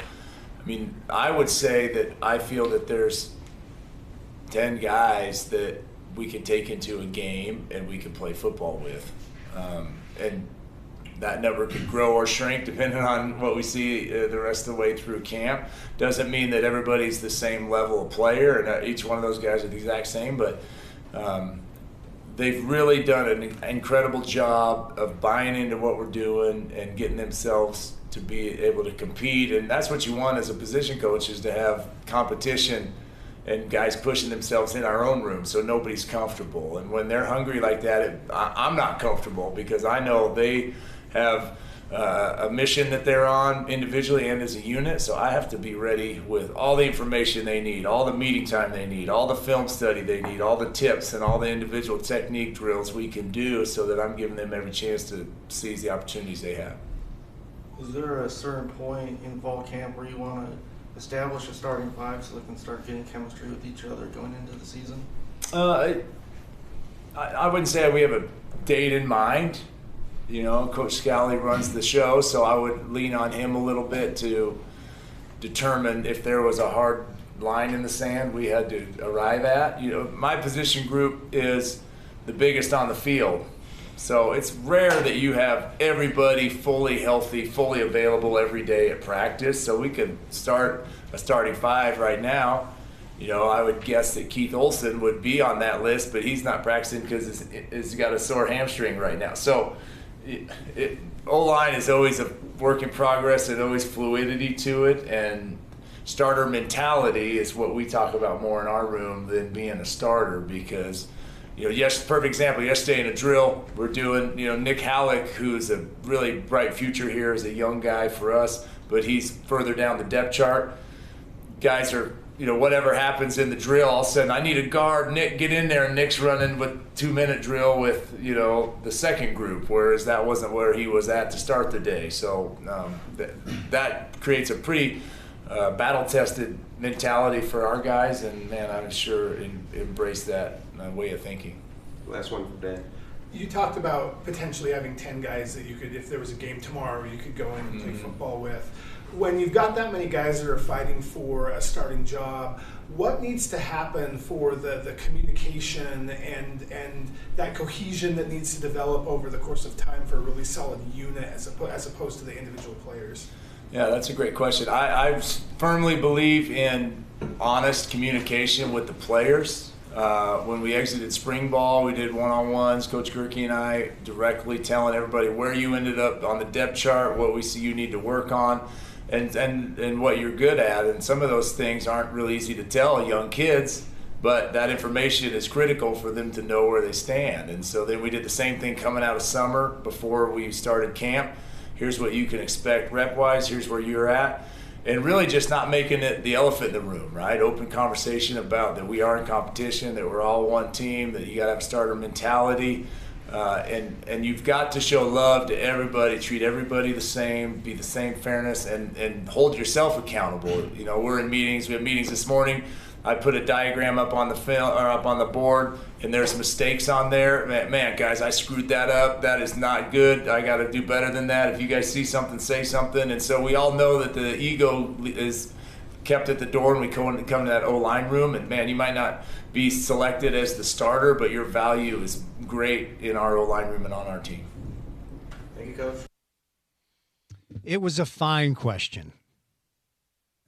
I mean, I would say that I feel that there's 10 guys that we can take into a game and we can play football with. And that number could grow or shrink depending on what we see the rest of the way through camp. Doesn't mean that everybody's the same level of player and each one of those guys are the exact same, but they've really done an incredible job of buying into what we're doing and getting themselves to be able to compete. And that's what you want as a position coach, is to have competition and guys pushing themselves in our own room so nobody's comfortable. And when they're hungry like that, I'm not comfortable, because I know they have a mission that they're on individually and as a unit, so I have to be ready with all the information they need, all the meeting time they need, all the film study they need, all the tips and all the individual technique drills we can do, so that I'm giving them every chance to seize the opportunities they have. Is there a certain point in fall camp where you want to establish a starting 5 so they can start getting chemistry with each other going into the season? I wouldn't say we have a date in mind. Coach Scally runs the show, so I would lean on him a little bit to determine if there was a hard line in the sand we had to arrive at. My position group is the biggest on the field, so it's rare that you have everybody fully healthy, fully available every day at practice. So we could start a starting 5 right now. I would guess that Keith Olson would be on that list, but he's not practicing because he's got a sore hamstring right now. So O-line is always a work in progress and always fluidity to it, and starter mentality is what we talk about more in our room than being a starter, because perfect example, yesterday in a drill we're doing, Nick Halleck, who's a really bright future here as a young guy for us, but he's further down the depth chart. Guys are, whatever happens in the drill, all of a sudden, I need a guard, Nick, get in there, and Nick's running with 2-minute drill with, the second group, whereas that wasn't where he was at to start the day. So that creates a pretty battle-tested mentality for our guys, and man, I'm sure embrace that way of thinking. Last one from Dan. You talked about potentially having 10 guys that you could, if there was a game tomorrow, you could go in and play football with. When you've got that many guys that are fighting for a starting job, what needs to happen for the communication and that cohesion that needs to develop over the course of time for a really solid unit as opposed to the individual players? Yeah, that's a great question. I firmly believe in honest communication with the players. When we exited spring ball, we did one-on-ones, Coach Gerke and I, directly telling everybody where you ended up on the depth chart, what we see you need to work on, and what you're good at. And some of those things aren't really easy to tell young kids, but that information is critical for them to know where they stand. And so then we did the same thing coming out of summer before we started camp. Here's what you can expect rep-wise, here's where you're at. And really just not making it the elephant in the room, right? Open conversation about that we are in competition, that we're all one team, that you got to have starter mentality. And you've got to show love to everybody, treat everybody the same, be the same fairness, and hold yourself accountable. We're in meetings. We have meetings this morning. I put a diagram up on the film or up on the board, and there's mistakes on there. Man, guys, I screwed that up. That is not good. I got to do better than that. If you guys see something, say something. And so we all know that the ego is kept at the door when we come to that O-line room. And man, you might not be selected as the starter, but your value is great in our O-line room and on our team. Thank you, Coach. It was a fine question.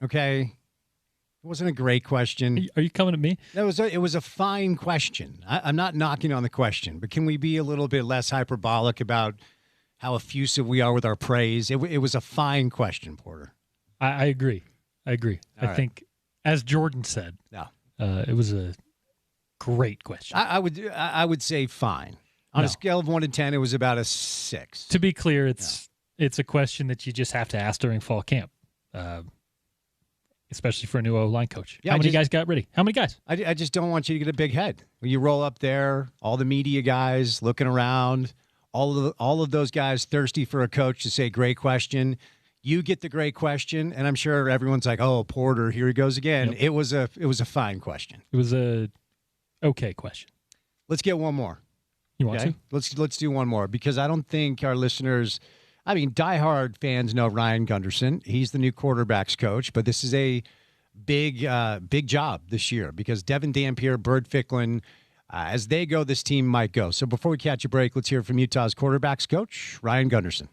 Okay. It wasn't a great question. Are you coming at me? It was a fine question. I'm not knocking on the question, but can we be a little bit less hyperbolic about how effusive we are with our praise? It was a fine question, Porter. I agree. I think, as Jordan said, it was a great question. I would say fine. On a scale of 1 to 10, it was about a 6. To be clear, it's a question that you just have to ask during fall camp, especially for a new O-line coach. Yeah, How many guys got ready? How many guys? I just don't want you to get a big head. When you roll up there, all the media guys looking around, all of those guys thirsty for a coach to say, great question. You get the great question, and I'm sure everyone's like, oh, Porter, here he goes again. Yep. It was a fine question. It was a okay question. Let's get one more. You want to? Let's do one more, because I don't think our listeners, I mean, diehard fans know Ryan Gunderson. He's the new quarterbacks coach, but this is a big job this year, because Devin Dampier, Bert Ficklin, as they go, this team might go. So before we catch a break, let's hear from Utah's quarterbacks coach, Ryan Gunderson.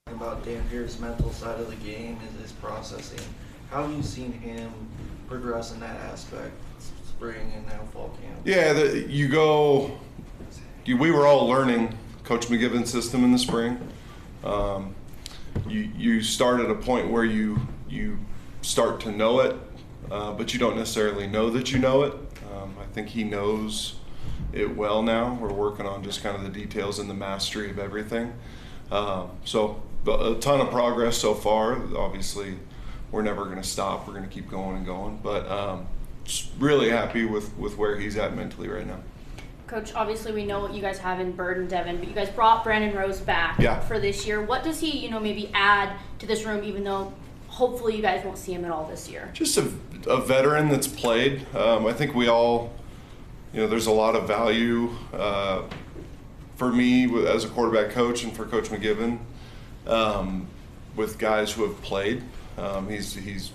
About Dampier's mental side of the game, his processing. How have you seen him progress in that aspect, spring and now fall camp? Yeah, we were all learning Coach McGivin's system in the spring. You start at a point where you start to know it, but you don't necessarily know that you know it. I think he knows it well now. We're working on just kind of the details and the mastery of everything. So a ton of progress so far. Obviously, we're never going to stop. We're going to keep going and going. But just really happy with where he's at mentally right now. Coach, obviously we know what you guys have in Bird and Devin, but you guys brought Brandon Rose back for this year. What does he, maybe add to this room, even though hopefully you guys won't see him at all this year? Just a veteran that's played. I think we all, there's a lot of value for me as a quarterback coach and for Coach McGivin with guys who have played. He's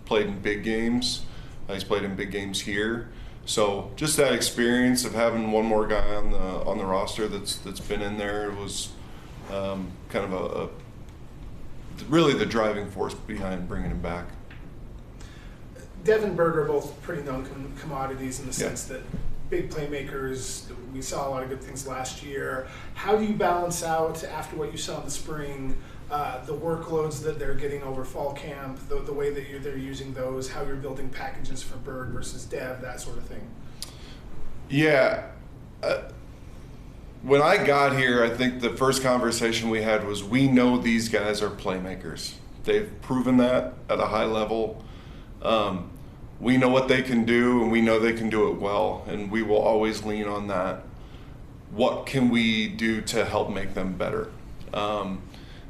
played in big games. He's played in big games here. So just that experience of having one more guy on the roster that's been in there was kind of really the driving force behind bringing him back. Devin and Bird are both pretty known commodities in the sense that big playmakers. We saw a lot of good things last year. How do you balance out, after what you saw in the spring, the workloads that they're getting over fall camp, the way that they're using those, how you're building packages for Bird versus Dev, that sort of thing? Yeah. When I got here, I think the first conversation we had was, we know these guys are playmakers. They've proven that at a high level. We know what they can do, and we know they can do it well, and we will always lean on that. What can we do to help make them better?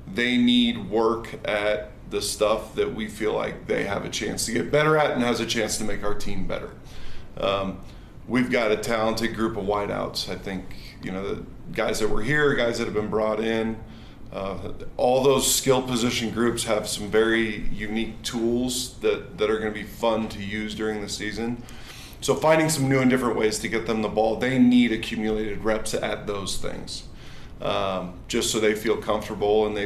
They need work at the stuff that we feel like they have a chance to get better at and has a chance to make our team better. We've got a talented group of wideouts. I think, the guys that were here, guys that have been brought in, all those skill position groups have some very unique tools that are going to be fun to use during the season. So finding some new and different ways to get them the ball, they need accumulated reps at those things. Just so they feel comfortable and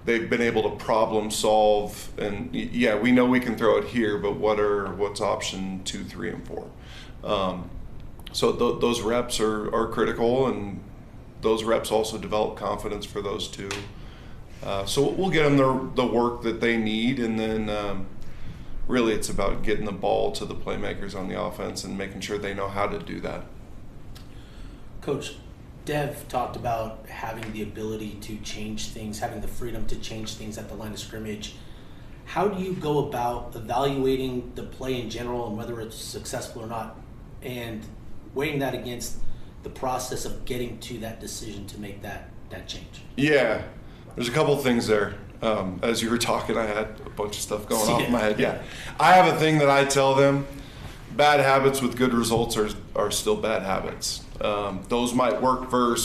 they've been able to problem solve. And we know we can throw it here, but what's option 2, 3, and 4? So those reps are critical, and those reps also develop confidence for those two. So we'll get them the work that they need, and then really it's about getting the ball to the playmakers on the offense and making sure they know how to do that. Coach, Dev talked about having the ability to change things, having the freedom to change things at the line of scrimmage. How do you go about evaluating the play in general and whether it's successful or not, and weighing that against the process of getting to that decision to make that change? Yeah, there's a couple things there. As you were talking, I had a bunch of stuff going off in my head. Yeah, I have a thing that I tell them: bad habits with good results are still bad habits. Those might work for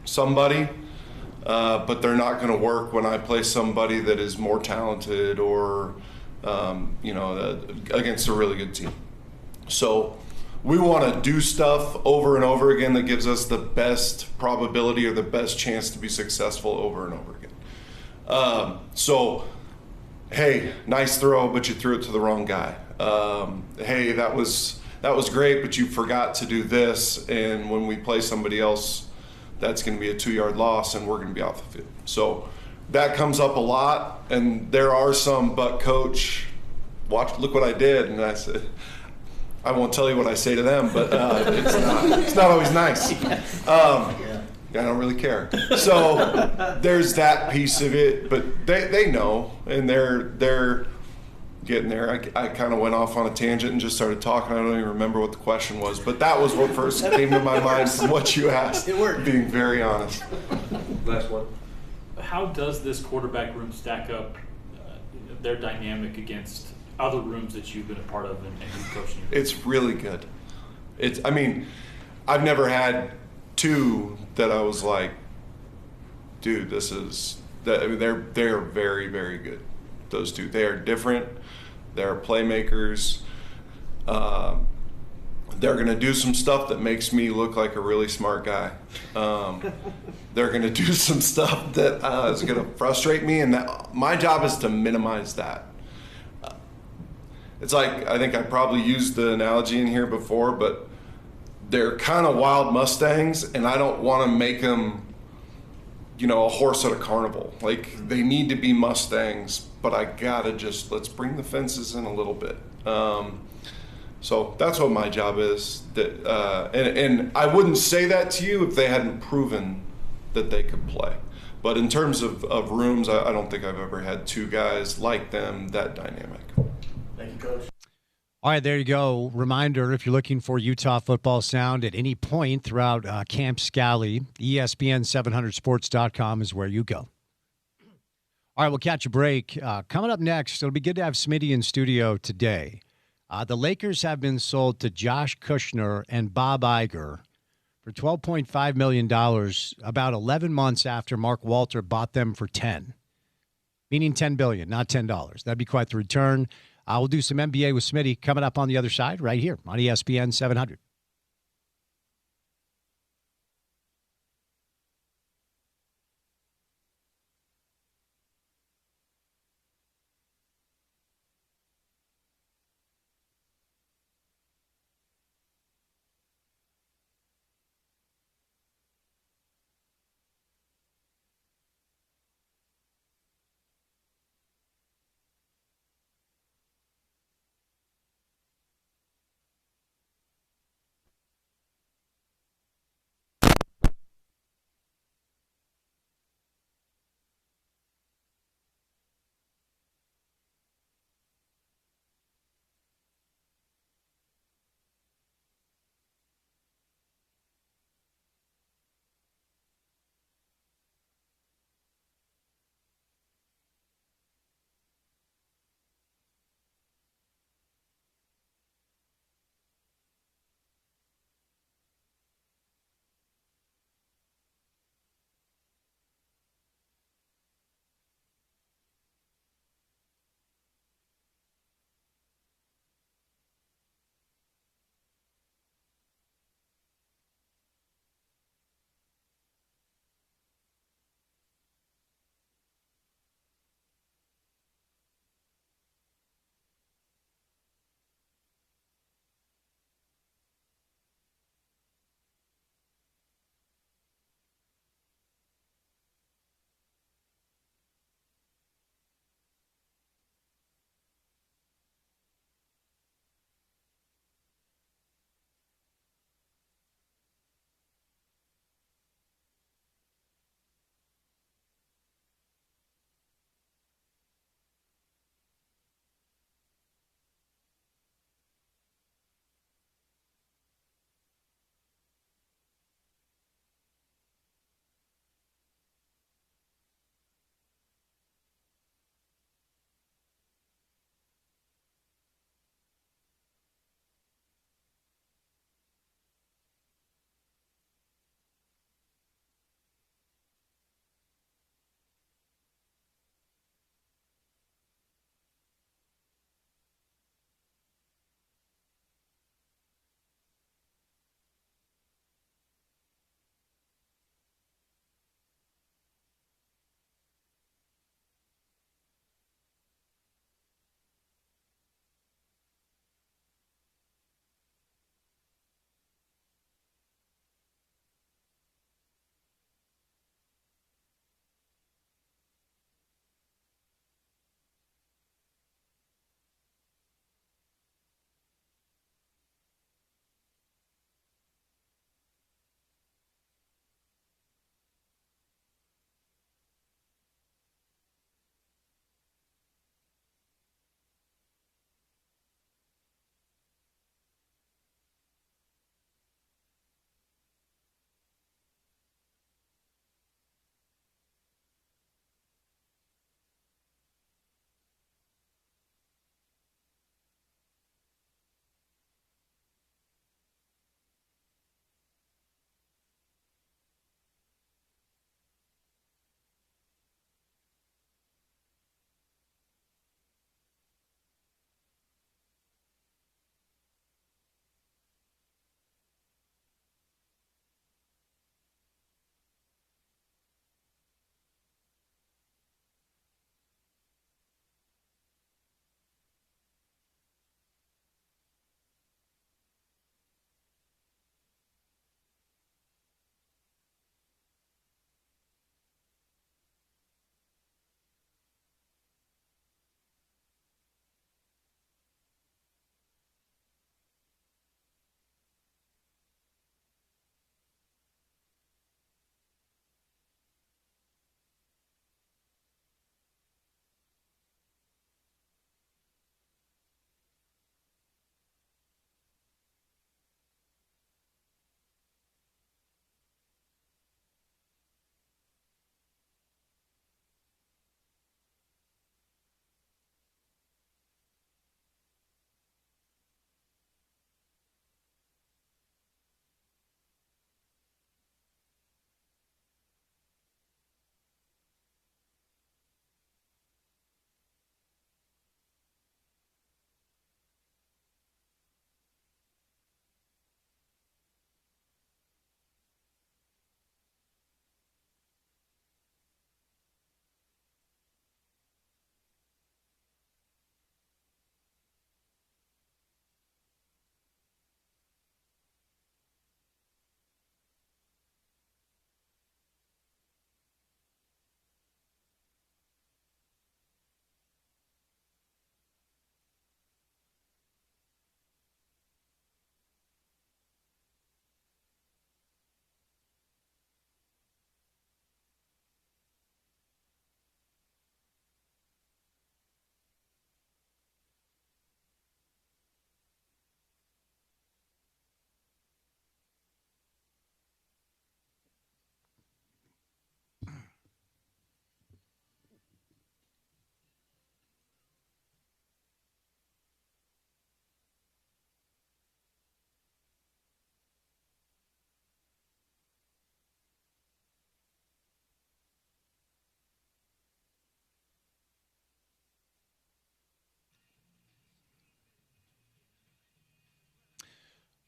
somebody, but they're not going to work when I play somebody that is more talented or, against a really good team. So we want to do stuff over and over again that gives us the best probability or the best chance to be successful over and over again. So, hey, nice throw, but you threw it to the wrong guy. Hey, that was great, but you forgot to do this, and when we play somebody else, that's going to be a 2-yard loss, and we're going to be off the field. So that comes up a lot, and there are some, but coach, look what I did, and I said, I won't tell you what I say to them, but it's not always nice. I don't really care. So there's that piece of it, but they know, and they're getting there. I kind of went off on a tangent and just started talking. I don't even remember what the question was, but that was what first came to my mind from what you asked. It worked. Being very honest. Last one. How does this quarterback room stack up their dynamic against other rooms that you've been a part of and you've coached in? It's really good. I mean, I've never had two that I was like, dude, this is that. I mean, they're very, very good. Those two, they are different. They're playmakers. They're going to do some stuff that makes me look like a really smart guy. They're going to do some stuff that is going to frustrate me, and that my job is to minimize that. It's like, I think I probably used the analogy in here before, but they're kind of wild Mustangs, and I don't want to make them, a horse at a carnival. Like, they need to be Mustangs, but I gotta let's bring the fences in a little bit. So that's what my job is. And I wouldn't say that to you if they hadn't proven that they could play. But in terms of rooms, I don't think I've ever had two guys like them that dynamic. Thank you, Coach. All right, there you go. Reminder, if you're looking for Utah football sound at any point throughout Camp Scally, ESPN700sports.com is where you go. All right, we'll catch a break. Coming up next, it'll be good to have Smitty in studio today. The Lakers have been sold to Josh Kushner and Bob Iger for $12.5 million about 11 months after Mark Walter bought them for 10, meaning $10 billion, not $10. That'd be quite the return. We'll do some NBA with Smitty coming up on the other side right here on ESPN 700.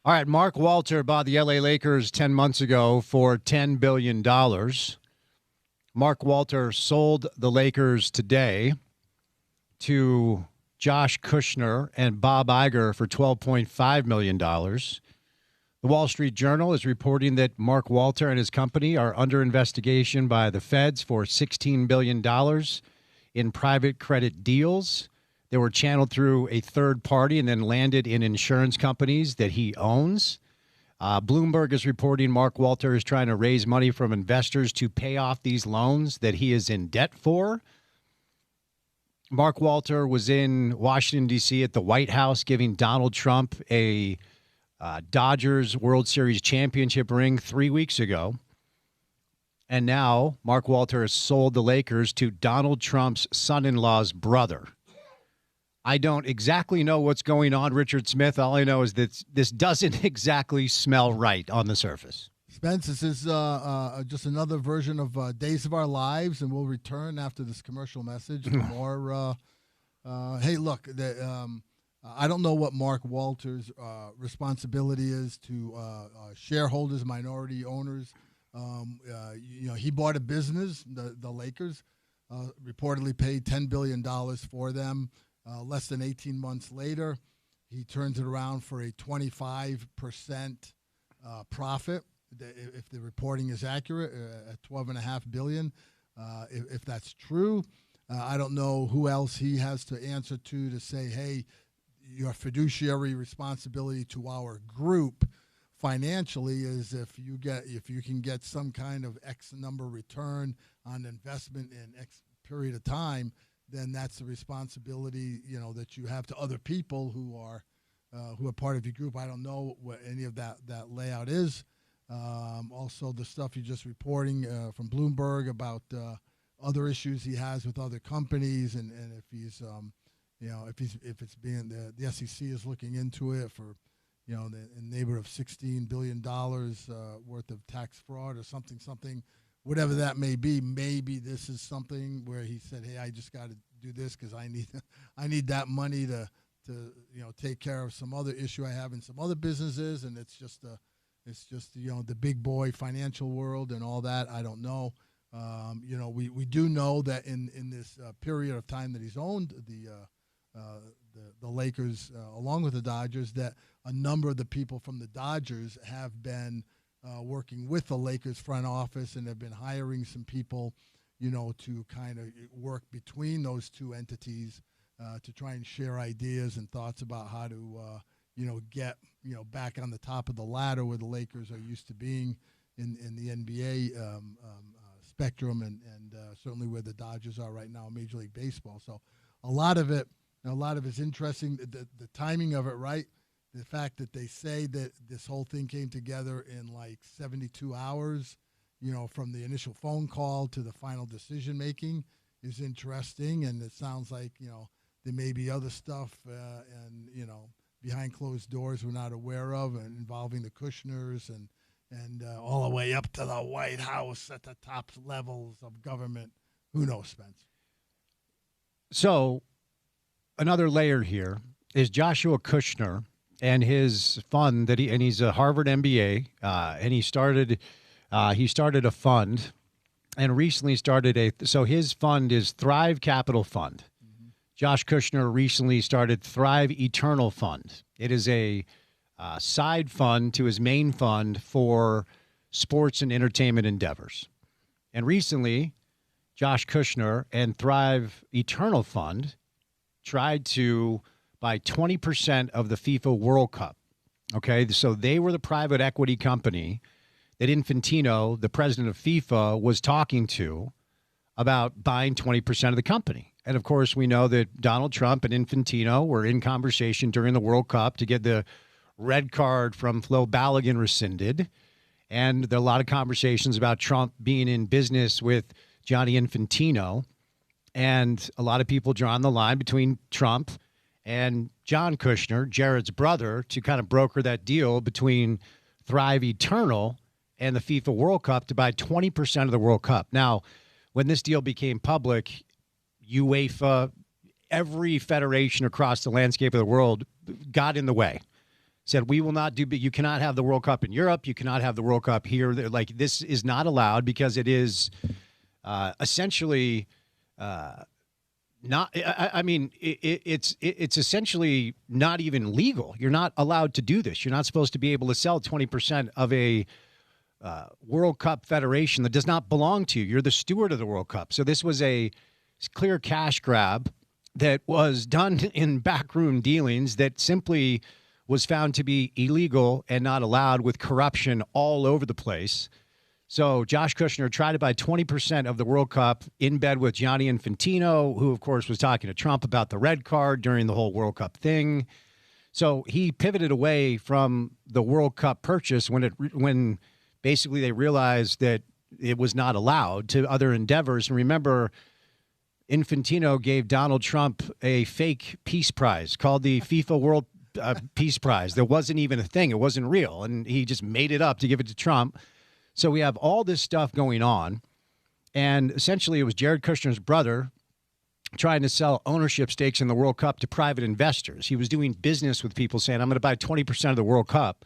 All right, Mark Walter bought the LA Lakers 10 months ago for $10 billion. Mark Walter sold the Lakers today to Josh Kushner and Bob Iger for $12.5 million. The Wall Street Journal is reporting that Mark Walter and his company are under investigation by the feds for $16 billion in private credit deals. They were channeled through a third party and then landed in insurance companies that he owns. Bloomberg is reporting Mark Walter is trying to raise money from investors to pay off these loans that he is in debt for. Mark Walter was in Washington, D.C. at the White House giving Donald Trump a Dodgers World Series championship ring 3 weeks ago. And now Mark Walter has sold the Lakers to Donald Trump's son-in-law's brother. I don't exactly know what's going on, Richard Smith. All I know is that this doesn't exactly smell right on the surface. Spence, this is just another version of Days of Our Lives, and we'll return after this commercial message for more. Hey, look, I don't know what Mark Walter's responsibility is to shareholders, minority owners. He bought a business, the Lakers, reportedly paid $10 billion for them. Less than 18 months later, he turns it around for a 25% profit. If the reporting is accurate, at $12.5 billion. If that's true, I don't know who else he has to answer to say, hey, your fiduciary responsibility to our group financially is if you can get some kind of X number return on investment in X period of time, then that's the responsibility, that you have to other people who are part of your group. I don't know what any of that layout is. Also, the stuff you're just reporting from Bloomberg about other issues he has with other companies, and if he's, if it's being the SEC is looking into it for, the neighborhood of $16 billion worth of tax fraud or something. Whatever that may be, maybe this is something where he said, "Hey, I just got to do this because I need that money to take care of some other issue I have in some other businesses," and it's just the big boy financial world and all that. I don't know. We do know that in this period of time that he's owned the Lakers along with the Dodgers, that a number of the people from the Dodgers have been working with the Lakers front office and have been hiring some people, to kind of work between those two entities to try and share ideas and thoughts about how to, get, back on the top of the ladder where the Lakers are used to being in the NBA spectrum and certainly where the Dodgers are right now in Major League Baseball. So a lot of it's interesting, the timing of it, right? The fact that they say that this whole thing came together in like 72 hours, from the initial phone call to the final decision making is interesting. And it sounds like, there may be other stuff and behind closed doors we're not aware of and involving the Kushners and all the way up to the White House at the top levels of government. Who knows, Spence? So another layer here is Joshua Kushner and his fund he's a Harvard MBA, and he started a fund and recently started so his fund is Thrive Capital Fund. Mm-hmm. Josh Kushner recently started Thrive Eternal Fund. It is a side fund to his main fund for sports and entertainment endeavors. And recently, Josh Kushner and Thrive Eternal Fund tried to buy 20% of the FIFA World Cup. Okay, so they were the private equity company that Infantino, the president of FIFA, was talking to about buying 20% of the company. And of course, we know that Donald Trump and Infantino were in conversation during the World Cup to get the red card from Flo Balogun rescinded. And there are a lot of conversations about Trump being in business with Gianni Infantino. And a lot of people drawing the line between Trump and John Kushner, Jared's brother, to kind of broker that deal between Thrive Eternal and the FIFA World Cup to buy 20% of the World Cup. Now, when this deal became public, UEFA, every federation across the landscape of the world got in the way. said, we will not do, you cannot have the World Cup in Europe. You cannot have the World Cup here. Like, this is not allowed because it is essentially not, I mean, it's essentially not even legal. You're not allowed to do this. You're not supposed to be able to sell 20% of a World Cup federation that does not belong to you. You're the steward of the World Cup. So this was a clear cash grab that was done in backroom dealings that simply was found to be illegal and not allowed, with corruption all over the place. So Josh Kushner tried to buy 20% of the World Cup in bed with Gianni Infantino, who, of course, was talking to Trump about the red card during the whole World Cup thing. So he pivoted away from the World Cup purchase when basically they realized that it was not allowed, to other endeavors. And remember, Infantino gave Donald Trump a fake peace prize called the FIFA World Peace Prize. There wasn't even a thing. It wasn't real. And he just made it up to give it to Trump. So we have all this stuff going on. And essentially it was Jared Kushner's brother trying to sell ownership stakes in the World Cup to private investors. He was doing business with people saying, I'm going to buy 20% of the World Cup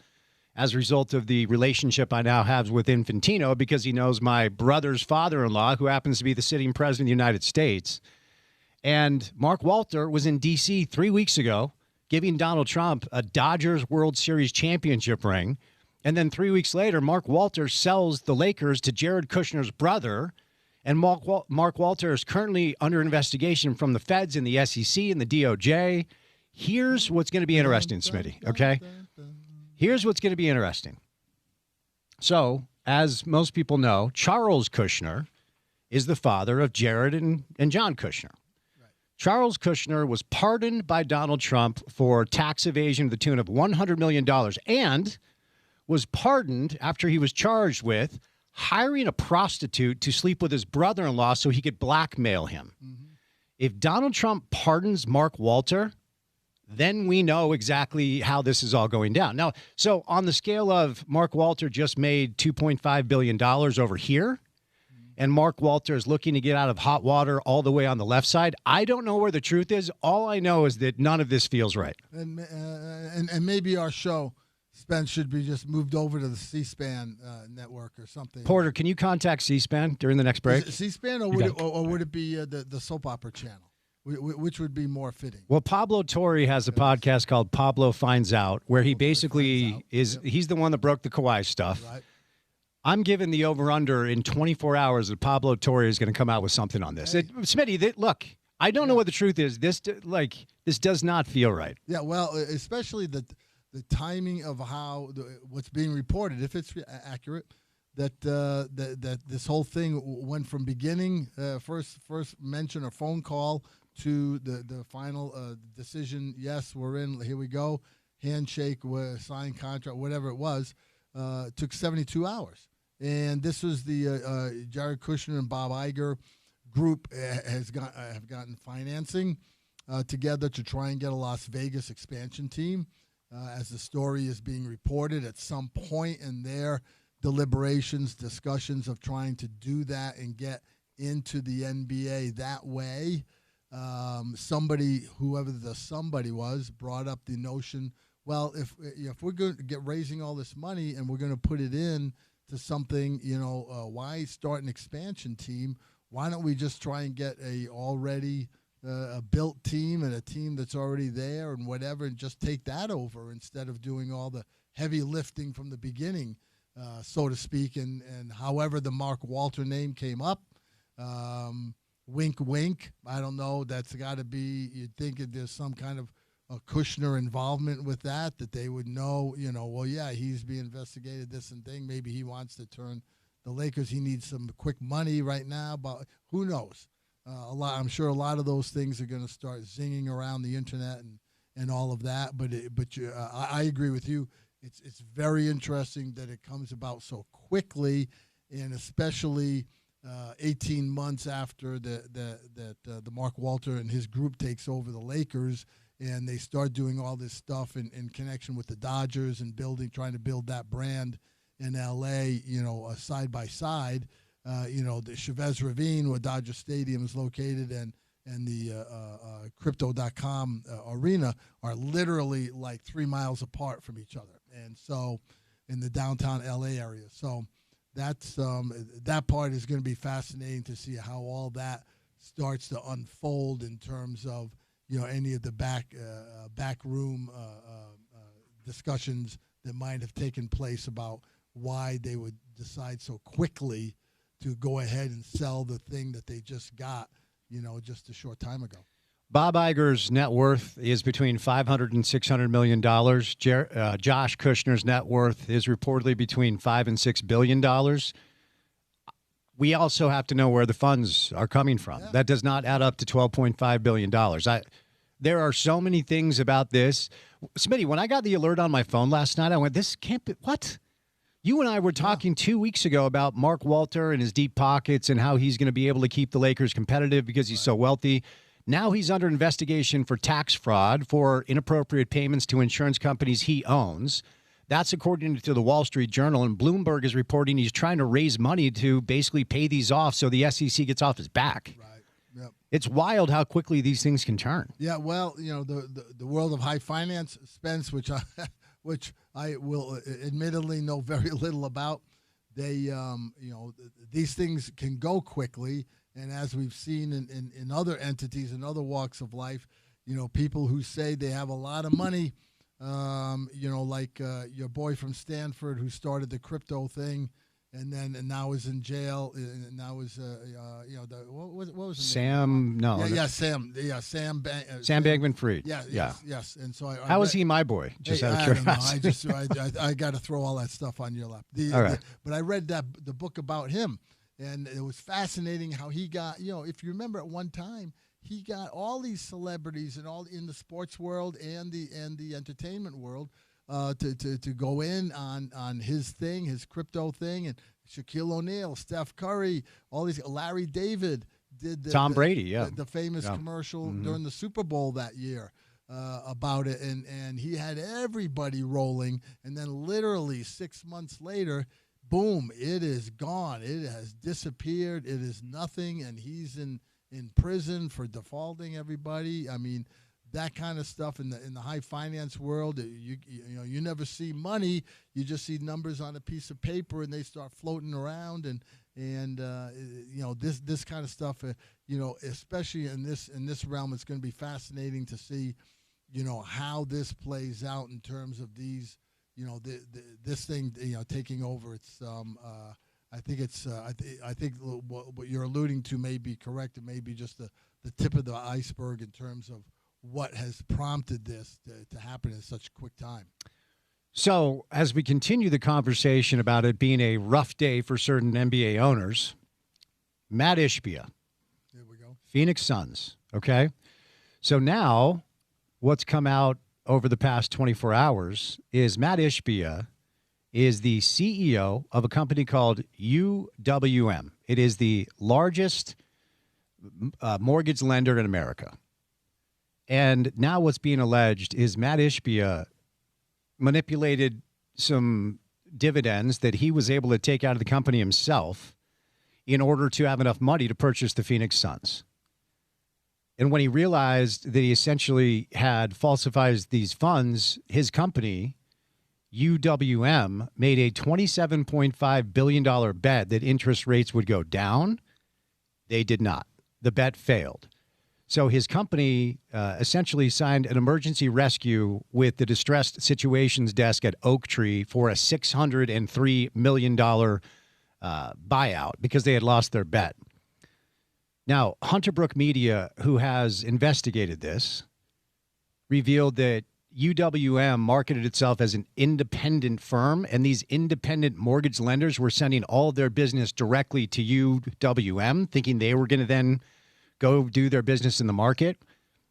as a result of the relationship I now have with Infantino, because he knows my brother's father-in-law, who happens to be the sitting president of the United States. And Mark Walter was in D.C. 3 weeks ago giving Donald Trump a Dodgers World Series championship ring. And then 3 weeks later, Mark Walter sells the Lakers to Jared Kushner's brother. And Mark Walter is currently under investigation from the feds and the SEC and the DOJ. Here's what's going to be interesting, Smitty, okay? Here's what's going to be interesting. So, as most people know, Charles Kushner is the father of Jared and John Kushner. Right. Charles Kushner was pardoned by Donald Trump for tax evasion to the tune of $100 million and was pardoned after he was charged with hiring a prostitute to sleep with his brother-in-law so he could blackmail him. Mm-hmm. If Donald Trump pardons Mark Walter, then we know exactly how this is all going down. Now, so on the scale of Mark Walter just made $2.5 billion over here, and Mark Walter is looking to get out of hot water all the way on the left side, I don't know where the truth is. All I know is that none of this feels right. And maybe our show, Spence, should be just moved over to the C-SPAN network or something. Porter, can you contact C-SPAN during the next break? C-SPAN, or would it be the soap opera channel? Which would be more fitting? Well, Pablo Torre has a podcast called Pablo Finds Out, where he basically he's the one that broke the Kawhi stuff. Right. I'm giving the over-under in 24 hours that Pablo Torre is going to come out with something on this. Hey. Smitty, look, I don't know what the truth is. This does not feel right. Yeah, well, especially the timing of how what's being reported, if it's accurate, that this whole thing went from beginning, first mention or phone call, to the final decision. Yes, we're in. Here we go. Handshake, signed contract, whatever it was. Took 72 hours. And this was the Jared Kushner and Bob Iger group have gotten financing together to try and get a Las Vegas expansion team. As the story is being reported, at some point in their deliberations, discussions of trying to do that and get into the NBA that way, somebody, whoever the somebody was, brought up the notion, well, if we're going to get raising all this money and we're going to put it in to something, why start an expansion team? Why don't we just try and get a already a built team and a team that's already there and whatever, and just take that over instead of doing all the heavy lifting from the beginning, so to speak. And however the Mark Walter name came up, wink, wink. I don't know. That's got to be, you'd think that there's some kind of a Kushner involvement with that they would know, well, yeah, he's being investigated, this and thing. Maybe he wants to turn the Lakers. He needs some quick money right now, but who knows? I'm sure a lot of those things are going to start zinging around the internet and all of that. But I agree with you. It's very interesting that it comes about so quickly, and especially 18 months after the Mark Walter and his group takes over the Lakers, and they start doing all this stuff in connection with the Dodgers and trying to build that brand in L.A., side by side. The Chavez Ravine, where Dodger Stadium is located, and the crypto.com arena are literally like 3 miles apart from each other. And so in the downtown LA area. So that's that part is going to be fascinating to see how all that starts to unfold in terms of, any of the back room discussions that might have taken place about why they would decide so quickly to go ahead and sell the thing that they just got, just a short time ago. Bob Iger's net worth is between $500 and $600 million. Josh Kushner's net worth is reportedly between $5 and $6 billion. We also have to know where the funds are coming from. Yeah. That does not add up to $12.5 billion. There are so many things about this. Smitty, when I got the alert on my phone last night, I went, this can't be, what? You and I were talking 2 weeks ago about Mark Walter and his deep pockets and how he's going to be able to keep the Lakers competitive because he's so wealthy. Now he's under investigation for tax fraud for inappropriate payments to insurance companies he owns. That's according to the Wall Street Journal, and Bloomberg is reporting he's trying to raise money to basically pay these off so the SEC gets off his back. Right. Yep. It's wild how quickly these things can turn. Yeah, well, the world of high finance, Spence, which I will admittedly know very little about, they, these things can go quickly. And as we've seen in other entities, in other walks of life, people who say they have a lot of money, like your boy from Stanford who started the crypto thing, and now is in jail. And now is what was his Sam? name? No, Sam. Yeah, Sam Bankman-Fried. Yes. And so how is he my boy? Just out of curiosity. I got to throw all that stuff on your lap. All right. But I read the book about him. And it was fascinating how he got, if you remember at one time, he got all these celebrities and all in the sports world and the entertainment world to go in on his thing, his crypto thing, and Shaquille O'Neal, Steph Curry, all these. Larry David did Tom Brady, the famous commercial during the Super Bowl that year about it, and he had everybody rolling, and then literally 6 months later, boom, it is gone. It has disappeared. It is nothing, and he's in prison for defaulting everybody. I mean, that kind of stuff in the high finance world, you never see money. You just see numbers on a piece of paper, and they start floating around, and this kind of stuff, especially in this realm, it's going to be fascinating to see, how this plays out in terms of these. This thing, taking over. It's, I think what you're alluding to may be correct. It may be just the tip of the iceberg in terms of what has prompted this to happen in such quick time. So as we continue the conversation about it being a rough day for certain NBA owners, Matt Ishbia, there we go. Phoenix Suns. Okay. So now what's come out over the past 24 hours is Matt Ishbia is the CEO of a company called UWM. It is the largest mortgage lender in America. And now what's being alleged is Matt Ishbia manipulated some dividends that he was able to take out of the company himself in order to have enough money to purchase the Phoenix Suns. And when he realized that he essentially had falsified these funds, his company, UWM, made a $27.5 billion bet that interest rates would go down. They did not. The bet failed. So his company essentially signed an emergency rescue with the Distressed Situations Desk at Oaktree for a $603 million buyout because they had lost their bet. Now, Hunterbrook Media, who has investigated this, revealed that UWM marketed itself as an independent firm, and these independent mortgage lenders were sending all of their business directly to UWM, thinking they were going to then go do their business in the market.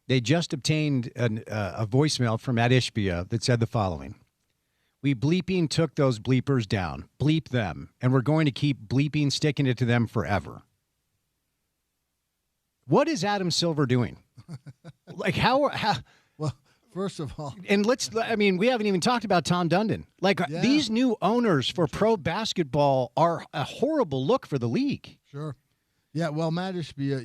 They just obtained a voicemail from Matt Ishbia that said the following. We bleeping took those bleepers down. Bleep them. And we're going to keep bleeping, sticking it to them forever. What is Adam Silver doing? Like how well, first of all, and we haven't even talked about Tom Dundon. These new owners for pro basketball are a horrible look for the league. Sure. Yeah, well, Matt Ishbia,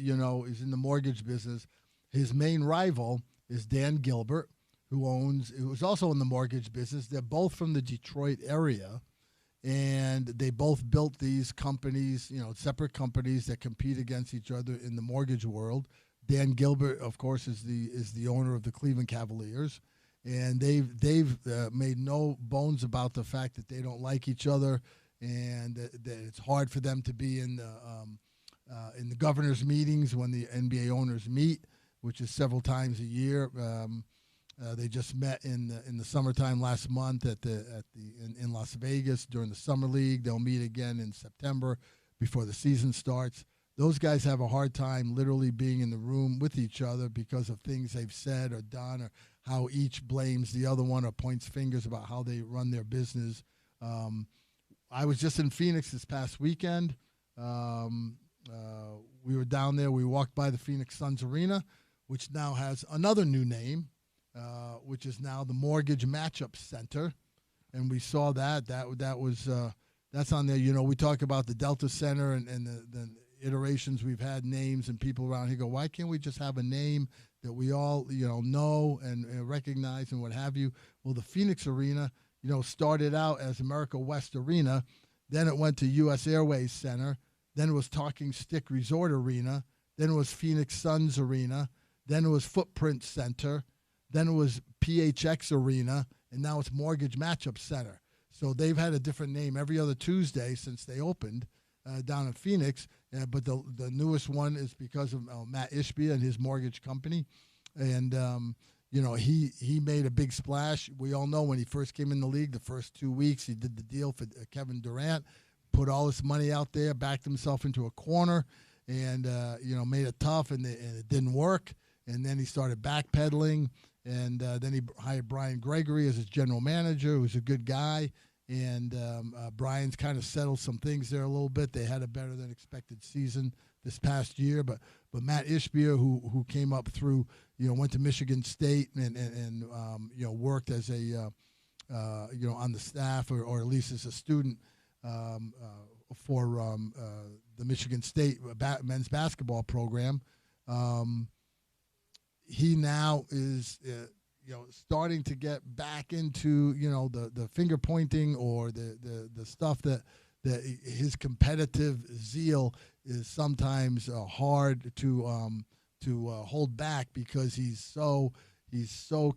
is in the mortgage business. His main rival is Dan Gilbert, who's also in the mortgage business. They're both from the Detroit area, and they both built these companies, separate companies that compete against each other in the mortgage world. Dan Gilbert, of course, is the owner of the Cleveland Cavaliers, and they've made no bones about the fact that they don't like each other, and that it's hard for them to be in the governors' meetings when the NBA owners meet, which is several times a year. They just met in the summertime last month in Las Vegas during the summer league. They'll meet again in September before the season starts. Those guys have a hard time literally being in the room with each other because of things they've said or done, or how each blames the other one or points fingers about how they run their business. I was just in Phoenix this past weekend. We were down there. We walked by the Phoenix Suns Arena, which now has another new name, which is now the Mortgage Matchup Center, and we saw that was that's on there. We talk about the Delta Center and the iterations we've had, names and people around here go, why can't we just have a name that we all know and recognize and what have you? Well, the Phoenix Arena started out as America West Arena, then it went to U.S. Airways Center, then it was Talking Stick Resort Arena, then it was Phoenix Suns Arena, then it was Footprint Center, then it was PHX Arena, and now it's Mortgage Matchup Center. So they've had a different name every other Tuesday since they opened down in Phoenix. But the newest one is because of Matt Ishbia and his mortgage company. And, he made a big splash. We all know when he first came in the league, the first 2 weeks, he did the deal for Kevin Durant, put all this money out there, backed himself into a corner, and, made it tough, and it didn't work. And then he started backpedaling, and then he hired Brian Gregory as his general manager, who's a good guy. And Brian's kind of settled some things there a little bit. They had a better than expected season this past year. But Matt Ishbia, who came up through, went to Michigan State and worked as a, on the staff or at least as a student for the Michigan State men's basketball program. He now is starting to get back into the finger pointing or the stuff that his competitive zeal is sometimes hard to hold back, because he's so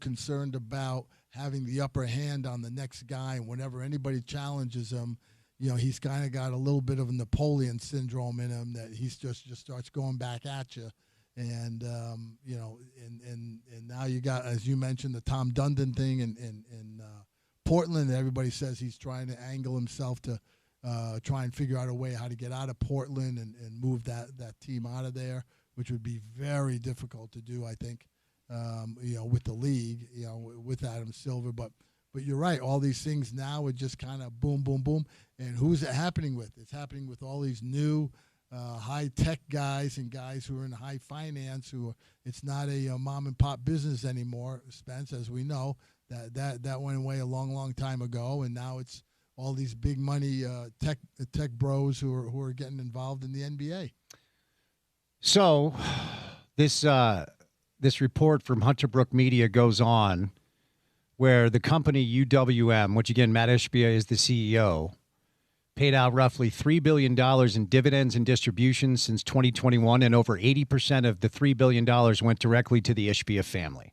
concerned about having the upper hand on the next guy, and whenever anybody challenges him, he's kind of got a little bit of a Napoleon syndrome in him, that he's just starts going back at you. And and now you got, as you mentioned, the Tom Dundon thing in Portland. Everybody says he's trying to angle himself to try and figure out a way how to get out of Portland and move that team out of there, which would be very difficult to do, I think, with the league, with Adam Silver. But you're right. All these things now are just kind of boom, boom, boom. And who's it happening with? It's happening with all these new high-tech guys and guys who are in high finance. It's not a mom-and-pop business anymore, Spence, as we know. That went away a long, long time ago, and now it's all these big money tech bros who are getting involved in the NBA. So this report from Hunter Brook Media goes on, where the company UWM, which again Matt Ishbia is the CEO, paid out roughly $3 billion in dividends and distributions since 2021, and over 80% of the $3 billion went directly to the Ishbia family.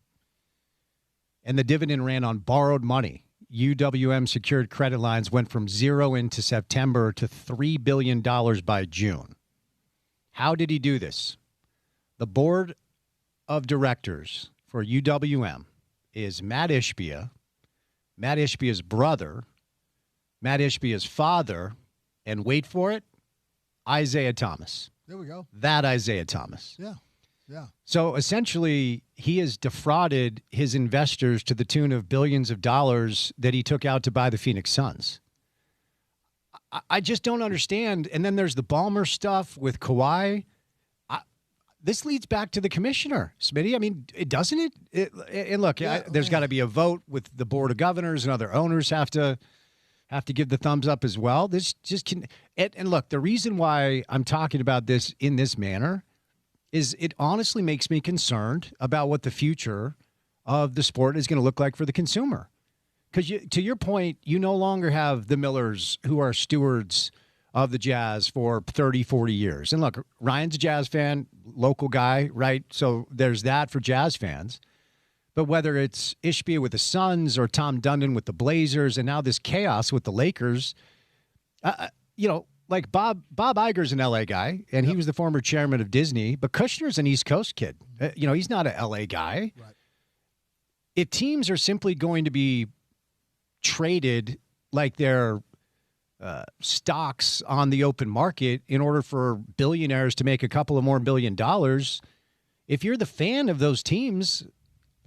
And the dividend ran on borrowed money. UWM secured credit lines went from zero into September to $3 billion by June. How did he do this? The board of directors for UWM is Matt Ishbia, Matt Ishbia's brother, Matt Ishbia's father, and wait for it, Isaiah Thomas. There we go. That Isaiah Thomas. Yeah. Yeah. So essentially, he has defrauded his investors to the tune of billions of dollars that he took out to buy the Phoenix Suns. I just don't understand. And then there's the Ballmer stuff with Kawhi. This leads back to the commissioner, Smitty. I mean, doesn't it? And look, there's got to be a vote with the board of governors, and other owners have to have to give the thumbs up as well. This just can, and look, the reason why I'm talking about this in this manner is it honestly makes me concerned about what the future of the sport is going to look like for the consumer. Because to your point, you no longer have the Millers who are stewards of the Jazz for 30, 40 years. And look, Ryan's a Jazz fan, local guy, right? So there's that for Jazz fans. But whether it's Ishbia with the Suns or Tom Dundon with the Blazers and now this chaos with the Lakers, like Bob Iger's an LA guy, and he was the former chairman of Disney, but Kushner's an East Coast kid. He's not an LA guy. Right. If teams are simply going to be traded like they're stocks on the open market in order for billionaires to make a couple of more $1 billion, if you're the fan of those teams,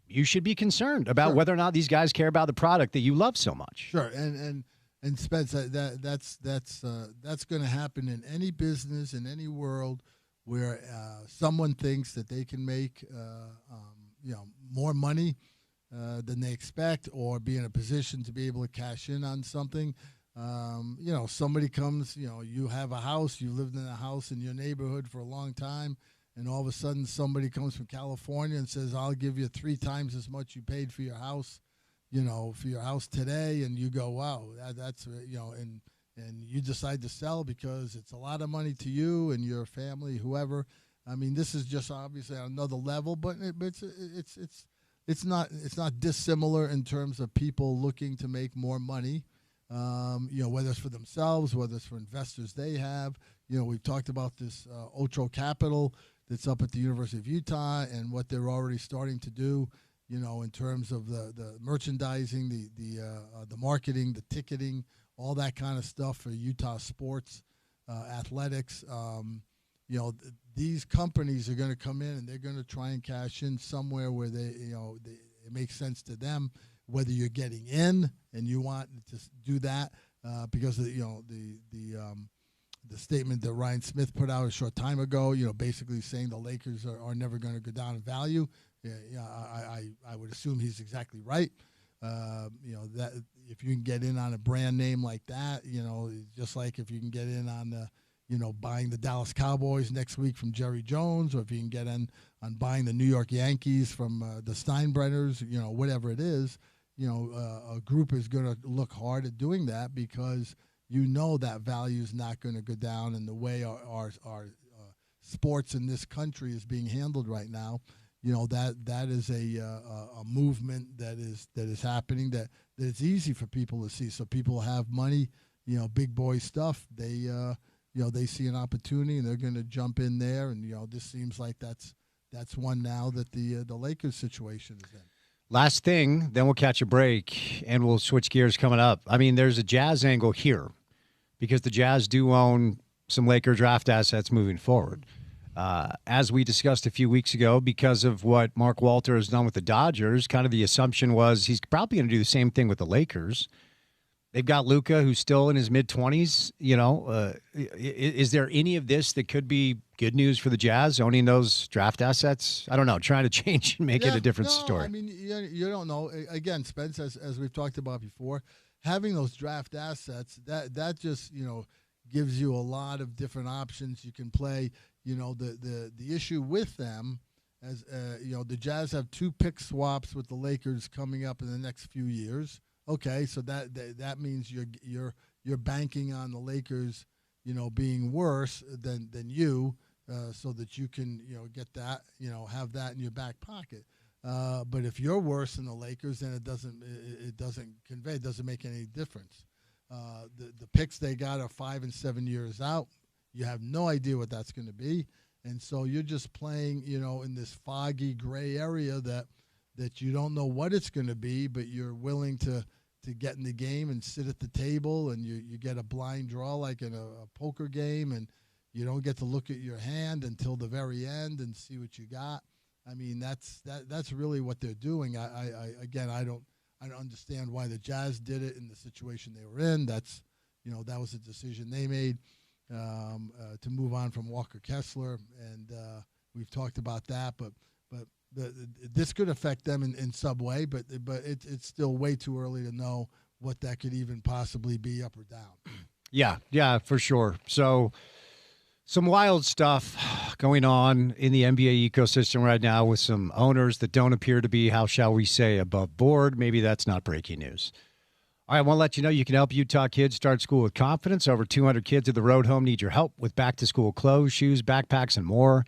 you should be concerned about whether or not these guys care about the product that you love so much. Sure, and Spence, that's going to happen in any business, in any world where someone thinks that they can make more money than they expect, or be in a position to be able to cash in on something. Somebody comes, you have a house, you lived in a house in your neighborhood for a long time, and all of a sudden somebody comes from California and says, I'll give you 3 times as much you paid for your house, for your house today. And you go, wow, that's, and you decide to sell because it's a lot of money to you and your family, whoever. I mean, this is just obviously on another level, but it's not dissimilar in terms of people looking to make more money. Whether it's for themselves, whether it's for investors they have. We've talked about this Otro Capital that's up at the University of Utah and what they're already starting to do, in terms of the merchandising, the marketing, the ticketing, all that kind of stuff for Utah sports, athletics. These companies are going to come in and they're going to try and cash in somewhere where it makes sense to them. Whether you're getting in and you want to do that because of, the statement that Ryan Smith put out a short time ago, basically saying the Lakers are never going to go down in value. I would assume he's exactly right. That if you can get in on a brand name like that, just like if you can get in on the, buying the Dallas Cowboys next week from Jerry Jones, or if you can get in on buying the New York Yankees from the Steinbrenners, whatever it is, a group is going to look hard at doing that because that value is not going to go down. And the way our sports in this country is being handled right now, that is a movement that is happening that it's easy for people to see. So people have money, big boy stuff. They they see an opportunity and they're going to jump in there. And this seems like that's one now that the Lakers situation is in. Last thing, then we'll catch a break and we'll switch gears coming up. I mean, there's a Jazz angle here because the Jazz do own some Laker draft assets moving forward. As we discussed a few weeks ago, because of what Mark Walter has done with the Dodgers, kind of the assumption was he's probably going to do the same thing with the Lakers. They've got Luka, who's still in his mid-20s. Is there any of this that could be good news for the Jazz, owning those draft assets? I don't know, trying to change and make it a different story. I mean, you don't know. Again, Spence, as we've talked about before, having those draft assets, that just, gives you a lot of different options you can play. The issue with them, as the Jazz have 2 pick swaps with the Lakers coming up in the next few years. Okay, so that means you're banking on the Lakers, being worse than you, so that you can get that, have that in your back pocket. But if you're worse than the Lakers, then it doesn't make any difference. The picks they got are 5 and 7 years out. You have no idea what that's going to be, and so you're just playing, in this foggy gray area that you don't know what it's going to be, but you're willing to get in the game and sit at the table, and you get a blind draw like in a poker game, and you don't get to look at your hand until the very end and see what you got. I mean, that's really what they're doing. I don't understand why the Jazz did it in the situation they were in. That's that was a decision they made to move on from Walker Kessler, and we've talked about that, but this could affect them in some way, but it's still way too early to know what that could even possibly be up or down. Yeah, for sure. So some wild stuff going on in the NBA ecosystem right now with some owners that don't appear to be, how shall we say, above board. Maybe that's not breaking news. All right, I want to let you know you can help Utah kids start school with confidence. Over 200 kids at the road home need your help with back-to-school clothes, shoes, backpacks, and more.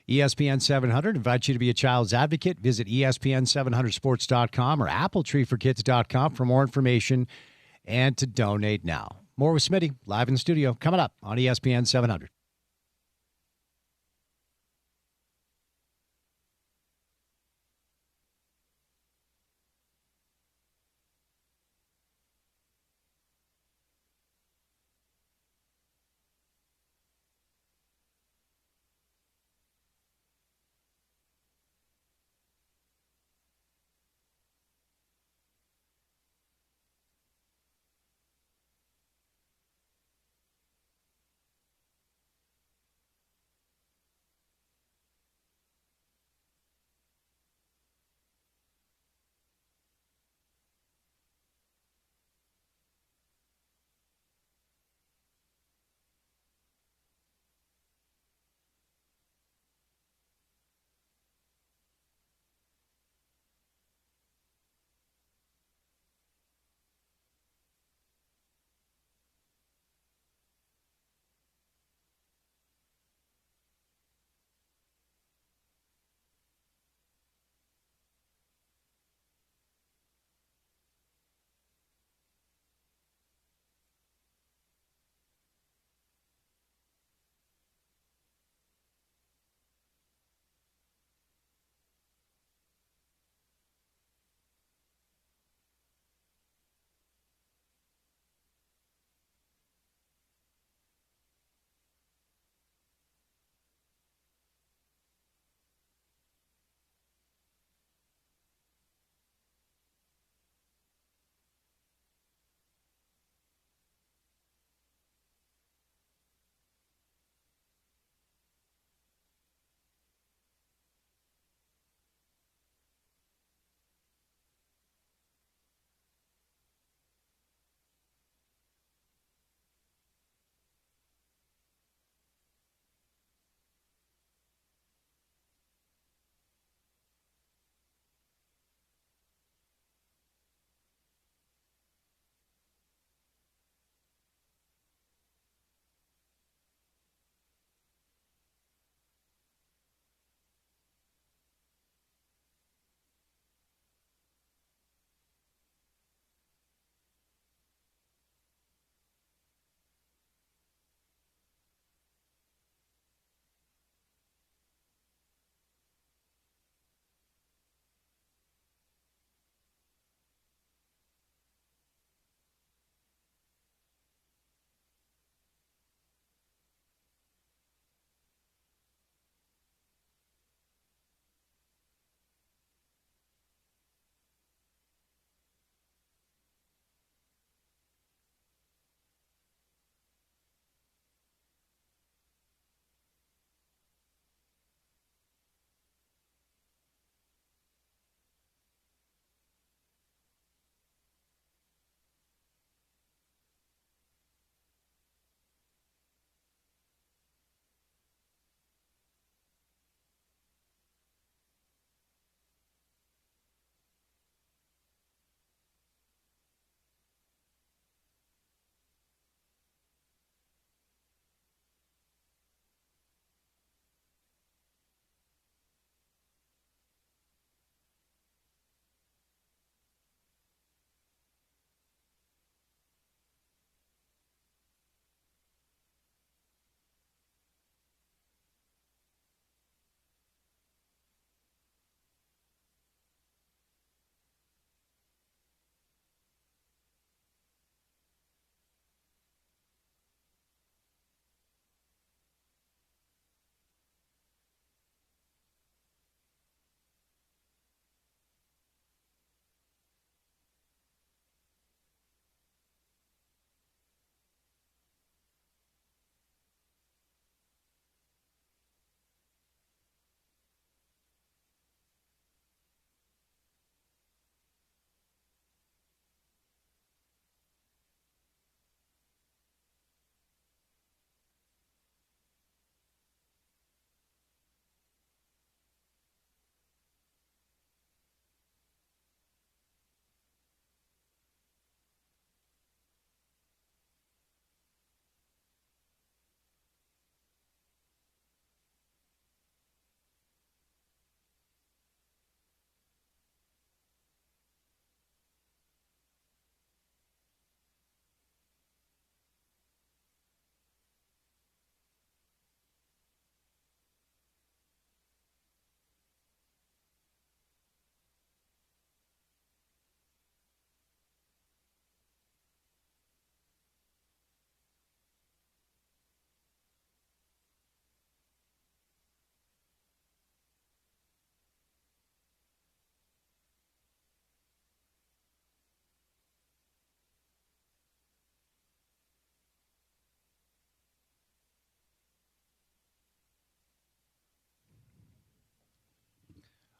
ESPN 700 invites you to be a child's advocate. Visit ESPN700sports.com or appletreeforkids.com for more information and to donate now. More with Smitty live in the studio coming up on ESPN 700.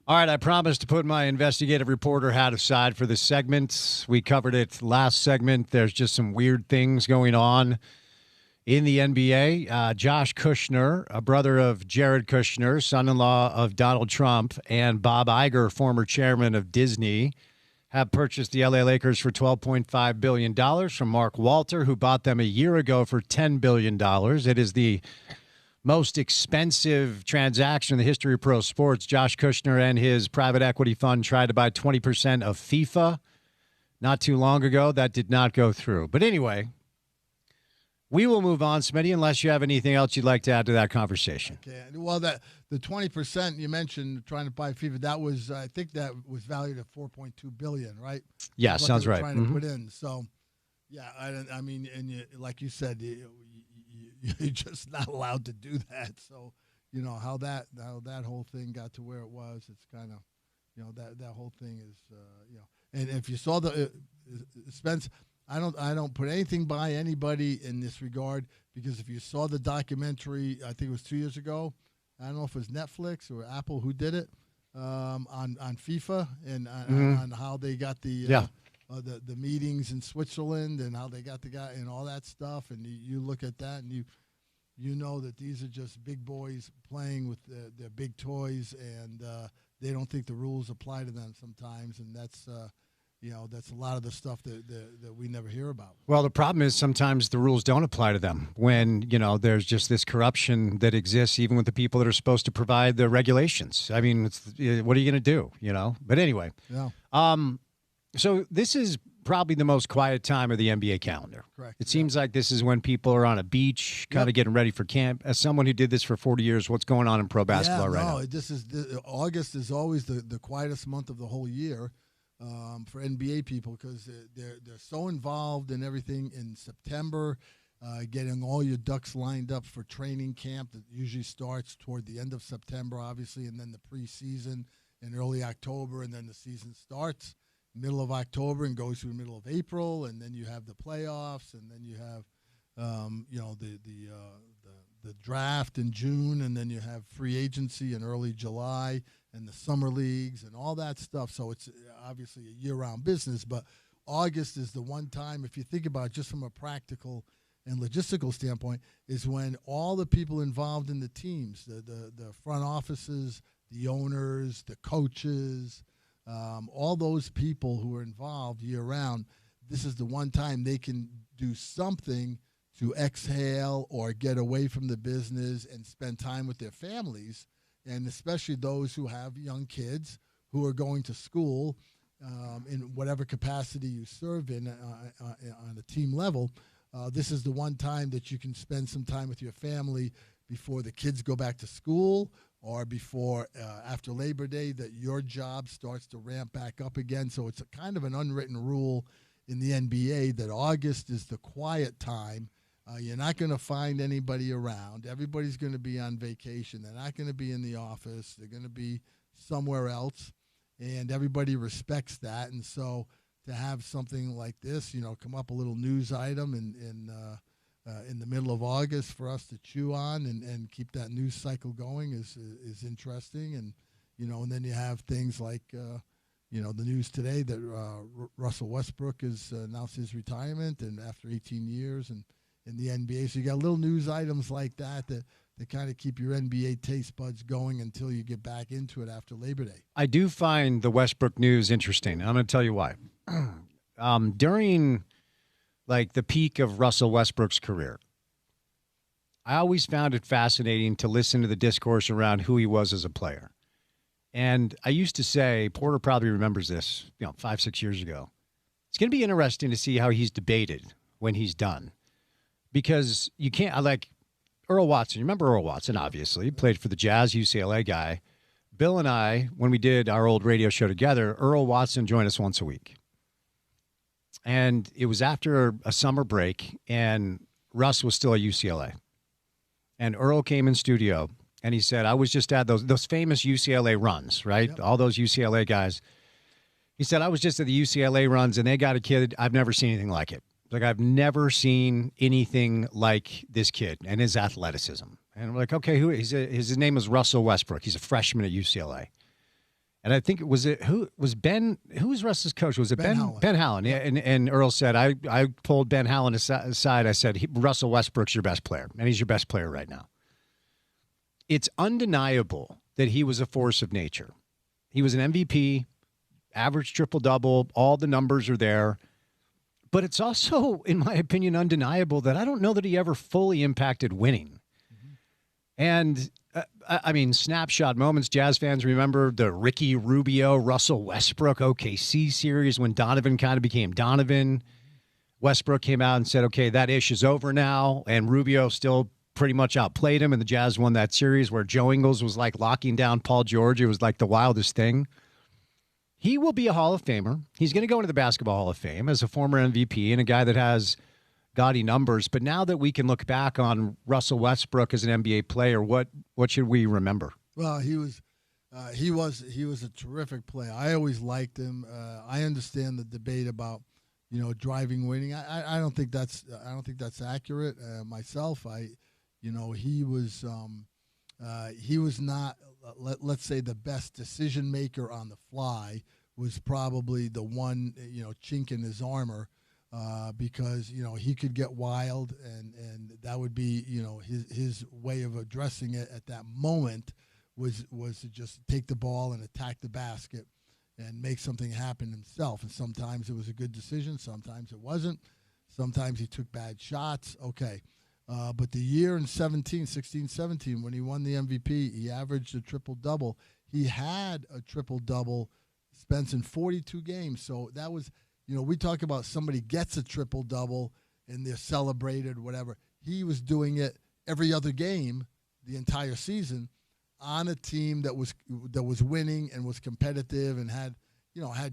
All right, I promised to put my investigative reporter hat aside for this segment. We covered it last segment. There's just some weird things going on in the NBA. Josh Kushner, a brother of Jared Kushner, son-in-law of Donald Trump, and Bob Iger, former chairman of Disney, have purchased the LA Lakers for $12.5 billion from Mark Walter, who bought them a year ago for $10 billion. It is the most expensive transaction in the history of pro sports. Josh Kushner and his private equity fund tried to buy 20% of FIFA not too long ago. That did not go through. But anyway, we will move on, Smitty, unless you have anything else you'd like to add to that conversation. Okay. Well, the 20% you mentioned trying to buy FIFA, that was, I think that was valued at $4.2 billion, right? Yeah, That's what sounds they were right. Trying to put in. So, yeah, I mean, and like you said, you're just not allowed to do that. So, you know how that whole thing got to where it was. It's kind of, you know, that whole thing is, you know. And if you saw the Spence, I don't put anything by anybody in this regard, because if you saw the documentary, I think it was 2 years ago. I don't know if it was Netflix or Apple who did it, on FIFA and on how they got the meetings in Switzerland and how they got the guy and all that stuff. And you look at that and you know that these are just big boys playing with their big toys, and they don't think the rules apply to them sometimes. And that's you know, that's a lot of the stuff that we never hear about. Well, the problem is sometimes the rules don't apply to them when, you know, there's just this corruption that exists even with the people that are supposed to provide the regulations. I mean, what are you going to do, you know? But anyway. Yeah. So this is probably the most quiet time of the NBA calendar. Correct. It seems like this is when people are on a beach, kind of getting ready for camp. As someone who did this for 40 years, what's going on in pro basketball right now? This is August is always the quietest month of the whole year. For NBA people, because they're so involved in everything in September, getting all your ducks lined up for training camp that usually starts toward the end of September, obviously, and then the preseason in early October, and then the season starts middle of October and goes through the middle of April, and then you have the playoffs, and then you have you know, the draft in June, and then you have free agency in early July, and the summer leagues and all that stuff. So it's obviously a year-round business, but August is the one time, if you think about it just from a practical and logistical standpoint, is when all the people involved in the teams, the front offices, the owners, the coaches, all those people who are involved year-round, this is the one time they can do something to exhale or get away from the business and spend time with their families, and especially those who have young kids who are going to school in whatever capacity you serve in on a team level. This is the one time that you can spend some time with your family before the kids go back to school, or before after Labor Day, that your job starts to ramp back up again. So it's a kind of an unwritten rule in the NBA that August is the quiet time. You're not going to find anybody around. Everybody's going to be on vacation. They're not going to be in the office. They're going to be somewhere else, and everybody respects that. And so to have something like this, you know, come up a little news item in the middle of August for us to chew on and keep that news cycle going is interesting. And, you know, and then you have things like, you know, the news today that Russell Westbrook has announced his retirement, and after 18 years and in the NBA. So you got little news items like that kind of keep your NBA taste buds going until you get back into it after Labor Day. I do find the Westbrook news interesting. I'm going to tell you why. During like the peak of Russell Westbrook's career, I always found it fascinating to listen to the discourse around who he was as a player. And I used to say, Porter probably remembers this, you know, 5-6 years ago, it's going to be interesting to see how he's debated when he's done. Because you can't, like Earl Watson. You remember Earl Watson, obviously. He played for the Jazz, UCLA guy. Bill and I, when we did our old radio show together, Earl Watson joined us once a week. And it was after a summer break, and Russ was still at UCLA. And Earl came in studio, and he said, I was just at those famous UCLA runs, right? Yep. All those UCLA guys. He said, I was just at the UCLA runs, and they got a kid. I've never seen anything like it. Like, I've never seen anything like this kid and his athleticism. And I'm like, okay, his name is Russell Westbrook. He's a freshman at UCLA. And I think who was Russ's coach? Was it Ben Howland. Ben Howland? Yeah. And Earl said, I pulled Ben Howland aside. I said, Russell Westbrook's your best player, and he's your best player right now. It's undeniable that he was a force of nature. He was an MVP, average triple-double, all the numbers are there. But it's also, in my opinion, undeniable that I don't know that he ever fully impacted winning. Mm-hmm. And, I mean, snapshot moments. Jazz fans remember the Ricky Rubio, Russell Westbrook OKC series when Donovan kind of became Donovan. Westbrook came out and said, okay, that ish is over now. And Rubio still pretty much outplayed him, and the Jazz won that series where Joe Ingles was like locking down Paul George. It was like the wildest thing. He will be a Hall of Famer. He's going to go into the Basketball Hall of Fame as a former MVP and a guy that has gaudy numbers. But now that we can look back on Russell Westbrook as an NBA player, what should we remember? Well, he was a terrific player. I always liked him. I understand the debate about driving winning. I don't think that's accurate myself. He was not, let's say, the best decision maker on the fly. Was probably the one chink in his armor, because he could get wild, and that would be his way of addressing it at that moment was to just take the ball and attack the basket and make something happen himself. And sometimes it was a good decision, sometimes it wasn't. Sometimes he took bad shots. Okay. But the year in 16-17, when he won the MVP, he averaged a triple-double. He had a triple-double, Spence, in 42 games. So that was, we talk about somebody gets a triple-double and they're celebrated, whatever. He was doing it every other game the entire season on a team that was winning and was competitive and had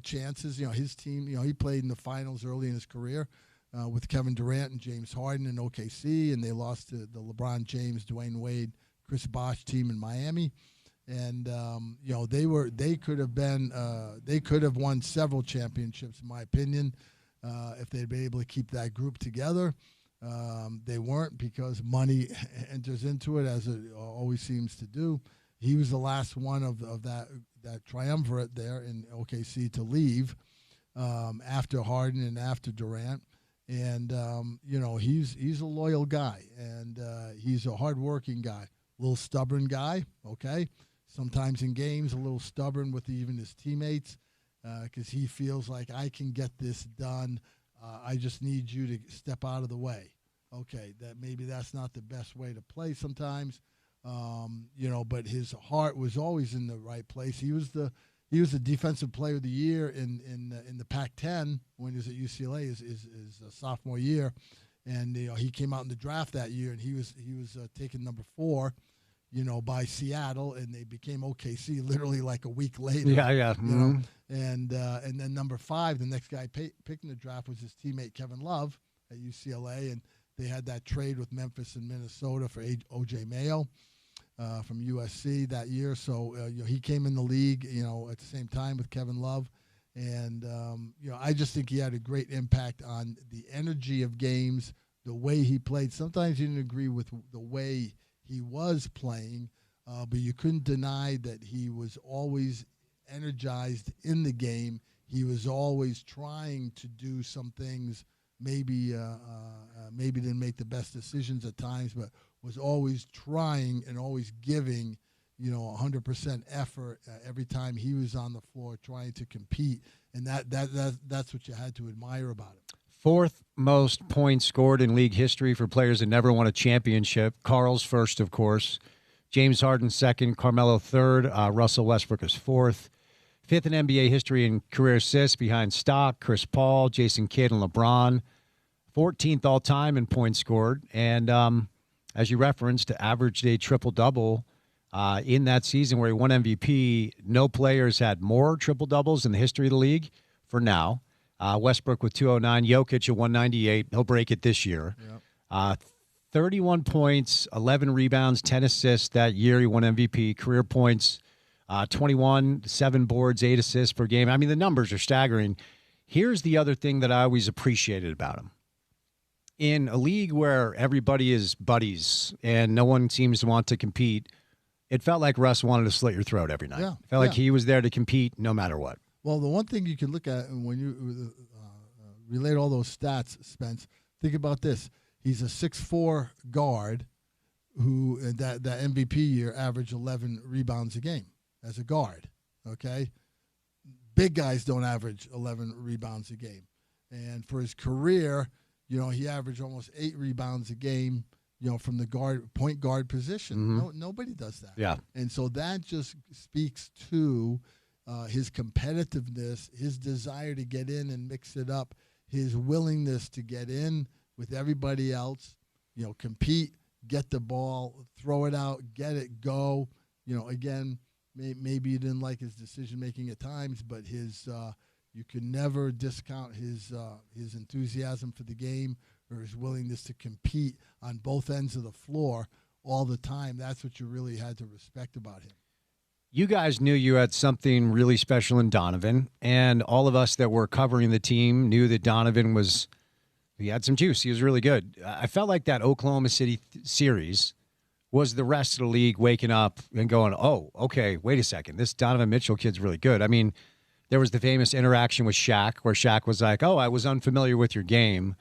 chances. His team, he played in the finals early in his career. With Kevin Durant and James Harden in OKC, and they lost to the LeBron James, Dwayne Wade, Chris Bosh team in Miami, and they could have won several championships in my opinion if they'd been able to keep that group together. They weren't, because money enters into it, as it always seems to do. He was the last one of that triumvirate there in OKC to leave after Harden and after Durant. And, he's a loyal guy, and he's a hardworking guy, a little stubborn guy, okay? Sometimes in games, a little stubborn with even his teammates, because he feels like, I can get this done. I just need you to step out of the way. Okay, maybe that's not the best way to play sometimes, but his heart was always in the right place. He was the Defensive Player of the Year in the Pac-10 when he was at UCLA his sophomore year, and he came out in the draft that year, and he was taken number 4, by Seattle, and they became OKC literally like a week later. Yeah. Mm-hmm. And then number 5, the next guy picking the draft was his teammate Kevin Love at UCLA, and they had that trade with Memphis and Minnesota for O.J. Mayo. From USC that year, so he came in the league, at the same time with Kevin Love, and I just think he had a great impact on the energy of games, the way he played. Sometimes you didn't agree with the way he was playing, but you couldn't deny that he was always energized in the game. He was always trying to do some things. Maybe didn't make the best decisions at times, but was always trying and always giving, 100% effort every time he was on the floor trying to compete, and that's what you had to admire about him. 4th most points scored in league history for players that never won a championship. Carl's first, of course. James Harden second. Carmelo third. Russell Westbrook is 4th. 5th in NBA history in career assists behind Stock, Chris Paul, Jason Kidd, and LeBron. 14th all-time in points scored. And as you referenced, averaged a triple-double in that season where he won MVP. No players had more triple-doubles in the history of the league for now. Westbrook with 209, Jokic at 198. He'll break it this year. Yep. 31 points, 11 rebounds, 10 assists that year. He won MVP. Career points, 21, 7 boards, 8 assists per game. I mean, the numbers are staggering. Here's the other thing that I always appreciated about him. In a league where everybody is buddies and no one seems to want to compete, it felt like Russ wanted to slit your throat every night. Yeah, It felt like he was there to compete no matter what. Well, the one thing you can look at when you relate all those stats, Spence, think about this. He's a 6'4" guard who that MVP year averaged 11 rebounds a game as a guard, okay? Big guys don't average 11 rebounds a game. And for his career, he averaged almost 8 rebounds a game, from the point guard position. Mm-hmm. Nobody does that. Yeah. And so that just speaks to his competitiveness, his desire to get in and mix it up, his willingness to get in with everybody else, compete, get the ball, throw it out, get it, go. Again, maybe you didn't like his decision-making at times, but you can never discount his enthusiasm for the game or his willingness to compete on both ends of the floor all the time. That's what you really had to respect about him. You guys knew you had something really special in Donovan, and all of us that were covering the team knew that Donovan he had some juice. He was really good. I felt like that Oklahoma City series was the rest of the league waking up and going, oh, okay, wait a second. This Donovan Mitchell kid's really good. I mean, there was the famous interaction with Shaq where Shaq was like, oh, I was unfamiliar with your game.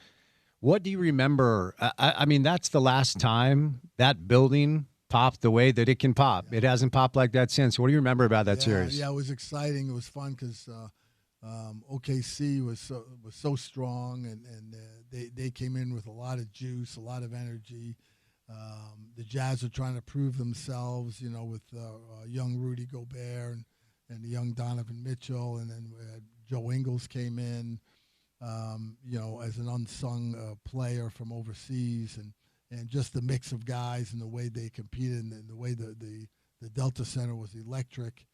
What do you remember? I mean, that's the last time that building popped the way that it can pop. Yeah. It hasn't popped like that since. What do you remember about that series? Yeah, it was exciting. It was fun because OKC was so strong, and they came in with a lot of juice, a lot of energy. The Jazz are trying to prove themselves, with young Rudy Gobert and the young Donovan Mitchell, and then Joe Ingles came in, as an unsung player from overseas, and just the mix of guys and the way they competed and the way the Delta Center was electric.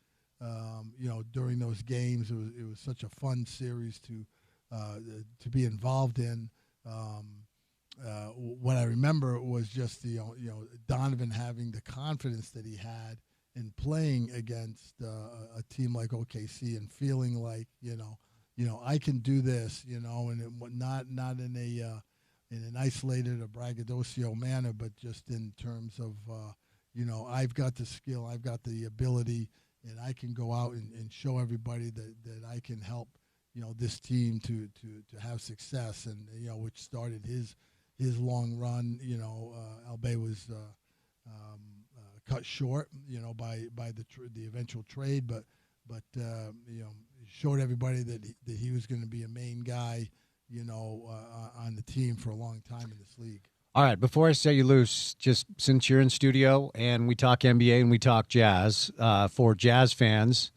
During those games, it was such a fun series to be involved in. What I remember was just Donovan having the confidence that he had in playing against a team like OKC and feeling like I can do this, and not in an isolated or braggadocio manner, but just in terms of I've got the skill, I've got the ability, and I can go out and show everybody that I can help this team to have success, and which started his long run. Albay was cut short, by the eventual trade, but showed everybody that he was going to be a main guy, on the team for a long time in this league. All right, before I set you loose, just since you're in studio and we talk NBA and we talk Jazz, for Jazz fans,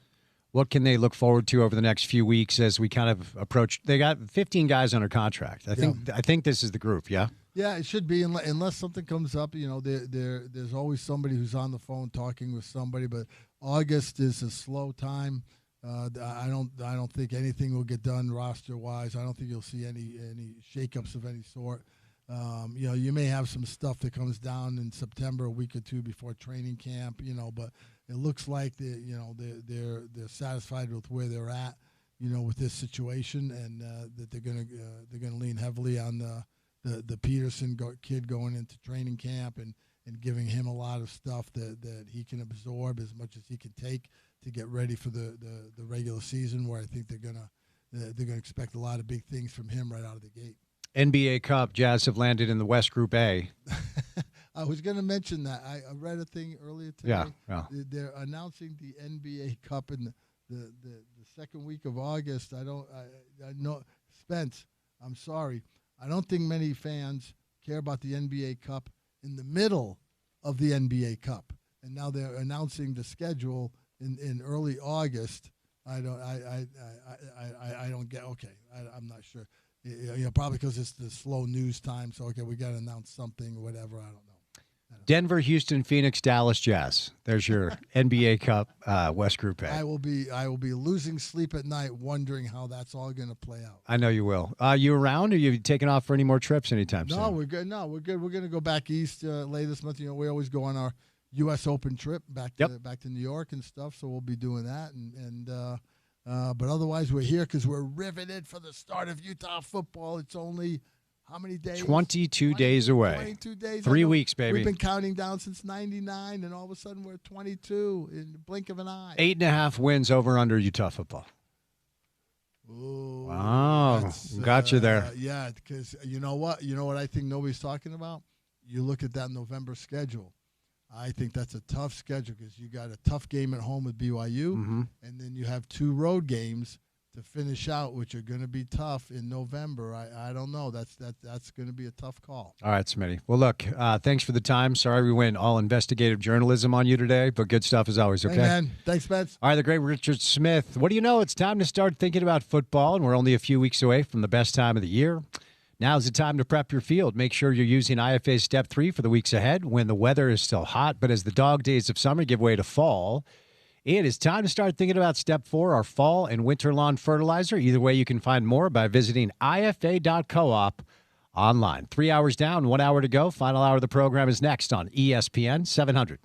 what can they look forward to over the next few weeks as we kind of approach? They got 15 guys under contract. I think this is the group, yeah? Yeah, it should be, unless something comes up. There's always somebody who's on the phone talking with somebody, but August is a slow time. I don't think anything will get done roster-wise. I don't think you'll see any shakeups of any sort. You may have some stuff that comes down in September, a week or two before training camp, but it looks like they're satisfied with where they're at, with this situation, and that they're gonna lean heavily on the Peterson kid going into training camp and giving him a lot of stuff that he can absorb as much as he can take to get ready for the regular season, where I think they're gonna expect a lot of big things from him right out of the gate. NBA Cup, Jazz have landed in the West Group A. I was going to mention that. I read a thing earlier today. Yeah. They're announcing the NBA Cup in the second week of August. I know, Spence, I'm sorry. I don't think many fans care about the NBA Cup in the middle of the NBA Cup. And now they're announcing the schedule in early August. I don't get, okay, I'm not sure. Probably because it's the slow news time. So, okay, we got to announce something or whatever. I don't know. Denver, Houston, Phoenix, Dallas, Jazz. There's your NBA Cup West Group A. I will be losing sleep at night wondering how that's all going to play out. I know you will. You around, or you taking off for any more trips anytime soon? No, we're good. We're going to go back east later this month. We always go on our U.S. Open trip back to New York and stuff. So we'll be doing that. But otherwise, we're here because we're riveted for the start of Utah football. It's only, how many days? 22 days away. 22 days. 3 weeks, baby. We've been counting down since 99, and all of a sudden we're at 22 in the blink of an eye. 8.5 wins over under Utah football. Ooh, wow. Got you there. Yeah, because you know what? You know what I think nobody's talking about? You look at that November schedule. I think that's a tough schedule because you got a tough game at home with BYU, and then you have 2 road games to finish out, which are going to be tough in November. I don't know. That's going to be a tough call. All right, Smitty. Well, look, thanks for the time. Sorry we went all investigative journalism on you today, but good stuff as always, okay? Hey, man. Thanks, Spence. All right, the great Richard Smith. What do you know? It's time to start thinking about football, and we're only a few weeks away from the best time of the year. Now's the time to prep your field. Make sure you're using IFA Step 3 for the weeks ahead when the weather is still hot, but as the dog days of summer give way to fall, it is time to start thinking about Step 4, our fall and winter lawn fertilizer. Either way, you can find more by visiting ifa.coop online. 3 hours down, 1 hour to go. Final hour of the program is next on ESPN 700.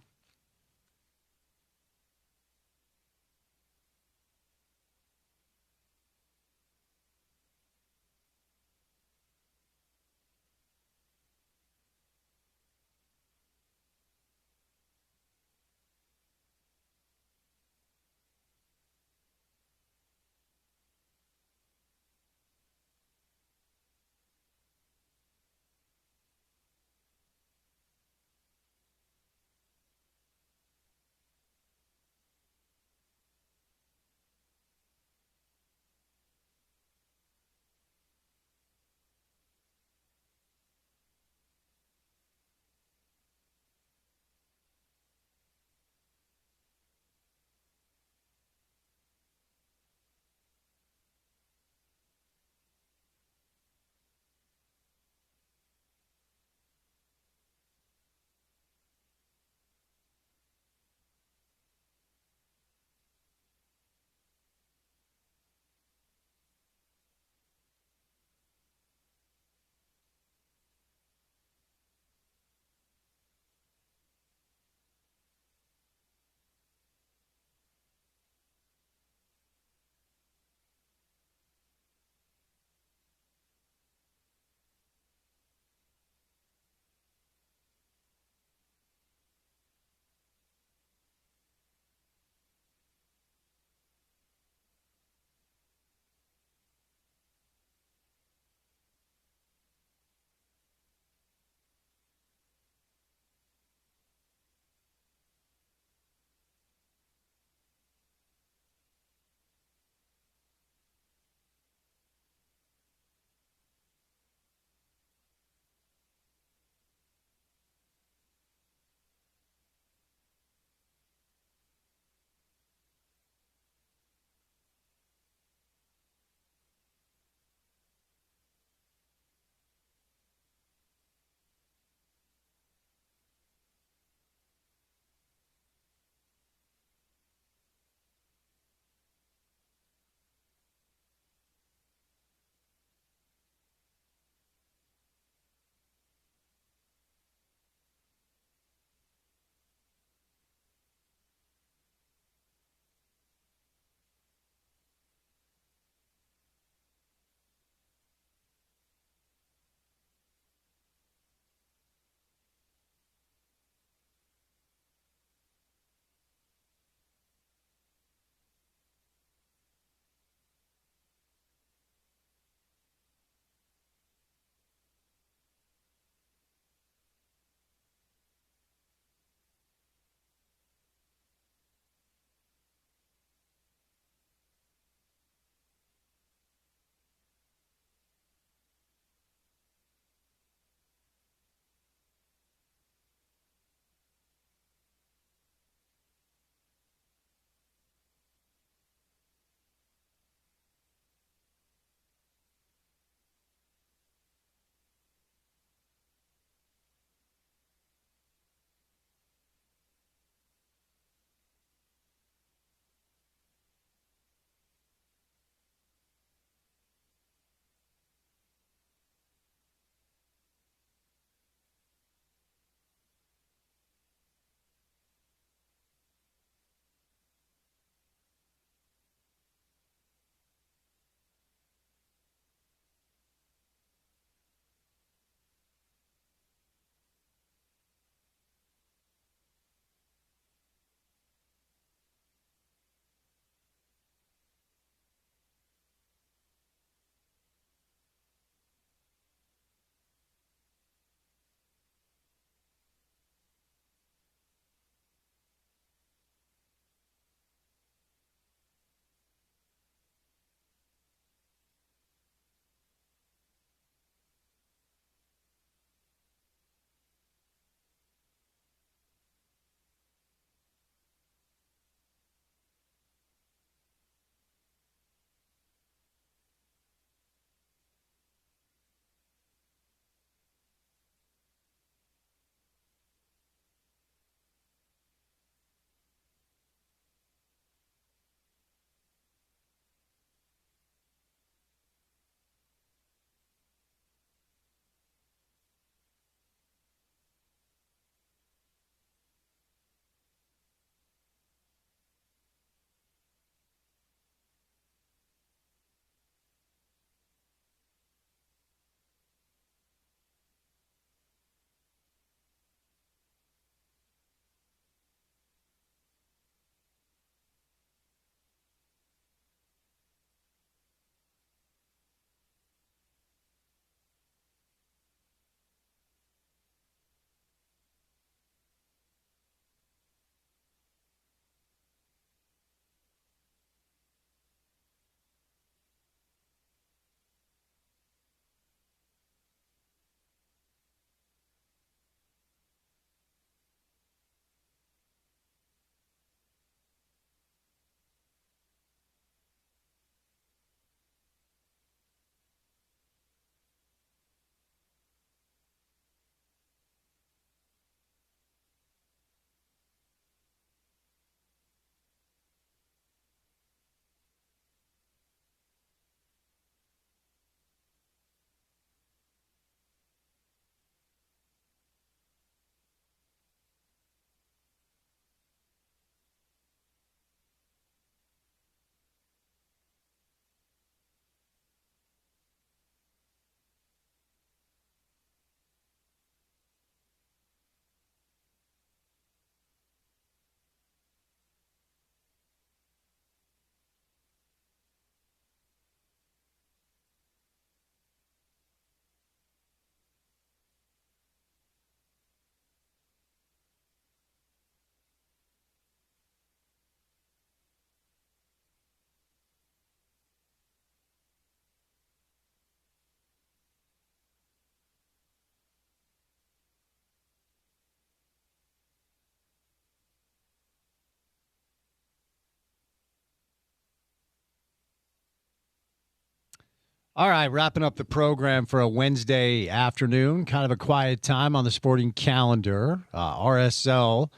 All right, wrapping up the program for a Wednesday afternoon, kind of a quiet time on the sporting calendar. RSL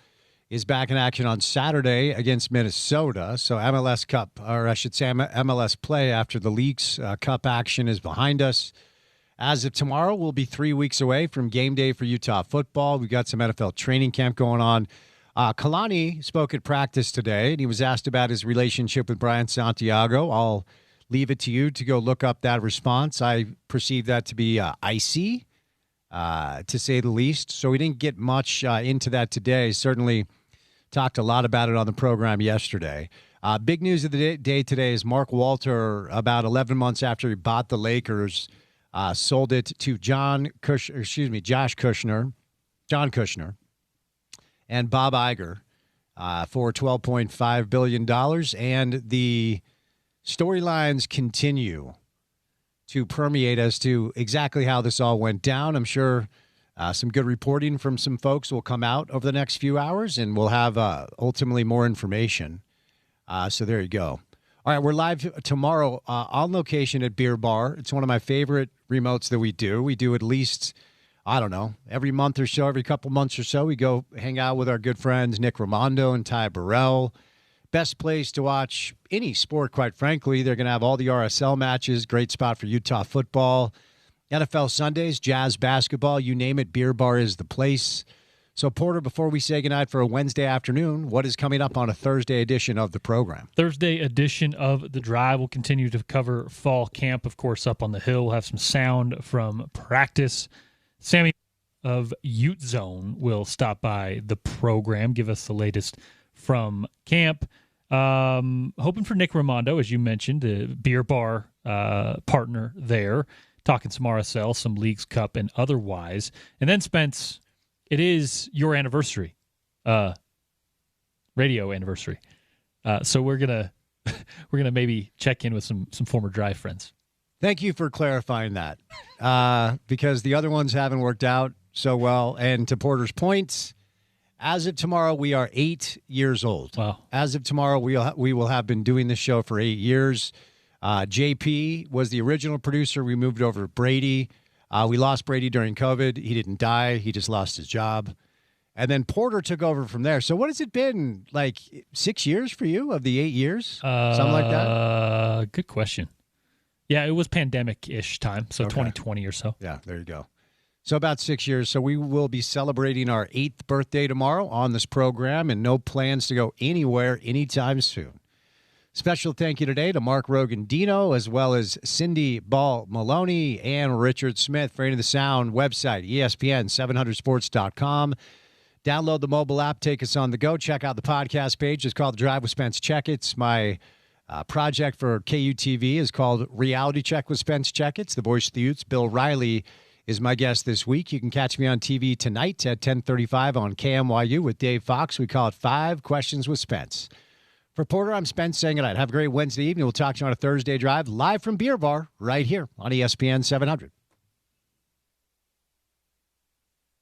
is back in action on Saturday against Minnesota. So MLS Cup, or I should say MLS play after the Leagues Cup action is behind us. As of tomorrow, we'll be 3 weeks away from game day for Utah football. We've got some NFL training camp going on. Kalani spoke at practice today, and he was asked about his relationship with Brian Santiago. I'll leave it to you to go look up that response. I perceive that to be icy, to say the least. So we didn't get much into that today. Certainly talked a lot about it on the program yesterday. Big news of the day today is Mark Walter, about 11 months after he bought the Lakers, sold it to John Kushner, and Bob Iger for $12.5 billion. And the storylines continue to permeate as to exactly how this all went down. I'm sure some good reporting from some folks will come out over the next few hours, and we'll have ultimately more information. So there you go. All right, we're live tomorrow on location at Beer Bar. It's one of my favorite remotes that we do. We do at least, I don't know, every month or so, every couple months or so, we go hang out with our good friends Nick Raimondo and Ty Burrell. Best place to watch any sport, quite frankly. They're going to have all the RSL matches. Great spot for Utah football. NFL Sundays, Jazz basketball, you name it, Beer Bar is the place. So, Porter, before we say goodnight for a Wednesday afternoon, what is coming up on a Thursday edition of the program? Thursday edition of The Drive will continue to cover fall camp, of course, up on the hill. We'll have some sound from practice. Sammy of Ute Zone will stop by the program, give us the latest from camp. Hoping for Nick Raimondo, as you mentioned, the Beer Bar partner there, talking some RSL, some Leagues Cup, and otherwise. And then, Spence, it is your anniversary, radio anniversary. So we're gonna maybe check in with some former Drive friends. Thank you for clarifying that, because the other ones haven't worked out so well. And to Porter's points, as of tomorrow, we are 8 years old. Wow. As of tomorrow, we will have been doing this show for 8 years. JP was the original producer. We moved over to Brady. We lost Brady during COVID. He didn't die. He just lost his job. And then Porter took over from there. So what has it been, like 6 years for you of the 8 years? Something like that? Good question. Yeah, it was pandemic-ish time, so Okay. 2020 or so. Yeah, there you go. So about 6 years. So we will be celebrating our 8th birthday tomorrow on this program, and no plans to go anywhere anytime soon. Special thank you today to Mark Rogandino, as well as Cindy Ball Maloney and Richard Smith for any of the sound. Website, ESPN700sports.com. Download the mobile app. Take us on the go. Check out the podcast page. It's called The Drive with Spence Checketts. My project for KUTV is called Reality Check with Spence Checketts. The voice of the Utes, Bill Riley, is my guest this week. You can catch me on TV tonight at 10:35 on KMYU with Dave Fox. We call it 5 Questions with Spence. For Porter, I'm Spence saying goodnight. Have a great Wednesday evening. We'll talk to you on a Thursday drive live from Beer Bar right here on ESPN 700.